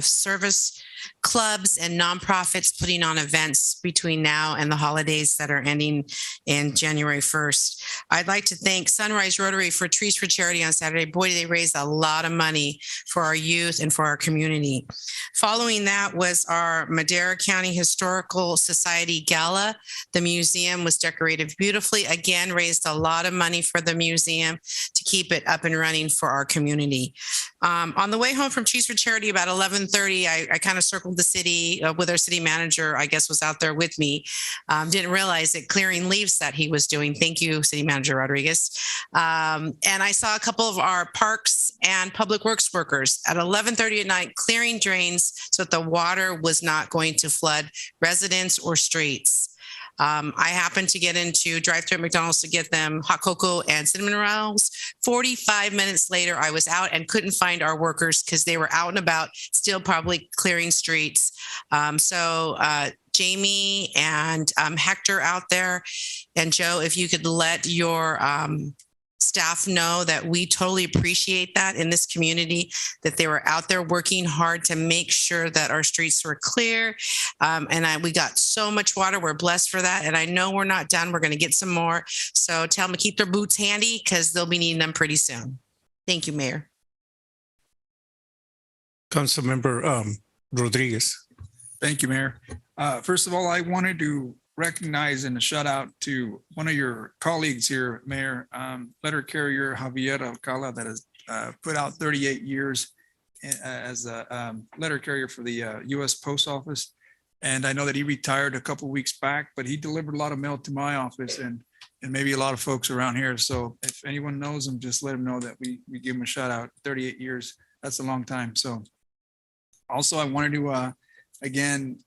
service clubs and nonprofits putting on events between now and the holidays that are ending in January 1st. I'd like to thank Sunrise Rotary for Trees for Charity on Saturday. Boy, they raised a lot of money for our youth and for our community. Following that was our Madera County Historical Society Gala. The museum was decorated beautifully. Again, raised a lot of money for the museum to keep it up and running for our community. On the way home from Trees for Charity about 11:30, I kind of circled the city with our city manager, I guess was out there with me. Didn't realize it clearing leaves that he was doing. Thank you, City Manager Rodriguez. And I saw a couple of our parks and public works workers at 11:30 at night clearing drains so that the water was not going to flood residents or streets. I happened to get into drive-thru at McDonald's to get them hot cocoa and cinnamon rolls. 45 minutes later, I was out and couldn't find our workers because they were out and about, still probably clearing streets. So Jamie and Hector out there, and Joe, if you could let your staff know that we totally appreciate that in this community, that they were out there working hard to make sure that our streets were clear. We got so much water. We're blessed for that. And I know we're not done. We're going to get some more. So tell them to keep their boots handy because they'll be needing them pretty soon. Thank you, Mayor. Councilmember Rodriguez. Thank you, Mayor. First of all, I wanted to recognize and a shout out to one of your colleagues here, Mayor, letter carrier Javier Alcala, that has put out 38 years as a letter carrier for the U.S. Post Office. And I know that he retired a couple of weeks back, but he delivered a lot of mail to my office and maybe a lot of folks around here. So if anyone knows him, just let him know that we give him a shout out. 38 years, that's a long time. So also I wanted to, again,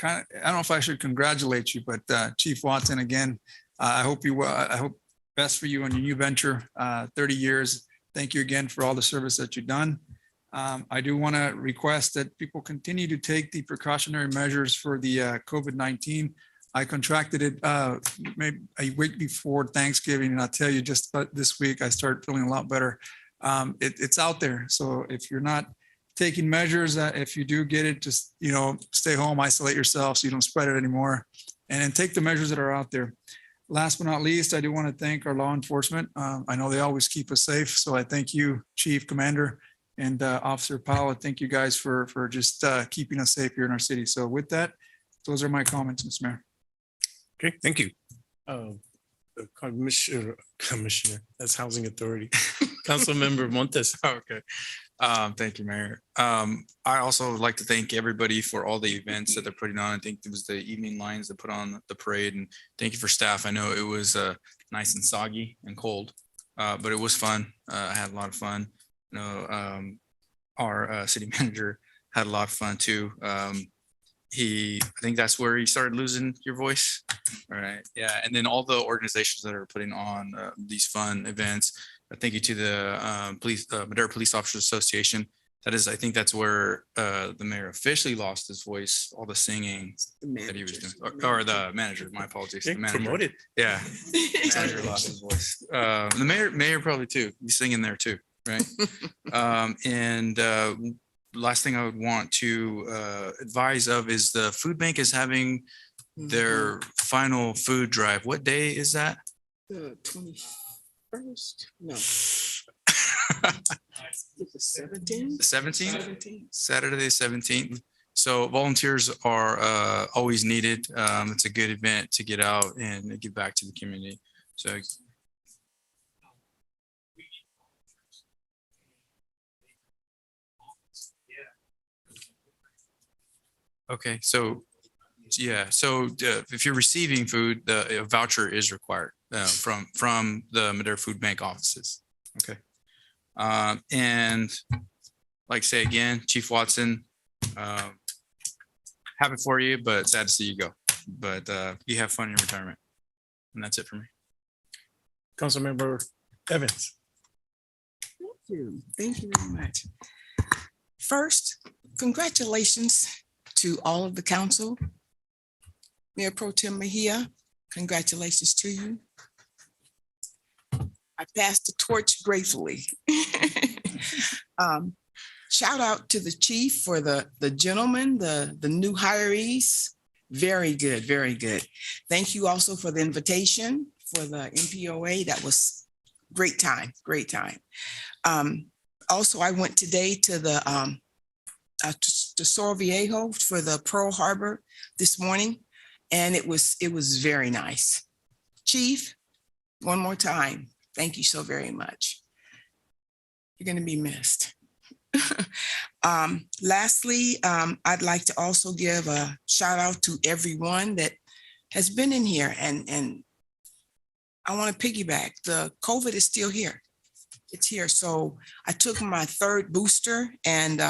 I don't know if I should congratulate you, but Chief Watson, again, I hope best for you on your new venture, 30 years. Thank you again for all the service that you've done. I do want to request that people continue to take the precautionary measures for the COVID-19. I contracted it maybe a week before Thanksgiving, and I'll tell you, just about this week, I started feeling a lot better. It's out there. So if you're not taking measures, if you do get it, just, stay home, isolate yourself so you don't spread it anymore, and take the measures that are out there. Last but not least, I do want to thank our law enforcement. I know they always keep us safe. So I thank you, Chief, Commander, and Officer Powell. Thank you guys for just keeping us safe here in our city. So with that, those are my comments, Mr. Mayor. Okay, thank you. Commissioner, that's Housing Authority. Councilmember Montes. Okay. Thank you, Mayor. I also would like to thank everybody for all the events that they're putting on. I think it was the evening lines that put on the parade, and thank you for staff. I know it was nice and soggy and cold, but it was fun. I had a lot of fun. Our city manager had a lot of fun too. I think that's where you started losing your voice. All right. Yeah. And then all the organizations that are putting on these fun events. Thank you to the Madera Police Officers Association. I think that's where the mayor officially lost his voice, all the singing that he was doing. Or the manager, my apologies. The manager. Promoted. Yeah. The manager lost his voice. The mayor probably too. He's singing there too, right? Last thing I would want to advise of is the food bank is having their final food drive. What day is that? The 21st? No. The 17th? The 17th? Saturday, the 17th. So volunteers are always needed. It's a good event to get out and give back to the community. So okay, so yeah, so if you're receiving food, a voucher is required from the Madera Food Bank offices. Okay, and like say again, Chief Watson, happy for you, but sad to see you go. But you have fun in your retirement, and that's it for me. Councilmember Evans. Thank you very much. First, congratulations to all of the council. Mayor Pro Tem Mejia, congratulations to you. I passed the torch gratefully. Shout out to the chief for the gentleman, the new hirees. Very good, very good. Thank you also for the invitation for the MPOA. That was great time, great time. Also, I went today to the to Cerro Viejo for the Pearl Harbor this morning, and it was very nice. Chief, one more time, thank you so very much. You're going to be missed. Lastly, I'd like to also give a shout out to everyone that has been in here, and I want to piggyback. The COVID is still here. It's here. So I took my third booster, and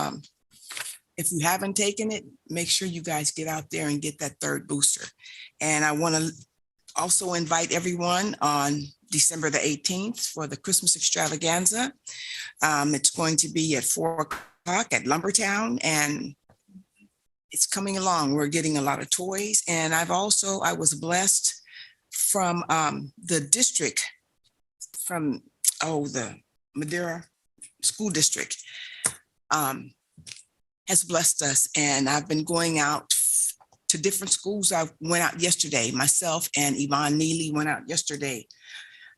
if you haven't taken it, make sure you guys get out there and get that third booster. And I want to also invite everyone on December the 18th for the Christmas extravaganza. It's going to be at 4 o'clock at Lumbertown, and it's coming along. We're getting a lot of toys. And I was blessed from the district, from the Madera School District has blessed us. And I've been going out to different schools. I went out yesterday, myself and Yvonne Neely went out yesterday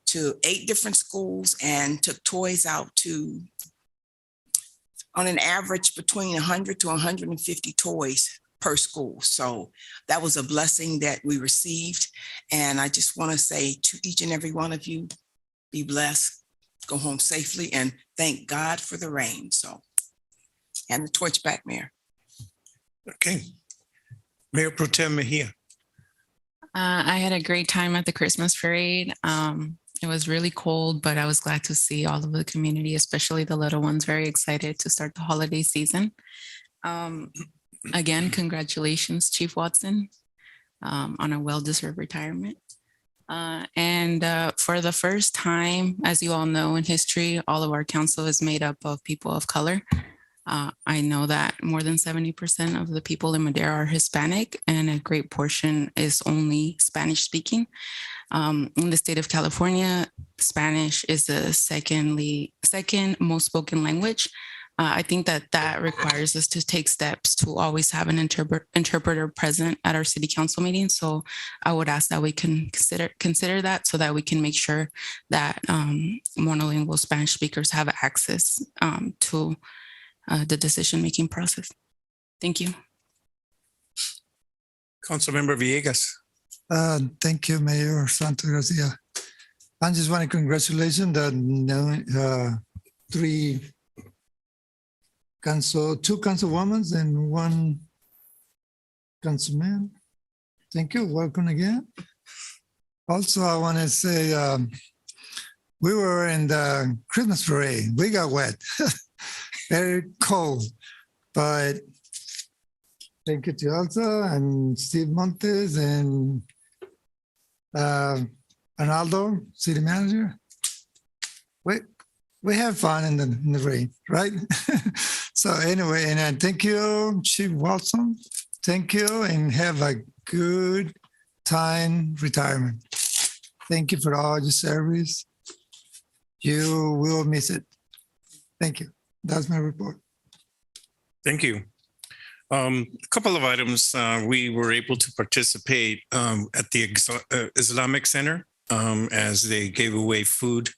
to 8 different schools and took toys out to, on an average, between 100 to 150 toys per school. So that was a blessing that we received. And I just want to say to each and every one of you, be blessed, go home safely, and thank God for the rain. So, and the torch back, Mayor. Okay. Mayor Pro Tem Mejia. I had a great time at the Christmas parade. It was really cold, but I was glad to see all of the community, especially the little ones, very excited to start the holiday season. Again, congratulations, Chief Watson, on a well-deserved retirement. And for the first time, as you all know, in history, all of our council is made up of people of color. I know that more than 70% of the people in Madera are Hispanic, and a great portion is only Spanish speaking. In the state of California, Spanish is the second most spoken language. I think that requires us to take steps to always have an interpreter present at our city council meetings. So I would ask that we can consider that, so that we can make sure that monolingual Spanish speakers have access to the decision-making process. Thank you. Councilmember Villegas. Thank you, Mayor Santos Garcia. I just want to congratulate the two councilwomen and one councilman. Thank you. Welcome again. Also, I want to say we were in the Christmas parade. We got wet, very cold, but thank you to Elsa and Steve Montes and Arnaldo, city manager. We have fun in the rain, right? So anyway, and thank you, Chief Watson. Thank you, and have a good time retirement. Thank you for all your service. You will miss it. Thank you. That's my report. Thank you. A couple of items. We were able to participate at the Islamic Center as they gave away food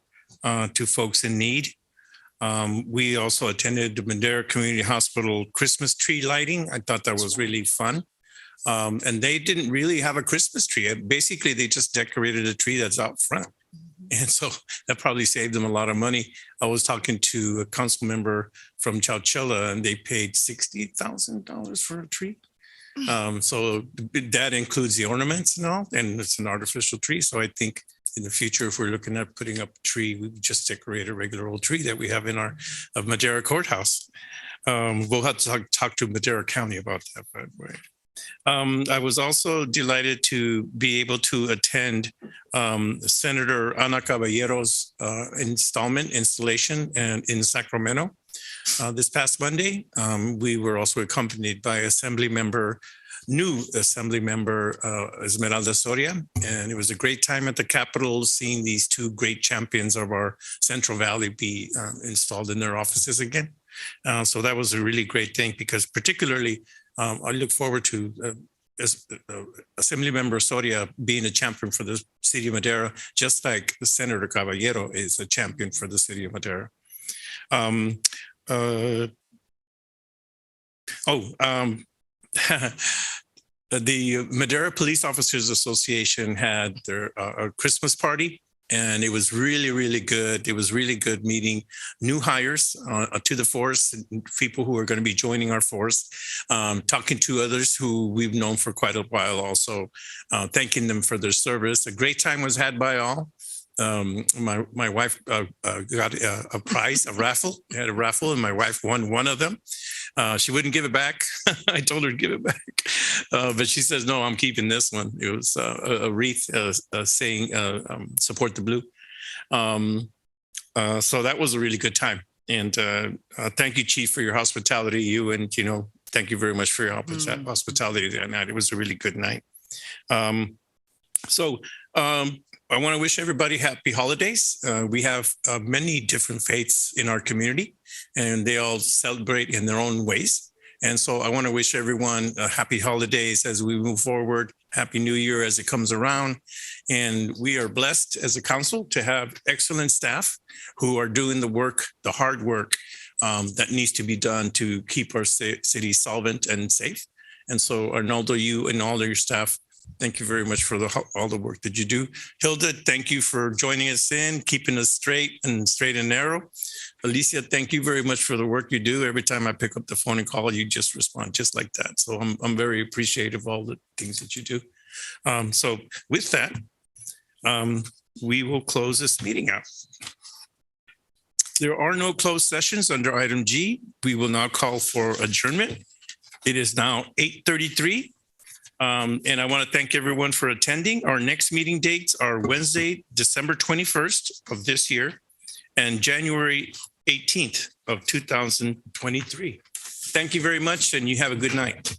to folks in need. We also attended the Madera Community Hospital Christmas tree lighting. I thought that was really fun. And they didn't really have a Christmas tree. Basically, they just decorated a tree that's out front. And so that probably saved them a lot of money. I was talking to a council member from Chowchilla, and they paid $60,000 for a tree. So that includes the ornaments and all, and it's an artificial tree. So I think in the future, if we're looking at putting up a tree, we would just decorate a regular old tree that we have in our Madera courthouse. We'll have to talk to Madera County about that, by the way. I was also delighted to be able to attend Senator Ana Caballero's installation in Sacramento this past Monday. We were also accompanied by new Assembly Member Esmeralda Soria, and it was a great time at the Capitol seeing these two great champions of our Central Valley be installed in their offices again. So that was a really great thing, because particularly I look forward to Assemblymember Soria being a champion for the city of Madera, just like Senator Caballero is a champion for the city of Madera. The Madera Police Officers Association had their Christmas party, and it was really, really good. It was really good meeting new hires to the force, people who are going to be joining our force, talking to others who we've known for quite a while, also thanking them for their service. A great time was had by all. My wife got a prize, a raffle. We had a raffle, and my wife won one of them. She wouldn't give it back. I told her to give it back, but she says, no, I'm keeping this one. It was a wreath saying, support the blue. So that was a really good time. And thank you, Chief, for your hospitality. You and, thank you very much for your hospitality that night. It was a really good night. I want to wish everybody happy holidays. We have many different faiths in our community, and they all celebrate in their own ways. And so I want to wish everyone happy holidays as we move forward. Happy New Year as it comes around. And we are blessed as a council to have excellent staff who are doing the work, the hard work that needs to be done to keep our city solvent and safe. And so Arnaldo, you and all of your staff, thank you very much for all the work that you do. Hilda, thank you for joining us in, keeping us straight and narrow. Alicia, thank you very much for the work you do. Every time I pick up the phone and call, you just respond just like that. So I'm very appreciative of all the things that you do. So with that, we will close this meeting out. There are no closed sessions under item G. We will now call for adjournment. It is now 8:33. And I want to thank everyone for attending. Our next meeting dates are Wednesday, December 21st of this year, and January 18th of 2023. Thank you very much, and you have a good night.